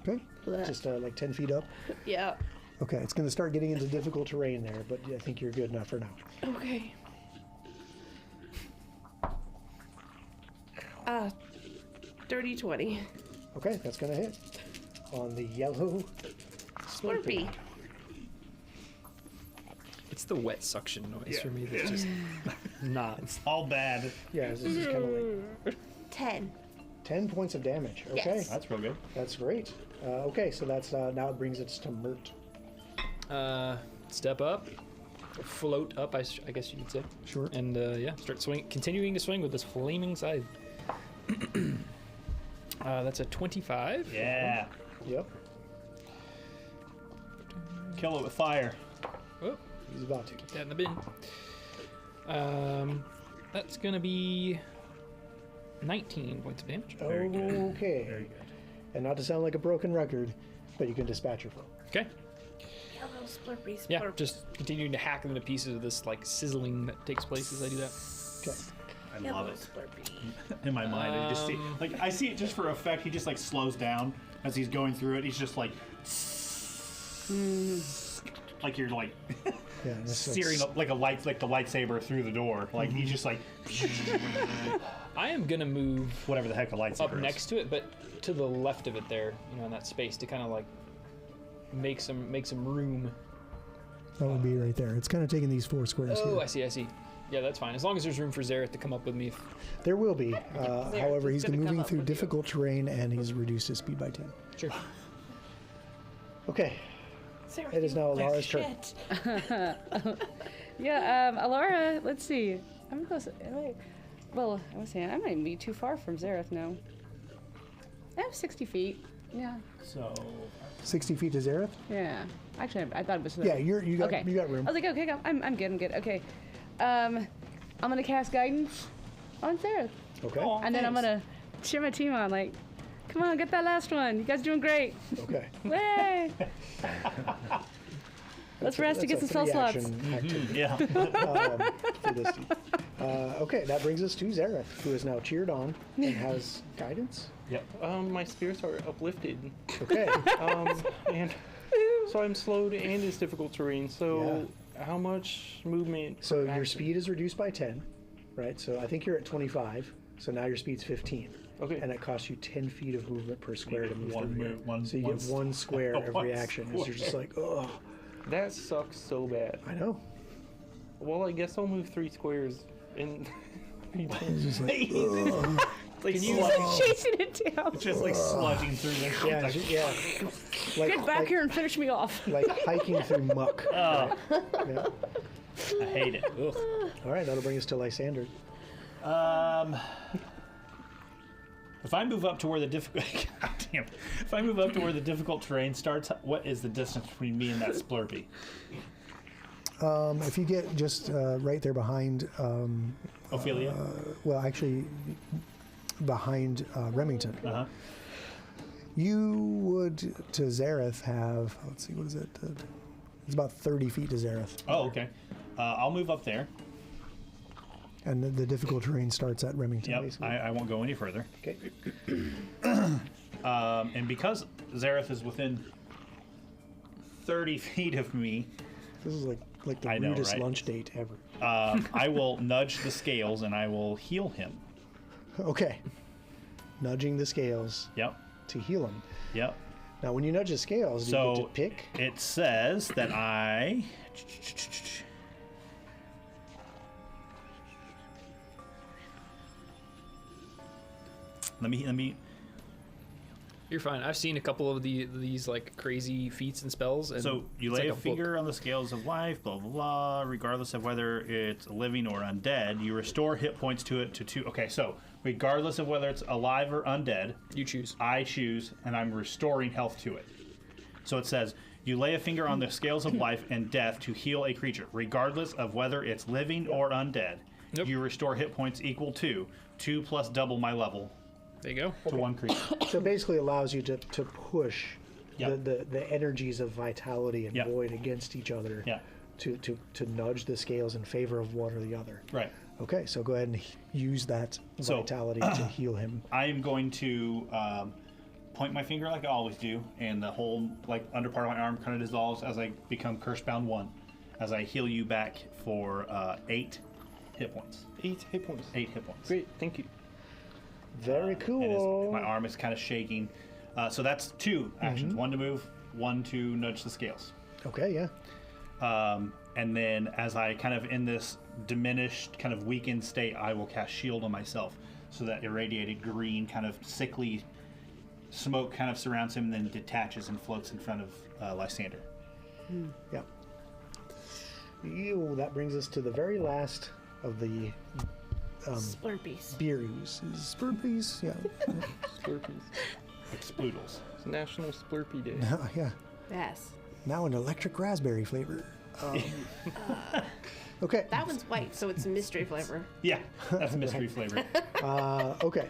Okay. Blech. Just like 10 feet up. Yeah. Okay, it's going to start getting into difficult terrain there, but I think you're good enough for now. Okay. Dirty 20. Okay, that's gonna hit on the yellow Slurpee. It's the wet suction noise for me that's just not. All bad. Yeah, this is kind of like 10. 10 points of damage. Okay, Yes. That's real good. that's great. Okay, so that's now it brings us to Mert. Step up, float up, I guess you could say. Sure. And yeah, start continuing to swing with this flaming scythe. That's a 25. Yeah. Yep, Kill it with fire. Oh, he's about to. keep that in the bin. That's gonna be 19 points of damage. Very good. Okay. Very good. And not to sound like a broken record, but you can dispatch your foe. Okay. Yellow Slurpee. Yeah, just continuing to hack them into pieces of this like sizzling that takes place as I do that. Okay. I Yellow love it. Slurpee. In my mind, I just see, like, I see it just for effect. He just like slows down as he's going through it. He's just like, like you're like Yeah. This searing up like the lightsaber through the door. Like he's just like I am gonna move whatever the heck a lightsaber up is. next to it, but to the left of it there, in that space to kind of like make some room. That would be right there. It's kind of taking these 4 squares Oh, here. I see. Yeah, that's fine. As long as there's room for Zareth to come up with me. There will be. There, However, he's he's gonna come moving up through with you. difficult terrain and he's reduced his speed by 10. Sure. Okay. Sarah, It is now you Alara's turn. shit. Yeah, Alara, let's see. I'm close. Well, I was saying I might be too far from Zareth now. I have 60 feet. Yeah. So 60 feet to Zareth? Yeah. Actually, I thought it was. Yeah, you got Okay. you got room. I was like, okay, I'm good. Okay. I'm gonna cast guidance on Zareth, Okay. and then I'm gonna cheer my team on. Like, come on, get that last one. You guys doing great. Okay. Way. Let's rest to get some spell slots. yeah. For this team. Okay, that brings us to Zareth, who is now cheered on and has guidance. Yep. My spirits are uplifted. Okay. And so I'm slowed and it's difficult terrain. So how much movement? So per your action? speed is reduced by 10, right? So I think you're at 25. So now your speed's 15. Okay. And it costs you 10 feet of movement per square to move one through here. move- one- So you one get one square every one action. You're just square. like, oh, That sucks so bad. I know. Well, I guess I'll move 3 squares in. It's just like, Like Can you- Chasing it down. just like sludging through there. yeah, yeah. Like, Get back here and finish me off. Like hiking through muck. Oh, Yeah. I hate it. Ugh. All right, that'll bring us to Lysander. If I move up to where the difficult, goddamn, if I move up to where the difficult terrain starts, what is the distance between me and that Splurpee? If you get just right there behind, Ophelia. well, actually, behind Remington, Uh huh. you would to Zareth have. Let's see, what is it? It's about 30 feet to Zareth, Oh, okay. I'll move up there. and the difficult terrain starts at Remington. Yep. Basically. I won't go any further. Okay. And because Zareth is within 30 feet of me, This is like the I know, rudest right? lunch date ever. I will nudge the scales and I will heal him. Okay. Nudging the scales Yep. to heal him. Yep. Now, when you nudge the scales, do you get So to pick? it says that I. Let me. You're fine. I've seen a couple of these like crazy feats and spells. And So you it's lay like a book. finger on the scales of life, blah blah blah. Regardless of whether it's living or undead, you restore hit points to it to 2. Okay, so regardless of whether it's alive or undead, You choose. I choose, and I'm restoring health to it. So it says, you lay a finger on the scales of life and death to heal a creature, regardless of whether it's living or undead. Yep. You restore hit points equal to 2 plus double my level There you go. to one creature. So it basically allows you to push Yep. the energies of vitality and Yep. void against each other Yeah, to nudge the scales in favor of one or the other. right. Okay, so go ahead and use that So- vitality to heal him. I am going to point my finger like I always do, and the whole like under part of my arm kind of dissolves as I become Cursebound 1, as I heal you back for 8 hit points. 8 hit points. 8 hit points. Great, thank you. Very And cool. my arm is kind of shaking. So that's 2 actions. 1 to move, 1 to nudge the scales. Okay, yeah. And then as I kind of in this diminished, kind of weakened state, I will cast shield on myself. So that irradiated green, kind of sickly smoke kind of surrounds him and then detaches and floats in front of Lysander. Yeah. Ew, that brings us to the very last of the Slurpees. beer uses. Slurpees, yeah. Slurpees. Exploodles. It's National Slurpee Day. Yeah. Yes. Now an electric raspberry flavor. Okay. That one's white, so it's a mystery flavor. Yeah, that's a mystery flavor. Okay.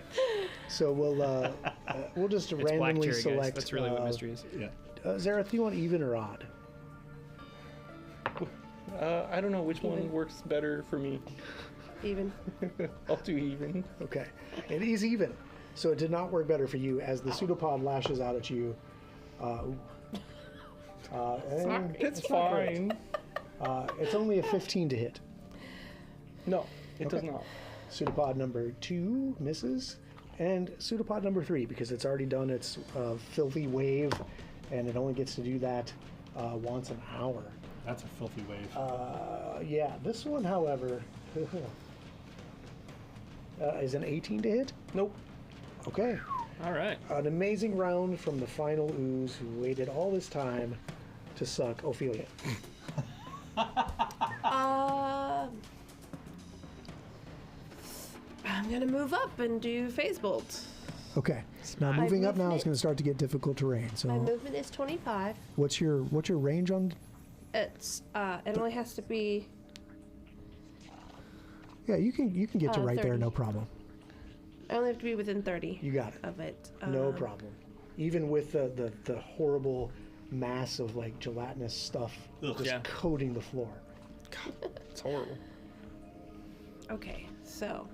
So we'll just It's black randomly cherry, select. guys. That's really what mystery is. Yeah. Zareth, do you want even or odd? I don't know which one works better for me. Even. I'll do even. Okay. It is even. So it did not work better for you as the pseudopod lashes out at you. And Sorry. It's not great. fine. It's only a 15 to hit. No, it does Okay. not. Pseudopod number 2 misses, and pseudopod number 3, because it's already done its filthy wave, and it only gets to do that once an hour. That's a filthy wave. Yeah, this one, however, is an 18 to hit. Nope. Okay, All right. an amazing round from the final ooze who waited all this time to suck Ophelia. I'm gonna move up and do phase bolt. Okay, now My moving up now is movement- going to start to get difficult terrain. My So, movement is 25. what's your range on? It only has to be. Yeah, you can get to right there, 30. no problem. I only have to be within 30 You got it. of it. No problem. Even with the horrible mass of like gelatinous stuff Ugh. just Yeah. coating the floor. It's horrible. Okay, so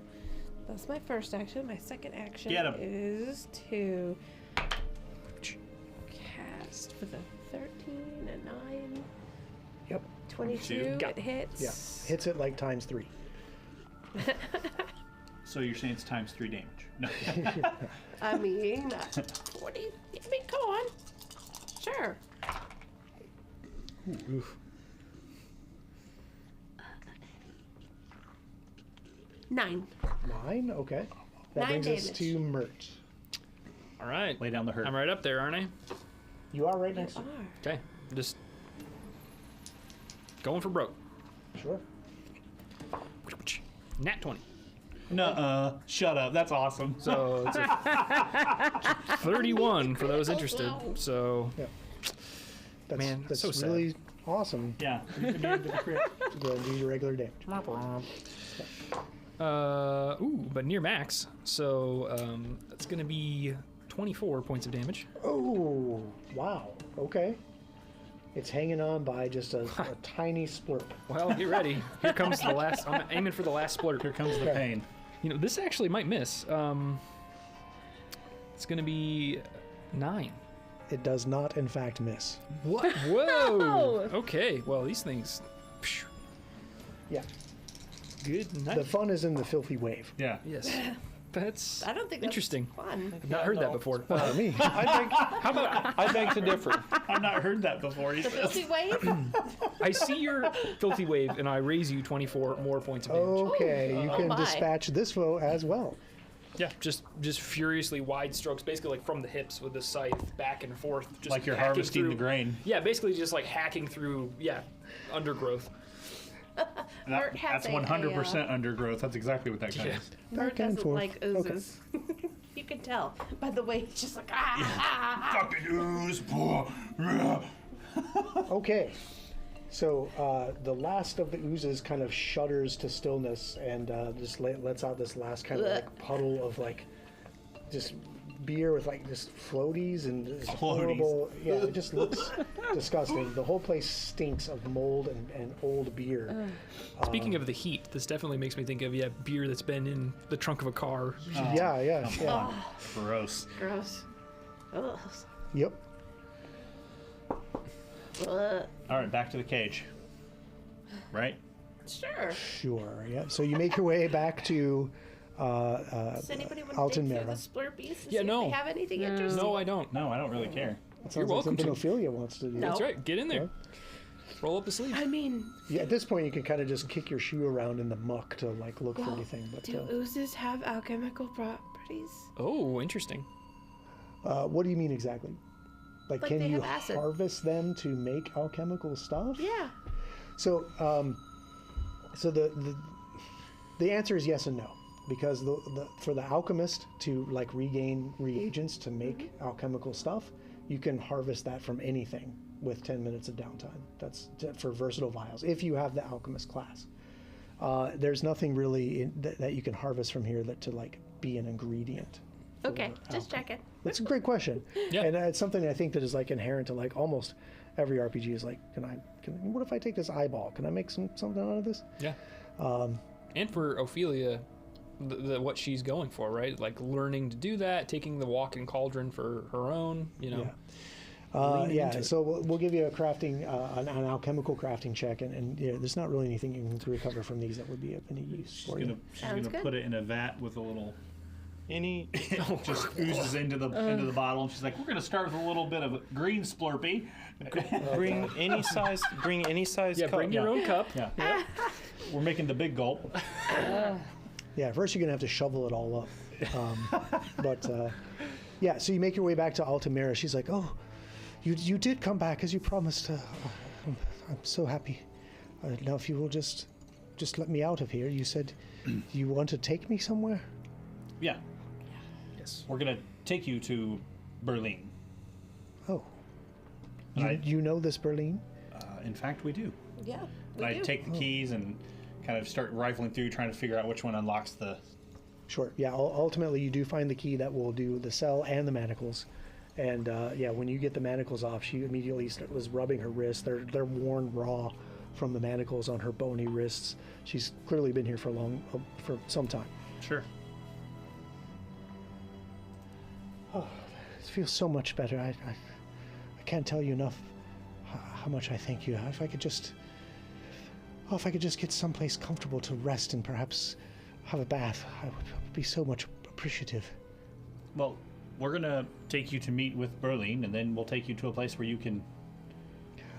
that's my first action. My second action Get 'em. is to cast for the 13 and 9. Yep. 22. Got It hits. Yeah. Hits it like times 3. So you're saying it's times 3 damage? No. I mean, 40. I mean, come on. Sure. Oof. 9. 9. Okay. That 9 brings us damage. to Mert. All right. Lay down the hurt. I'm right up there, aren't I? You are right next to. Okay. Just going for broke. Sure. Nat 20. Nuh-uh. Shut up. That's awesome. So it's a 31 for those interested. So That's, Man, that's so sad. really awesome. Yeah. You can be into the crit. Go ahead and do your regular damage. but near max. So that's gonna be 24 points of damage. Oh, wow. Okay. It's hanging on by just a tiny splurp. Well, get ready. Here comes the last. I'm aiming for the last splurt. Here comes the pain. You know, this actually might miss. It's gonna be 9. It does not, in fact, miss. What? Whoa. Okay. Well, these things. Phew. Yeah. Good night. The fun is in the filthy wave. Yeah. Yes. That's I don't think that's interesting. fun. I've not heard that before. For me. I beg to differ. I've not heard that before. He The says. filthy wave? I see your filthy wave, and I raise you 24 more points of damage. Okay, you Oh can my. dispatch this foe as well. Yeah, just furiously wide strokes, basically like from the hips with the scythe back and forth. Just Like you're hacking harvesting through, the grain. Yeah, basically just like hacking through, undergrowth. Mert has That's a- 100% undergrowth. That's exactly what that guy Yeah. is. Mert Back and doesn't forth. like oozes. You can tell by the way he's just like, Fucking ooze. Okay, so the last of the oozes kind of shudders to stillness and just lets out this last kind of like puddle of like just beer with like just floaties and this horrible. Yeah, it just looks disgusting. The whole place stinks of mold and old beer. Speaking of the heat, this definitely makes me think of beer that's been in the trunk of a car. Yeah. Gross. gross. Ugh. Yep. Ugh. All right, back to the cage. Right? Sure. Sure. Yeah. So you make your way back to Does anybody want to Alton dig through the Mera. Slurpees to Yeah, see no. if they have anything No. interesting? No, I don't. No, I don't really care. That You're sounds like welcome something to. Ophelia wants to do. No. That's right. Get in there. Okay. Roll up the sleeves. I mean, Yeah, at this point you can kind of just kick your shoe around in the muck to like look for well, anything. But do oozes have alchemical properties? Oh, interesting. what do you mean exactly? Like, Like can they you have acid. harvest them to make alchemical stuff? Yeah. So, so the answer is yes and no, because for the alchemist to like regain reagents to make alchemical stuff, you can harvest that from anything with 10 minutes of downtime. That's for versatile vials if you have the alchemist class. There's nothing really that you can harvest from here that to like be an ingredient. for Okay, just alchem- checking. That's a great question. Yeah. And it's something I think that is like inherent to like almost every RPG is like, what if I take this eyeball? Can I make something out of this? Yeah. And for Ophelia, what she's going for, right? Like learning to do that, taking the walking cauldron for her own, you know. leaning into it. So we'll give you a crafting, an alchemical crafting check, and there's not really anything you can recover from these that would be of any use for you. She's Sounds gonna good. put it in a vat with a little. Any Just oozes into the bottle, and she's like, "We're gonna start with a little bit of green Slurpee." bring any size Yeah, cup. bring your own cup. Yeah, we're making the big gulp. Yeah, first you're gonna have to shovel it all up. But yeah, so you make your way back to Altamira. She's like, "Oh, you did come back as you promised. I'm so happy. Now, if you will just let me out of here. You said you want to take me somewhere." Yeah, Yes. we're gonna take you to Berlin. Oh, And you know this Berlin? in fact, we do. Yeah. And I take the keys and kind of start rifling through, trying to figure out which one unlocks the. Sure. Yeah. Ultimately, you do find the key that will do the cell and the manacles. And yeah, when you get the manacles off, she immediately was rubbing her wrists. They're worn raw from the manacles on her bony wrists. She's clearly been here for for some time. Sure. Oh, it feels so much better. I can't tell you enough how much I thank you. If I could just get someplace comfortable to rest and perhaps have a bath, I would be so much appreciative. Well, we're gonna take you to meet with Berlin, and then we'll take you to a place where you can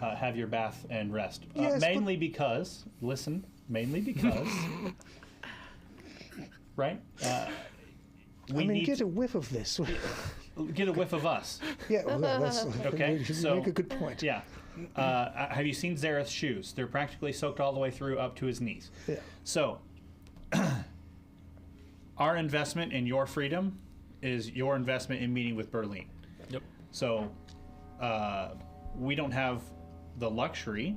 have your bath and rest. Yes, mainly because, right? We need get a whiff of this. get a whiff of us. Yeah, well, that's Okay, You so- make a good point. Yeah. Have you seen Zareth's shoes? They're practically soaked all the way through up to his knees. Yeah. So, our investment in your freedom is your investment in meeting with Berlin. Yep. So, we don't have the luxury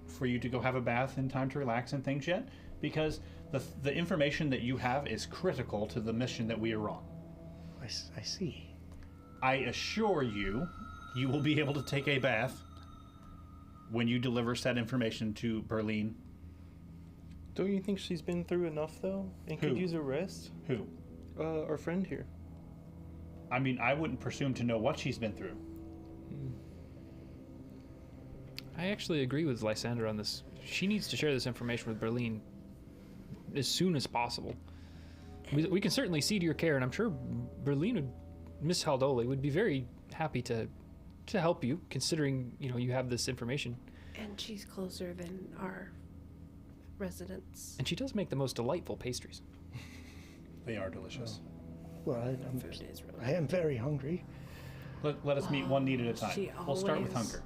for you to go have a bath and time to relax and things yet, because the information that you have is critical to the mission that we are on. I see. I assure you, you will be able to take a bath when you deliver said information to Berlin. Don't you think she's been through enough though, and Who? could use a rest? Who? Our friend here. I mean, I wouldn't presume to know what she's been through. I actually agree with Lysander on this. She needs to share this information with Berlin as soon as possible. We can certainly see to your care, and I'm sure Berlin would, Miss Haldoli would be very happy to help you, considering you have this information. And she's closer than our residence. And she does make the most delightful pastries. They are delicious. Well, Food is really I am very hungry. Let us meet one need at a time. She We'll start with always- hunger.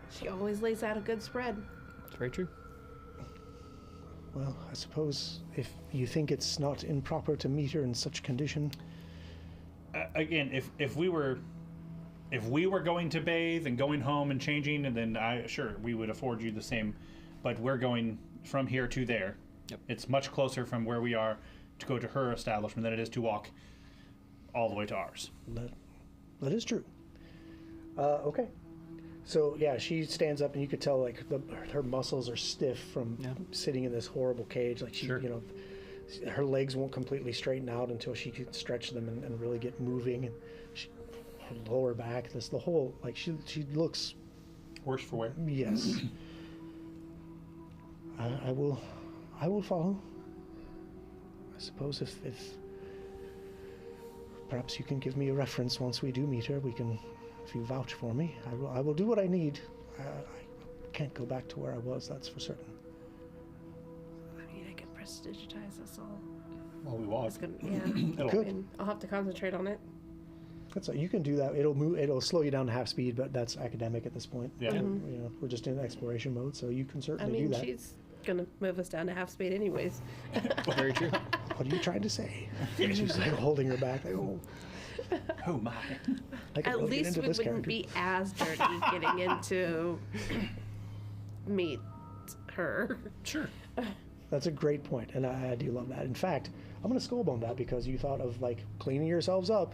She always lays out a good spread. It's very true. Well, I suppose if you think it's not improper to meet her in such condition, Again, if we were going to bathe and going home and changing, and then we would afford you the same. But we're going from here to there. Yep. It's much closer from where we are to go to her establishment than it is to walk all the way to ours. that is true. Okay. So yeah, she stands up, and you could tell like her muscles are stiff from sitting in this horrible cage. Like she, Sure. her legs won't completely straighten out until she can stretch them and really get moving. And her lower back, the whole like she looks. Worse for wear. Yes. I will follow. I suppose if perhaps you can give me a reference once we do meet her. If you vouch for me, I will do what I need. I can't go back to where I was, that's for certain. I mean, I can prestidigitize us all. While we walk. It's gonna, yeah. It'll- Good. And I'll have to concentrate on it. You can do that. It'll slow you down to half speed, but that's academic at this point. Yeah. We're just in exploration mode, so you can I certainly mean, do that. she's gonna move us down to half speed anyways. Very true. What are you trying to say? She's like holding her back. Like, oh, Oh my. I can At really get least into we this wouldn't character. be as dirty getting into meet her. Sure. That's a great point, and I do love that. In fact, I'm going to skullbone that because you thought of like cleaning yourselves up.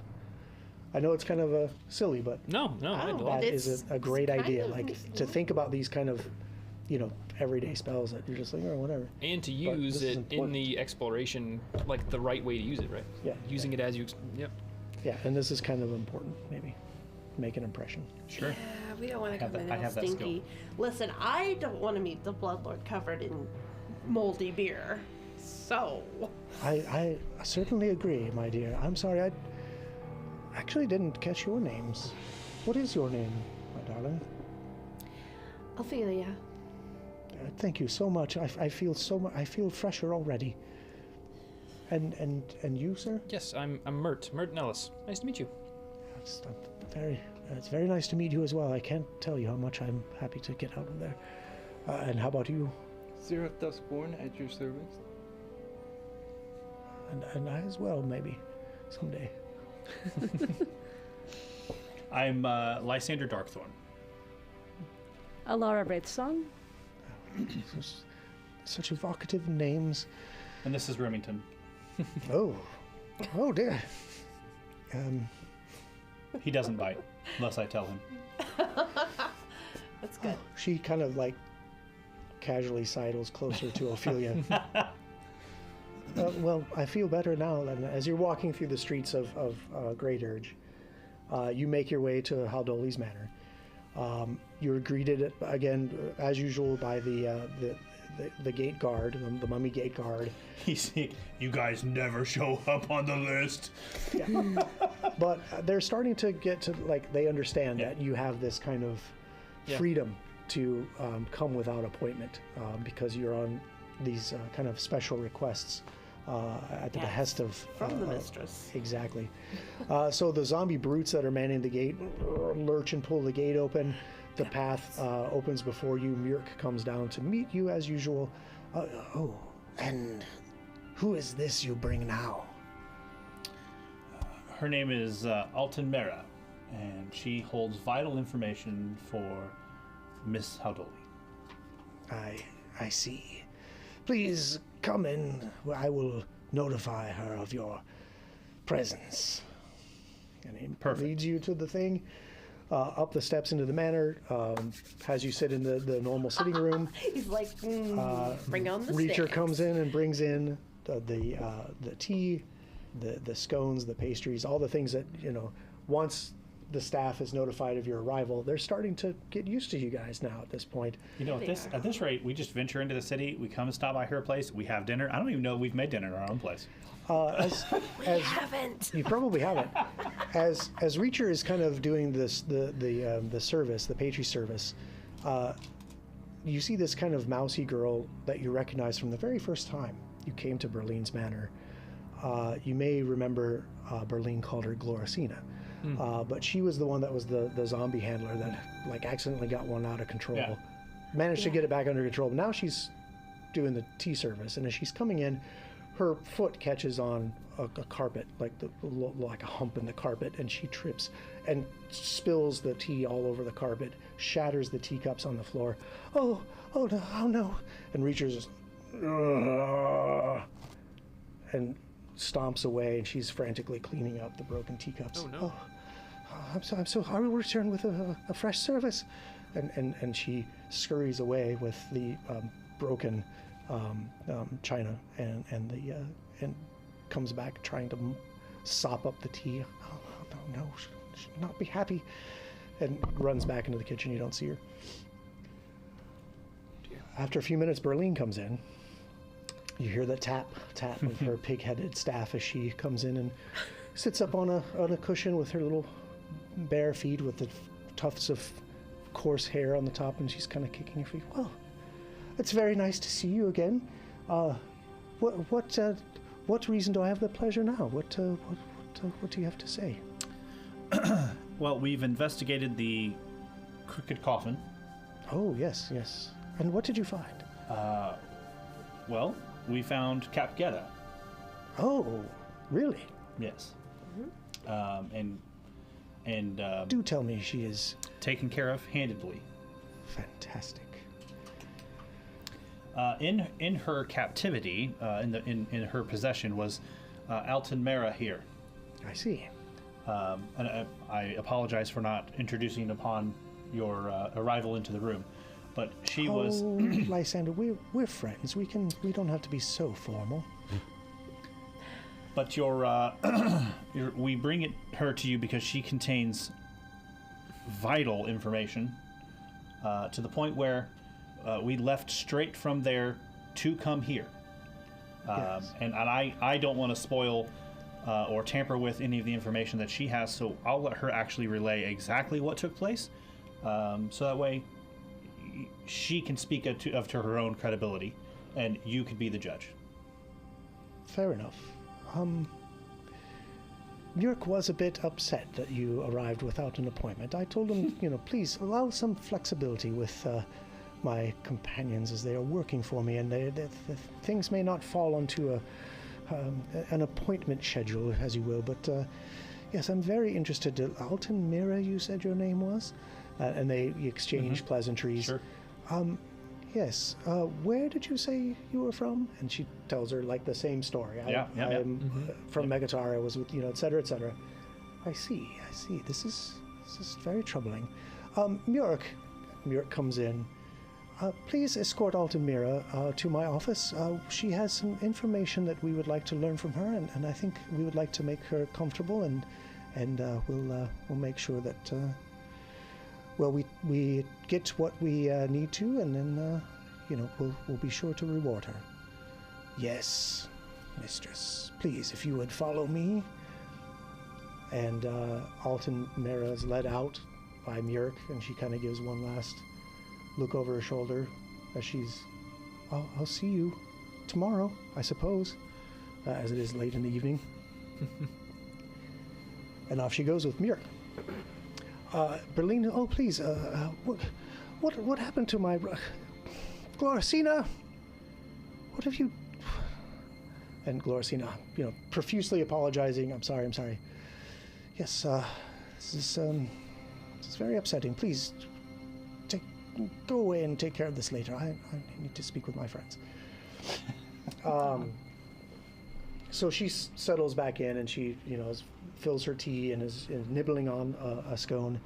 I know it's kind of silly, but No, I Oh, don't. that it's is a great kind idea. of Like to think about these kind of, everyday spells that you're just like, oh, whatever. And to But use this is it in important. the exploration, like the right way to use it, right? Yeah. Using it as you. Yep. Yeah, and this is kind of important. Maybe make an impression. Sure. Yeah, we don't want to have come in that- I all have that skill. stinky. Listen, I don't want to meet the Bloodlord covered in moldy beer. So, I certainly agree, my dear. I'm sorry, I actually didn't catch your names. What is your name, my darling? Ophelia. Thank you so much. I feel so much. I feel fresher already. And you, sir? Yes, I'm Mert Nellis. Nice to meet you. It's very nice to meet you as well. I can't tell you how much I'm happy to get out of there. And how about you? Zereth Duskborn at your service. And I as well, maybe someday. I'm Lysander Darkthorn. Alara Wraithsong. Such evocative names. And this is Remington. Oh dear. He doesn't bite unless I tell him. That's good. She kind of like casually sidles closer to Ophelia. Well, I feel better now. And as you're walking through the streets of Great Urge, you make your way to Haldoli's Manor. You're greeted again, as usual, by the gate guard, the mummy gate guard. He's like, you guys never show up on the list. But they're starting to get to, like, they understand that you have this kind of freedom to come without appointment because you're on these kind of special requests at the behest of... From the mistress. Exactly. So the zombie brutes that are manning the gate lurch and pull the gate open. The path opens before you. Murk comes down to meet you as usual. And who is this you bring now? Her name is Alton Mera, and she holds vital information for Miss Haldoli. I see. Please come in. I will notify her of your presence. And he Perfect. leads you to the thing, up the steps into the manor, has you sit in the normal sitting room. He's like, bring on the Reacher sticks. comes in and brings in the tea, the scones, the pastries, all the things that, once the staff is notified of your arrival, they're starting to get used to you guys now at this point. At this rate, we just venture into the city. We come and stop by her place. We have dinner. I don't even know we've made dinner in our own place. As Haven't. you probably haven't. As Reacher is kind of doing this, the service, the pastry service, you see this kind of mousy girl that you recognize from the very first time you came to Berlin's Manor. You may remember Berlin called her Gloricina. But she was the one that was the zombie handler that like accidentally got one out of control. Yeah. Managed to get it back under control. But now she's doing the tea service, and as she's coming in, her foot catches on a carpet, like a hump in the carpet, and she trips and spills the tea all over the carpet, shatters the teacups on the floor. Oh no! And Reacher's just, and stomps away, and she's frantically cleaning up the broken teacups. Oh, no. I'm so. I will return with a fresh service, and she scurries away with the broken china and comes back trying to sop up the tea. Oh no, should not be happy, and runs back into the kitchen. You don't see her. After a few minutes, Berlin comes in. You hear the tap of her pig-headed staff as she comes in and sits up on a cushion with her little bare feet with the tufts of coarse hair on the top, and she's kind of kicking her feet. Well, it's very nice to see you again. What reason do I have the pleasure now? What do you have to say? Well, we've investigated the crooked coffin. Oh, yes. And what did you find? Well, we found Cap Geta. Oh, really? Yes. And Do tell me she is taken care of handedly. fantastic. In her captivity, in her possession was Alton Mara here. I see. And I apologize for not introducing upon your arrival into the room, but she was. Lysander, we're friends. We don't have to be so formal. But we bring her to you because she contains vital information to the point where we left straight from there to come here. Yes. And I don't want to spoil or tamper with any of the information that she has, so I'll let her actually relay exactly what took place, so that way she can speak to her own credibility, and you could be the judge. Fair enough. Murk was a bit upset that you arrived without an appointment. I told him, please allow some flexibility with my companions as they are working for me, and the things may not fall onto an appointment schedule, as you will. But yes, I'm very interested. Alton Mira, you said your name was, and they exchange pleasantries. Sure. Yes. Where did you say you were from? And she tells her like the same story. I'm from Megatar. I was with et cetera, et cetera. I see. This is very troubling. Murk comes in. Please escort Altamira to my office. She has some information that we would like to learn from her, and I think we would like to make her comfortable, and we'll make sure that we get what we need to, and then we'll be sure to reward her. Yes, mistress. Please, if you would follow me. And Altamira is led out by Murk, and she kind of gives one last look over her shoulder as I'll see you tomorrow, I suppose, as it is late in the evening. And off she goes with Murk. Berlin, oh please, what happened to my Glorcina? What have you? And Glorcina, profusely apologizing. I'm sorry. Yes, this is very upsetting. Please. Go away and take care of this later. I need to speak with my friends. So she settles back in, and she, fills her tea and is nibbling on a scone,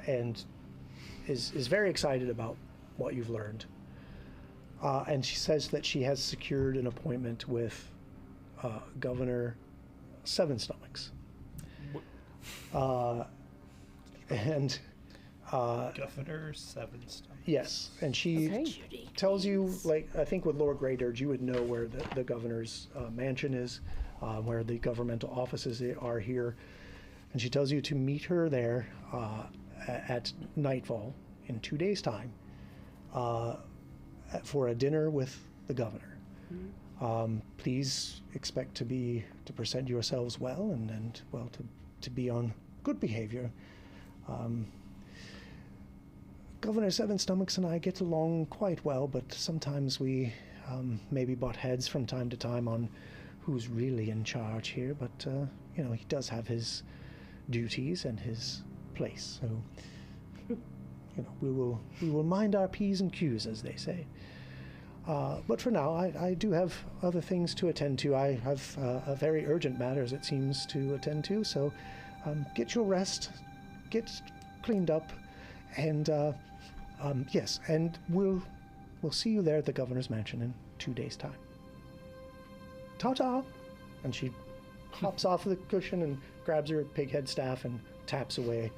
and is very excited about what you've learned. And she says that she has secured an appointment with Governor Seven Stomachs. And Governor Seven Stomachs. yes, and she tells you, I think with Lord Greydirge, you would know where the governor's mansion is, where the governmental offices are here, and she tells you to meet her there at nightfall in 2 days' time for a dinner with the governor. Please expect to present yourselves well and to be on good behavior. Governor Seven Stomachs and I get along quite well, but sometimes we maybe butt heads from time to time on who's really in charge here. But he does have his duties and his place, so we will mind our P's and Q's, as they say. But for now, I do have other things to attend to. I have a very urgent matters, it seems, to attend to. So get your rest, get cleaned up, and yes, and we'll see you there at the governor's mansion in 2 days' time. Ta-ta! And she hops off the cushion and grabs her pighead staff and taps away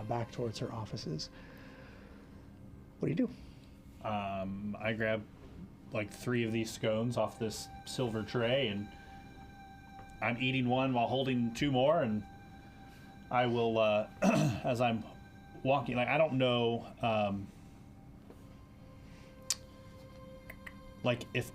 back towards her offices. What do you do? I grab like 3 of these scones off this silver tray, and I'm eating one while holding 2 more, and I will, as I'm walking, like, I don't know, like, if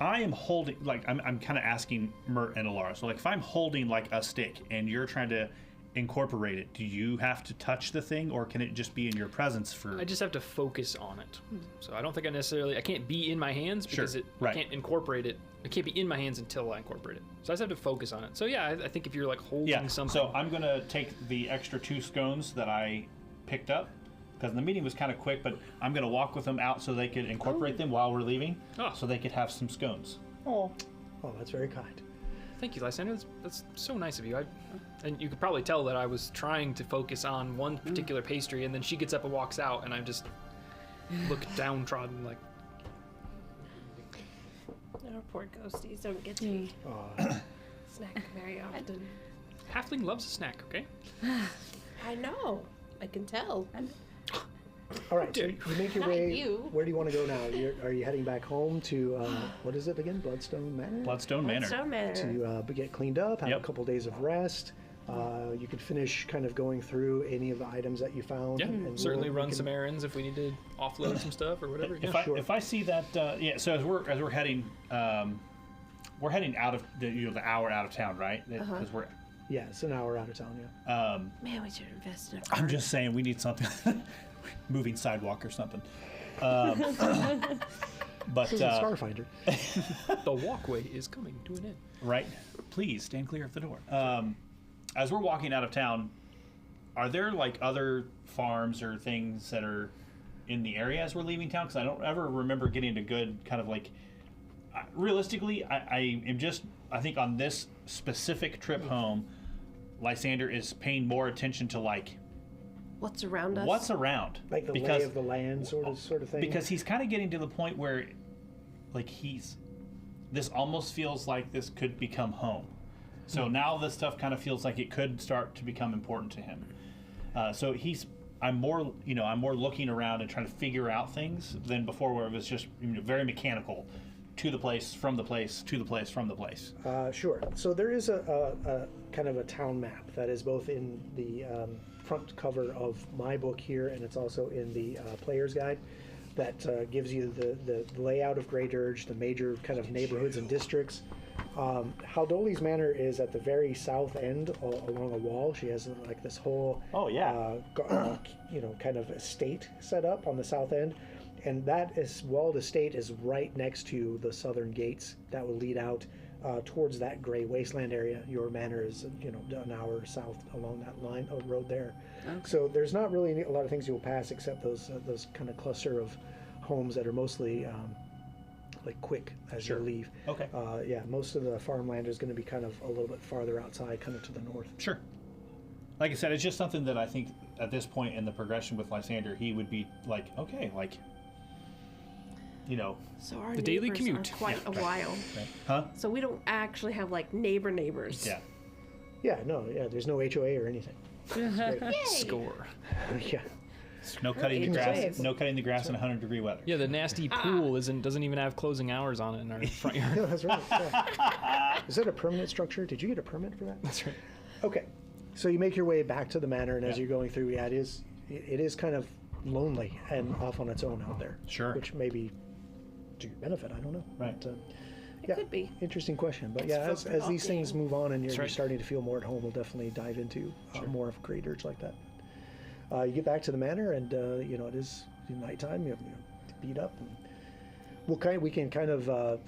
I am holding, like, I'm kind of asking Mert and Alara, so, like, if I'm holding, like, a stick, and you're trying to incorporate it, do you have to touch the thing, or can it just be in your presence for... I just have to focus on it. So I don't think I can't be in my hands because Sure, I right. can't incorporate it. I can't be in my hands until I incorporate it. So I just have to focus on it. So yeah, I think if you're like holding Yeah, something. so I'm going to take the extra 2 scones that I picked up, because the meeting was kind of quick, but I'm going to walk with them out so they could incorporate them while we're leaving, so they could have some scones. Oh, that's very kind. Thank you, Lysander. That's so nice of you. And you could probably tell that I was trying to focus on one particular pastry, and then she gets up and walks out, and I just look downtrodden, like. Our poor ghosties don't get to snack very often. Halfling loves a snack, okay? I know. I can tell. All right, so Dare you make your Not way. you. Where do you want to go now? Are you heading back home to what is it again? Bloodstone Manor. Bloodstone Manor. So manner. To get cleaned up, have Yep. a couple days of rest. You could finish kind of going through any of the items that you found. Yeah, and certainly we can- some errands if we need to offload some stuff or whatever. If Yeah. if I see that, so as we're heading, we're heading out of the hour out of town, right? Because we're. Yeah, it's an hour out of town. Yeah. Man, we should invest in a I'm just saying we need something, moving sidewalk or something. But This is a Starfinder. The walkway is coming to an end. right, please stand clear of the door. As we're walking out of town, are there like other farms or things that are in the area as we're leaving town? Because I don't ever remember getting a good kind of like. Realistically, I am just. I think on this specific trip home, Lysander is paying more attention to like what's around us. what's around, Like the because lay of the land sort of thing. because he's kind of getting to the point where, like this almost feels like this could become home. So now this stuff kind of feels like it could start to become important to him. So I'm more looking around and trying to figure out things than before, where it was just very mechanical, to the place, from the place, to the place, from the place. Sure. So there is a kind of a town map that is both in the front cover of my book here, and it's also in the player's guide that gives you the layout of Great Urge, the major kind of neighborhoods and districts. Haldoli's Manor is at the very south end along a wall. She has like this whole kind of estate set up on the south end. And that walled estate is right next to the southern gates that will lead out towards that gray wasteland area. Your manor is, an hour south along that line of road there. Okay. So there's not really a lot of things you'll pass except those kind of cluster of homes that are mostly like quick as you leave. Okay. Most of the farmland is going to be kind of a little bit farther outside, kind of to the north. Sure. Like I said, it's just something that I think at this point in the progression with Lysander, he would be like, okay, like. So our The daily neighbors commute. are quite a while. Right. Huh? So we don't actually have like neighbors. Yeah. There's no HOA or anything. Score. Yeah. No cutting the Enjoy grass. it. No cutting the grass in 100-degree weather. Yeah, the nasty pool doesn't even have closing hours on it in our front yard. Yeah, that's right. Yeah. Is that a permanent structure? Did you get a permit for that? That's right. Okay, so you make your way back to the manor, and as Yeah. you're going through, it is kind of lonely and off on its own out there. Sure. Which may be to your benefit. I don't know. Right. But, It could be. Interesting question, but It's as these things fucking move on and you're right. starting to feel more at home, we'll definitely dive into more of Great Urge like that. You get back to the manor, and it is nighttime. You're beat up. And we can kind of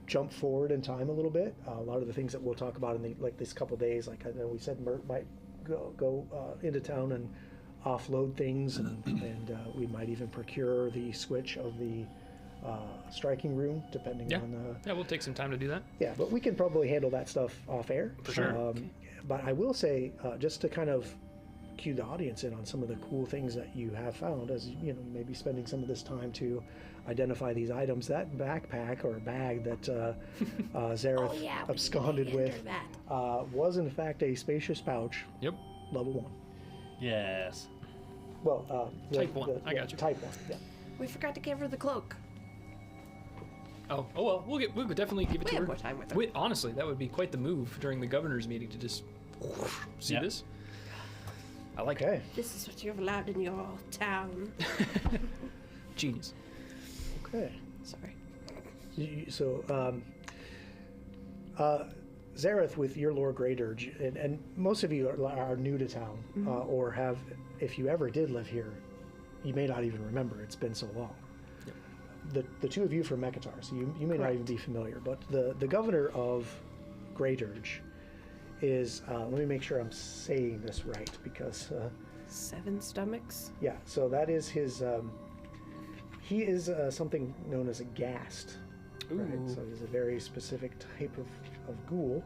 jump forward in time a little bit. A lot of the things that we'll talk about in this couple days, like I know we said, Mert might go into town and offload things, and we might even procure the switch of the striking room, depending Yeah. on. Yeah, we'll take some time to do that. Yeah, but we can probably handle that stuff off air. For sure. But I will say, just to kind of cue the audience in on some of the cool things that you have found, as you maybe spending some of this time to identify these items. That backpack or bag that Zareth we absconded need to with enter that. was in fact a spacious pouch, Yep. level 1. Yes. Well, Type 1, I got you. Type 1, yeah. We forgot to give her the cloak. Oh well, we'll definitely give it We to have her. more time with her. Honestly, that would be quite the move during the governor's meeting to just see Yep. this. I like Okay. This is what you're allowed in your town. it. Genius. Okay. Sorry. So, Zareth, with your Lord Greydirge, and most of you are new to town, or have, if you ever did live here, you may not even remember. It's been so long. The two of you from Mekatar, so you may not even be familiar, but the governor of Greydirge is, let me make sure I'm saying this right, because, 7 stomachs. yeah, so that is his, he is something known as a ghast. Right? Ooh. So he's a very specific type of ghoul,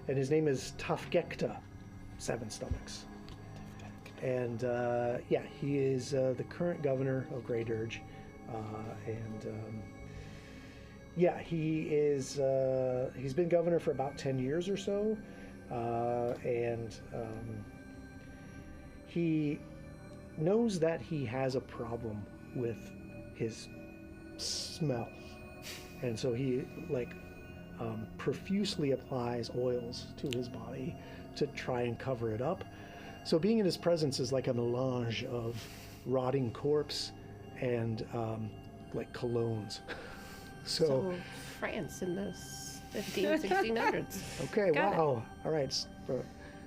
and his name is Tafgekta, 7 stomachs. And yeah, he is the current governor of Greydirge, and yeah, he is. He's been governor for about 10 years or so, and he knows that he has a problem with his smell. And so he profusely applies oils to his body to try and cover it up. So being in his presence is like a melange of rotting corpse and colognes. So France in the 1600s. Okay, Got it. wow. All right.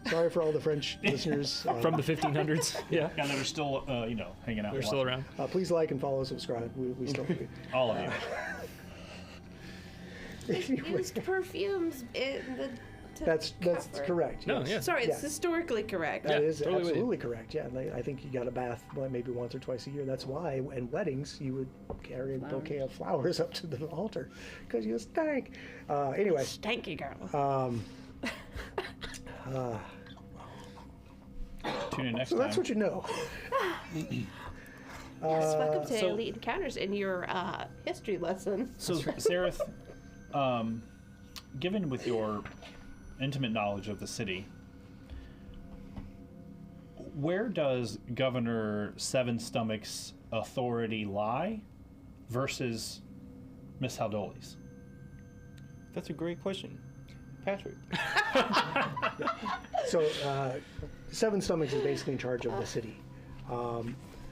Sorry for all the French listeners. From the 1500s. Yeah. Yeah, they were still, hanging out. They're and still watching. around. Please like and follow, subscribe. We still do. All of you. Anyway, Used perfumes in the. that's cover. correct. No, yes. yeah. Sorry, it's Yeah. historically correct. That Yeah, is totally with you. absolutely correct. Yeah, and I think you got a bath maybe once or twice a year. That's why in weddings you would carry a bouquet of flowers up to the altar because you stank. Anyway, Stanky girl. Tune in next so time. that's what you know. Yes, welcome to so- Elite Encounters in your history lesson. So, Zareth, given with your intimate knowledge of the city, where does Governor Seven Stomach's authority lie versus Miss Haldoli's? That's a great question, Patrick. So Seven Stomachs is basically in charge of the city.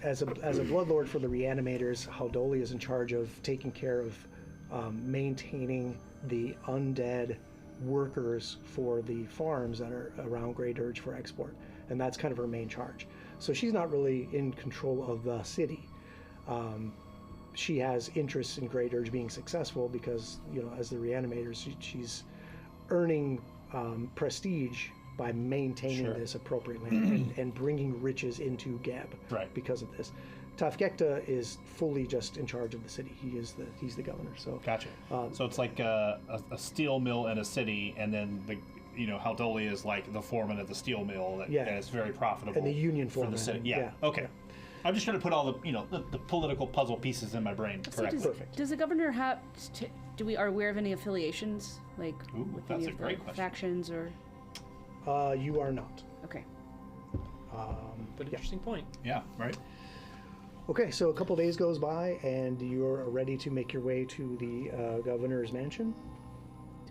As a bloodlord for the Reanimators, Haldoli is in charge of taking care of maintaining the undead workers for the farms that are around Greydirge for export, and that's kind of her main charge. So she's not really in control of the city. She has interests in Greydirge being successful because, as the Reanimators, she's earning prestige by maintaining Sure. this appropriately and bringing riches into Geb Right. because of this. Tafgekta is fully just in charge of the city. He's the governor. So Gotcha. So it's like a steel mill in a city, and then Haldoli is like the foreman of the steel mill that is very profitable. And the union for the foreman, city. yeah. Okay. I'm just trying to put all the political puzzle pieces in my brain So correctly. Perfect. does the governor have? Are we aware of any affiliations, like Ooh, with that's any a of great the question. factions or? You are not. Okay. But interesting point. Yeah. Right. Okay, so a couple days goes by, and you're ready to make your way to the governor's mansion.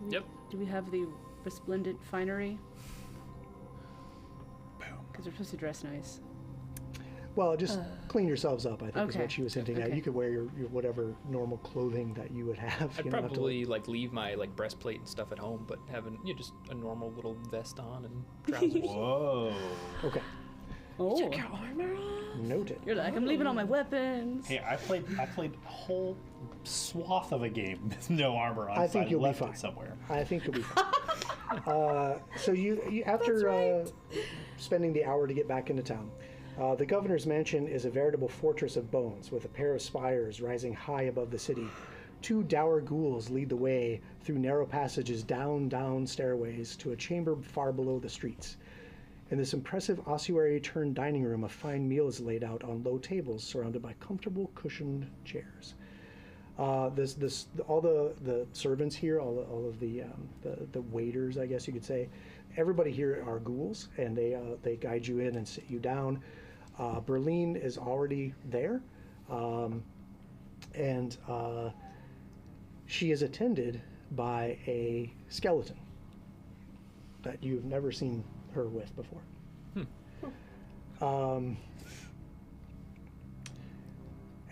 Yep. Do we have the resplendent finery? Because we're supposed to dress nice. Well, just clean yourselves up, I think, is Okay. what she was hinting at. Okay. You could wear your whatever normal clothing that you would have. I'd You don't have to- probably leave my breastplate and stuff at home, but having just a normal little vest on and trousers. Whoa. Okay, Oh, Took your armor off. noted. you're like, I'm leaving all my weapons. Hey, I played a whole swath of a game with no armor on. I so think you'll be left fine. it somewhere. I think you'll be fine. So you after That's spending the hour to get back into town, the governor's mansion is a veritable fortress of bones with a pair of spires rising high above the city. 2 dour ghouls lead the way through narrow passages down stairways to a chamber far below the streets. In this impressive ossuary-turned dining room, a fine meal is laid out on low tables surrounded by comfortable cushioned chairs. All the servants here, all of the waiters, I guess you could say, everybody here are ghouls, and they guide you in and sit you down. Berlin is already there, and she is attended by a skeleton that you've never seen her with before.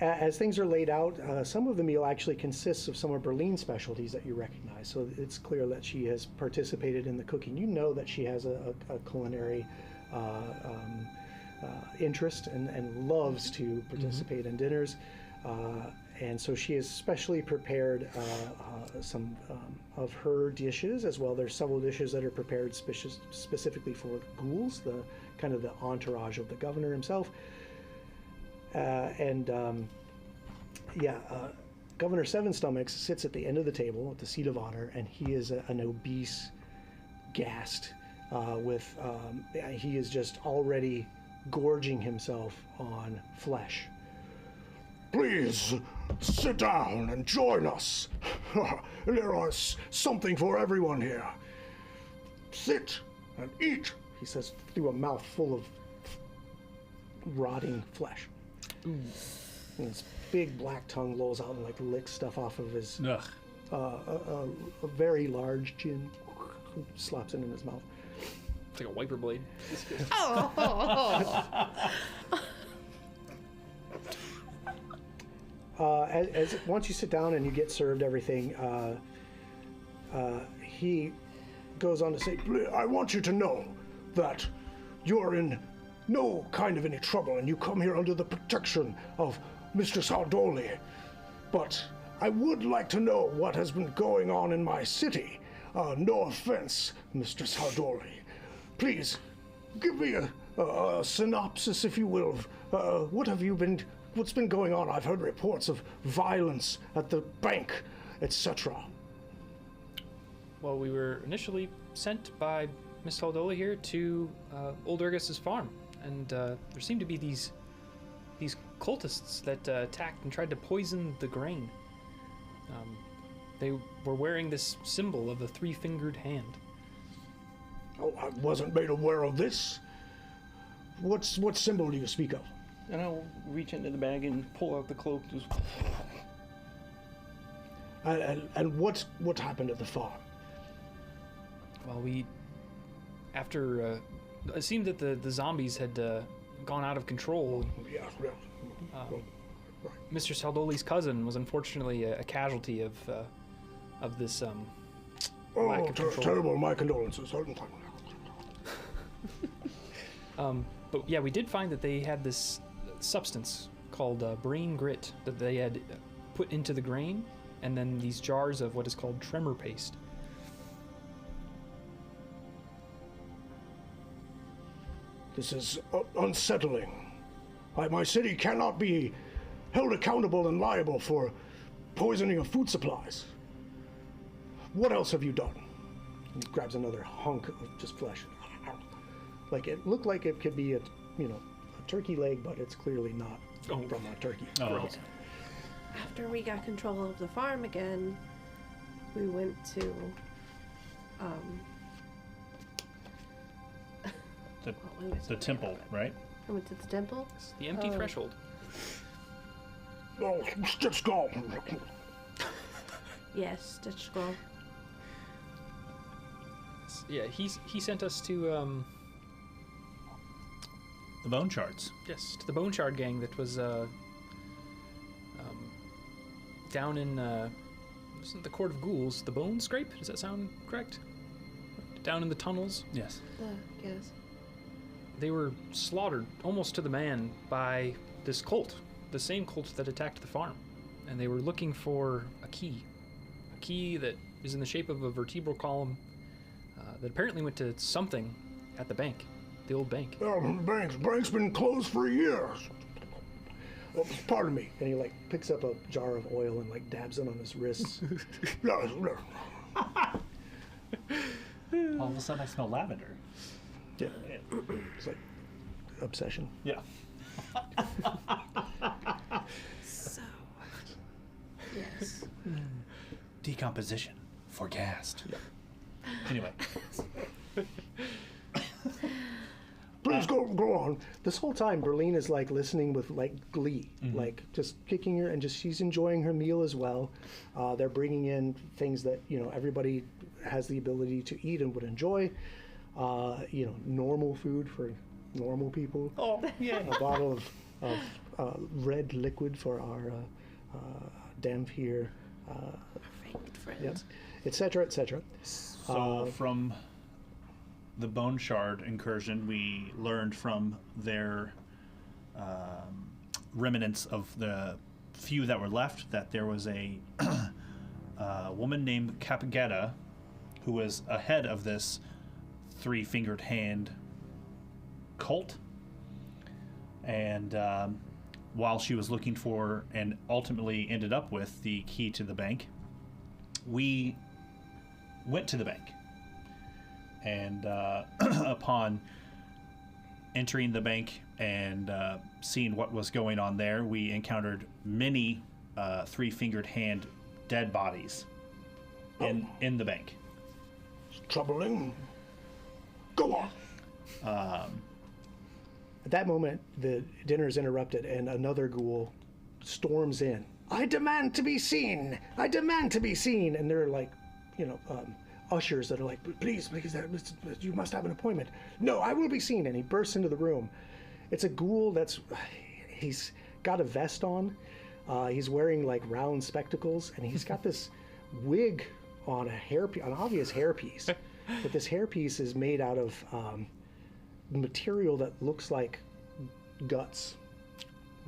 As things are laid out, some of the meal actually consists of some of Berlin's specialties that you recognize. So it's clear that she has participated in the cooking. You know that she has a culinary interest and loves to participate in dinners. And so she has specially prepared some of her dishes as well. There's several dishes that are prepared specifically for ghouls, the kind of the entourage of the governor himself. Governor Seven Stomachs sits at the end of the table at the seat of honor, and he is an obese ghast he is just already gorging himself on flesh. Please sit down and join us. There is something for everyone here. Sit and eat, he says through a mouth full of rotting flesh. And his big black tongue lolls out and like licks stuff off of his a very large chin, slaps it in his mouth. It's like a wiper blade. Once you sit down and you get served everything, he goes on to say, I want you to know that you're in no kind of any trouble and you come here under the protection of Mr. Saldoli. But I would like to know what has been going on in my city. No offense, Mr. Saldoli. Please, give me a synopsis, if you will, of what's been going on. I've heard reports of violence at the bank, etc. Well, we were initially sent by Miss Saldoli here to Old Urgus's farm, and there seemed to be these cultists that attacked and tried to poison the grain. They were wearing this symbol of the three-fingered hand. Oh, I wasn't made aware of this. What symbol do you speak of? And I'll reach into the bag and pull out the cloak. And what happened at the farm? Well, after it seemed that the zombies had gone out of control. Yeah. Mr. Saldoli's cousin was unfortunately a casualty of this lack of control. Terrible. My condolences. But yeah, we did find that they had this substance called brain grit that they had put into the grain, and then these jars of what is called tremor paste. This is unsettling. My city cannot be held accountable and liable for poisoning of food supplies. What else have you done? He grabs another hunk of just flesh. Like it looked like it could be a turkey leg, but it's clearly not from a turkey. Oh, okay. After we got control of the farm again, we went to The temple, right? I went to the temple. It's the empty threshold. Oh, just go. Yes, Stitch Scroll. Yeah, he sent us to The bone shards. yes, to the Bone Shard gang that was down in wasn't the Court of Ghouls, the Bone Scrape? Does that sound correct? Down in the tunnels. Yes. Yes. They were slaughtered almost to the man by this cult, the same cult that attacked the farm, and they were looking for a key that is in the shape of a vertebral column that apparently went to something at the bank, the old bank. Bank's been closed for years. Pardon me. And he like picks up a jar of oil and like dabs it on his wrists. No. All of a sudden, I smell lavender. Yeah. It's like obsession. Yeah. So. Yes. Decomposition for ghast. Anyway. Please go on. This whole time, Berlin is like listening with like glee, like just kicking her, and just she's enjoying her meal as well. They're bringing in things that everybody has the ability to eat and would enjoy. Normal food for normal people. Oh, yeah. A bottle of red liquid for our Dampier, Perfect friend. yep, etc., etc. So from the Bone Shard incursion, we learned from their remnants of the few that were left that there was a woman named Capagetta who was ahead of this three-fingered hand cult. And while she was looking for and ultimately ended up with the key to the bank, we went to the bank. And upon entering the bank and seeing what was going on there, we encountered many three-fingered hand dead bodies in the bank. It's troubling. Go on. At that moment, the dinner is interrupted, and another ghoul storms in. I demand to be seen. I demand to be seen. And they're like, ushers that are like, please, you must have an appointment. No, I will be seen. And he bursts into the room. It's a ghoul he's got a vest on. He's wearing like round spectacles, and he's got this wig on an obvious hairpiece. But this hairpiece is made out of material that looks like guts.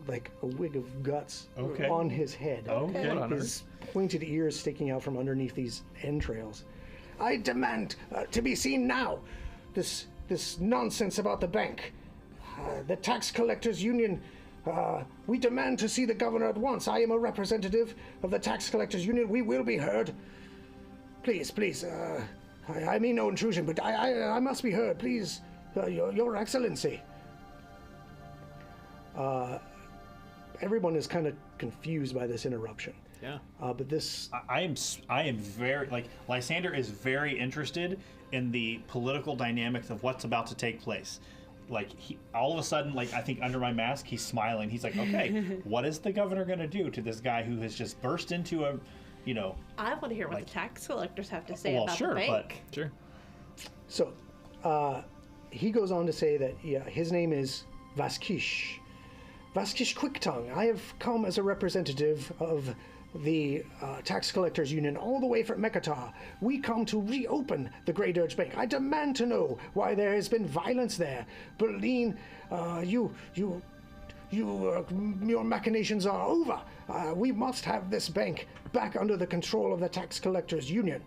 Like a wig of guts on his head. Okay. His pointed ears sticking out from underneath these entrails. I demand to be seen now. This nonsense about the bank. The Tax Collectors Union. We demand to see the governor at once. I am a representative of the Tax Collectors Union. We will be heard. Please. I mean no intrusion, but I must be heard. Please, Your Excellency. Everyone is kind of confused by this interruption. Yeah. But this... I am very, Lysander is very interested in the political dynamics of what's about to take place. All of a sudden, I think under my mask, he's smiling. He's like, okay, what is the governor going to do to this guy who has just burst into a, I want to hear what the tax collectors have to say well, about sure, the bank. Sure. So, he goes on to say that his name is Vaskish. Vaskish Quicktongue. I have come as a representative of the Tax Collectors Union all the way from Mekatar. We come to reopen the Grey Dirge Bank. I demand to know why there has been violence there. Berlin, your machinations are over. We must have this bank back under the control of the Tax Collectors Union.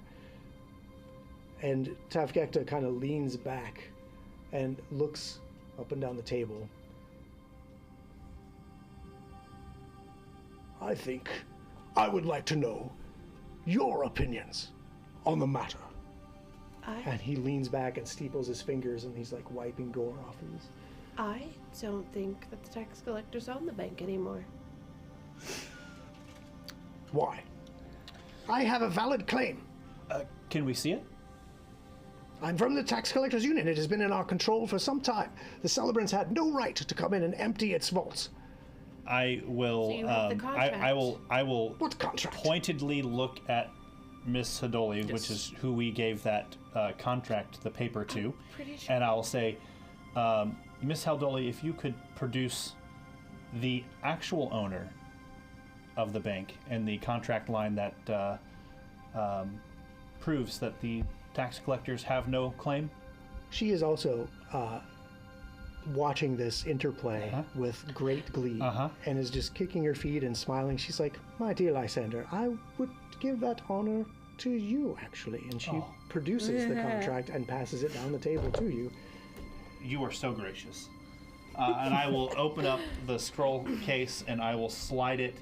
And Tavgekta kind of leans back and looks up and down the table. I think I would like to know your opinions on the matter. And he leans back and steeples his fingers, and he's like wiping gore off of his... I don't think that the tax collectors own the bank anymore. Why? I have a valid claim. can we see it? I'm from the Tax Collectors Union. It has been in our control for some time. The Celebrants had no right to come in and empty its vaults. I will. So you have the contract. I will. What contract? Pointedly look at Miss Hadoli, which is who we gave that contract, the paper to, pretty sure. and I'll say, Miss Hadoli, if you could produce the actual owner of the bank and the contract line that proves that the tax collectors have no claim. She is also watching this interplay with great glee and is just kicking her feet and smiling. She's like, my dear Lysander, I would give that honor to you, actually. And she produces the contract and passes it down the table to you. You are so gracious. And I will open up the scroll case and I will slide it.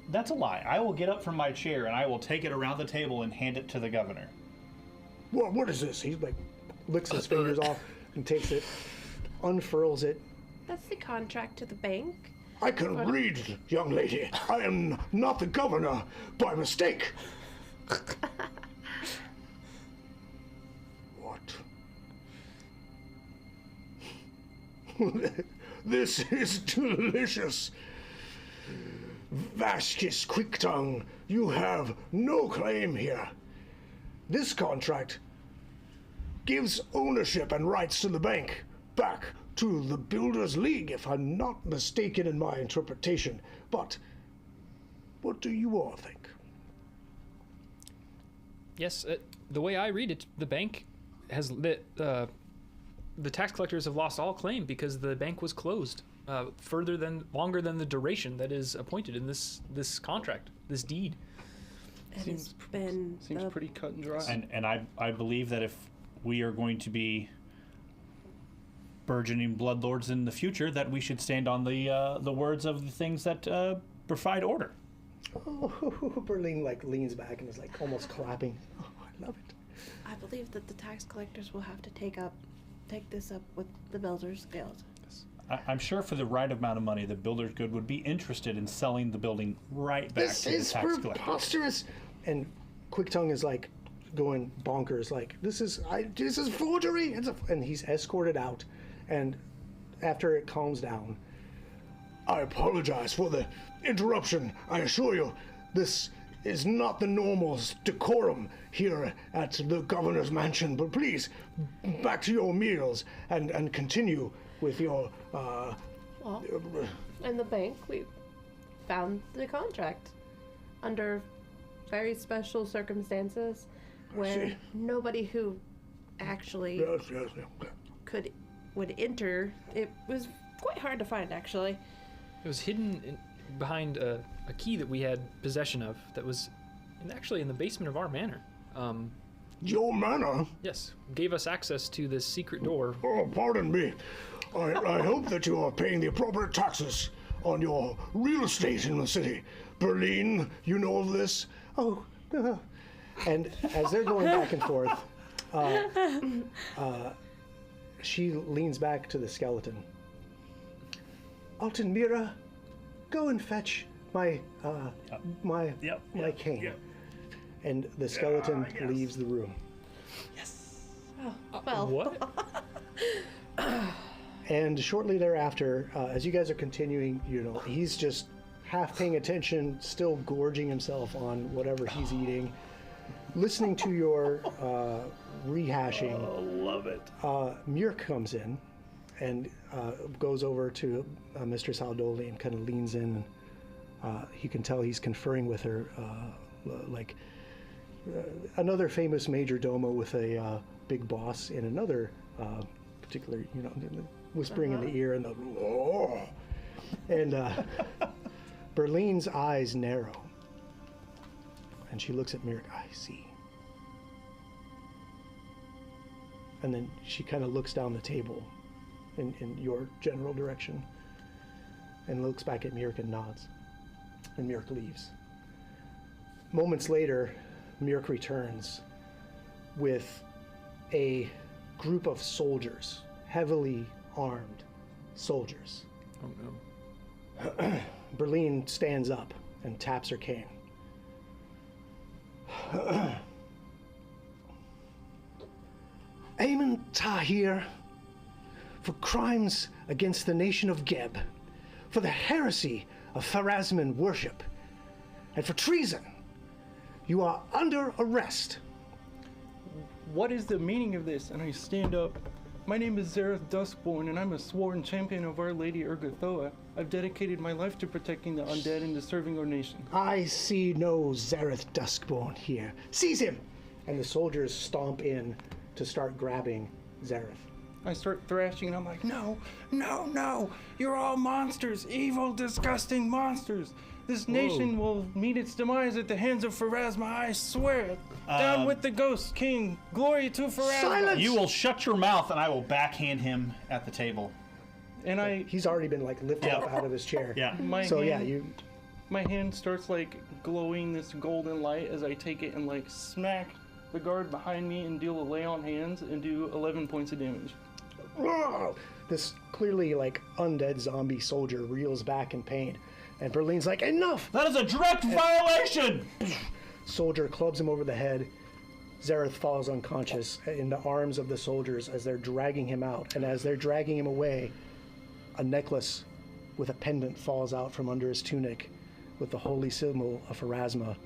That's a lie. I will get up from my chair and I will take it around the table and hand it to the governor. What is this? He like licks his fingers off and takes it, unfurls it. That's the contract to the bank. I can read, young lady. I am not the governor by mistake. What? This is delicious. Vasquez Quicktongue, you have no claim here. This contract gives ownership and rights to the bank back to the Builders League, if I'm not mistaken in my interpretation. But what do you all think? Yes, the way I read it, the bank has the tax collectors have lost all claim because the bank was closed longer than the duration that is appointed in this contract, this deed. Seems been pretty cut and dry. And I believe that if we are going to be burgeoning bloodlords in the future, that we should stand on the words of the things that provide order. Oh, Berlin leans back and is almost clapping. Oh, I love it. I believe that the tax collectors will have to take this up with the Builders Guild. I'm sure for the right amount of money, the Builders Guild would be interested in selling the building right back to the tax collectors. This is preposterous. And Quicktongue is going bonkers. This is forgery. And he's escorted out. And after it calms down, I apologize for the interruption. I assure you, this is not the normal decorum here at the governor's mansion. But please, back to your meals and continue with your... Well, in the bank, we found the contract under very special circumstances where nobody who actually would enter. It was quite hard to find, actually. It was hidden behind a key that we had possession of that was actually in the basement of our manor. Your manor? Yes, gave us access to this secret door. Oh, pardon me. I hope that you are paying the appropriate taxes on your real estate in the city. Berlin, you know of this? oh, and as they're going back and forth, she leans back to the skeleton. Altenmira, go and fetch my cane. Yep. And the skeleton leaves the room. Well, What? And shortly thereafter, as you guys are continuing, he's just half paying attention, still gorging himself on whatever he's eating, listening to your rehashing. Oh, love it. Myrk comes in and goes over to Mistress Aldoli and kind of leans in. You can tell he's conferring with her, another famous major domo with a big boss in another particular, whispering in the ear and and Berlin's eyes narrow, and she looks at Myrk. I see. And then she kind of looks down the table in your general direction and looks back at Myrk and nods. And Myrk leaves. Moments later, Myrk returns with a group of soldiers, heavily armed soldiers. Oh no. Berlin stands up and taps her cane. Aemon Tahir, for crimes against the nation of Geb, for the heresy of Pharasman worship, and for treason, you are under arrest. What is the meaning of this? And I stand up. My name is Zareth Duskborn, and I'm a sworn champion of Our Lady Urgathoa. I've dedicated my life to protecting the undead and to serving our nation. I see no Zareth Duskborn here. Seize him! And the soldiers stomp in to start grabbing Zareth. I start thrashing, and I'm like, no, no, no! You're all monsters! Evil, disgusting monsters! This nation will meet its demise at the hands of Pharasma, I swear it! Down with the Ghost King! Glory to Pharasma! Silence! You will shut your mouth, and I will backhand him at the table. And He's already been lifted up out of his chair. Yeah. my So hand, my hand starts glowing this golden light as I take it and smack the guard behind me and deal a lay on hands and do 11 points of damage. This clearly undead zombie soldier reels back in pain. And Berlin's like, enough! That is a direct violation! Soldier clubs him over the head. Zareth falls unconscious in the arms of the soldiers as they're dragging him out. And as they're dragging him away, a necklace with a pendant falls out from under his tunic with the holy symbol of Pharasma.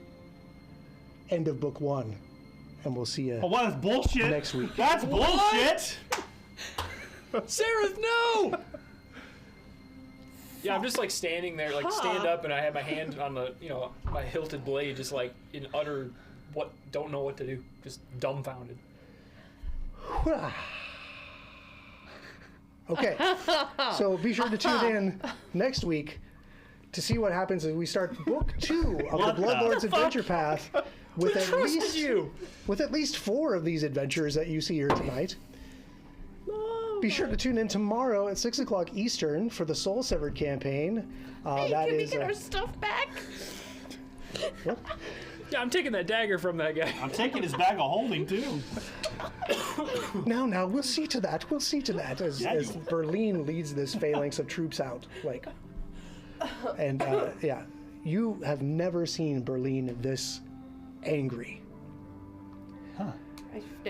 End of book 1. And we'll see you Oh, what is bullshit? next week. That's bullshit! Sarah, no! Yeah, I'm just like standing there, like stand up, and I have my hand on the, my hilted blade, just like in utter don't know what to do, just dumbfounded. Okay, so be sure to tune in next week to see what happens as we start book 2 of the Bloodlord's Adventure Path with at least 4 of these adventures that you see here tonight. Be sure to tune in tomorrow at 6 o'clock Eastern for the Soul Severed campaign. Hey, can we get our stuff back? Yeah, I'm taking that dagger from that guy. I'm taking his bag of holding, too. Now, we'll see to that. We'll see to that as Berlin leads this phalanx of troops out. And you have never seen Berlin this angry.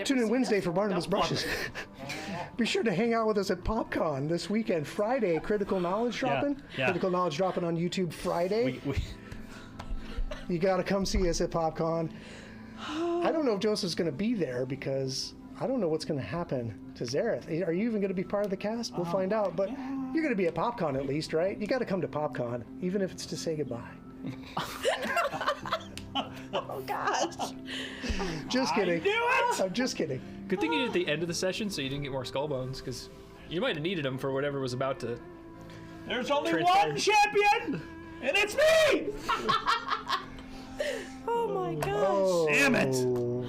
Tune in Wednesday for Barnabas Brushes. Be sure to hang out with us at PopCon this weekend. Friday, Critical Knowledge dropping. Yeah. Critical Knowledge dropping on YouTube Friday. You got to come see us at PopCon. I don't know if Joseph's going to be there because I don't know what's going to happen to Zareth. Are you even going to be part of the cast? We'll find out. But you're going to be at PopCon at least, right? You got to come to PopCon, even if it's to say goodbye. Oh, gosh. Just kidding. I knew it! I'm just kidding. Good thing you did at the end of the session so you didn't get more skull bones, because you might have needed them for whatever was about to. There's only Transpire. one champion, and it's me! Oh my gosh. Oh, Damn it.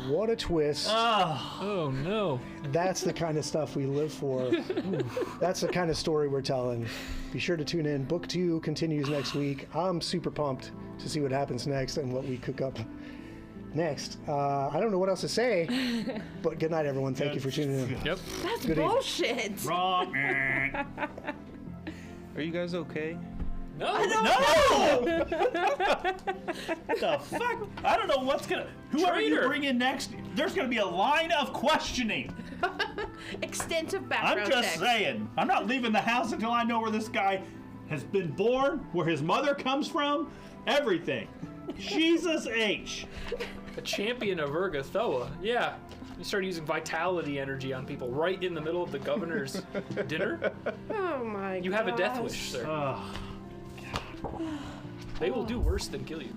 What a twist. Oh no. That's the kind of stuff we live for. That's the kind of story we're telling. Be sure to tune in. Book 2 continues next week. I'm super pumped to see what happens next and what we cook up next. I don't know what else to say, but good night, everyone. Thank you for tuning in. Yep. That's Good evening. bullshit. Wrong. Are you guys okay? No. No! What the fuck? I don't know what's gonna. Whoever you Traitor. bring in next, there's gonna be a line of questioning. Extensive background I'm just check. saying. I'm not leaving the house until I know where this guy has been born, where his mother comes from, everything. Jesus H. A champion of Urgathoa. Yeah. You start using vitality energy on people right in the middle of the governor's dinner. Oh my god. You have a death wish, sir. Ugh. They will do worse than kill you.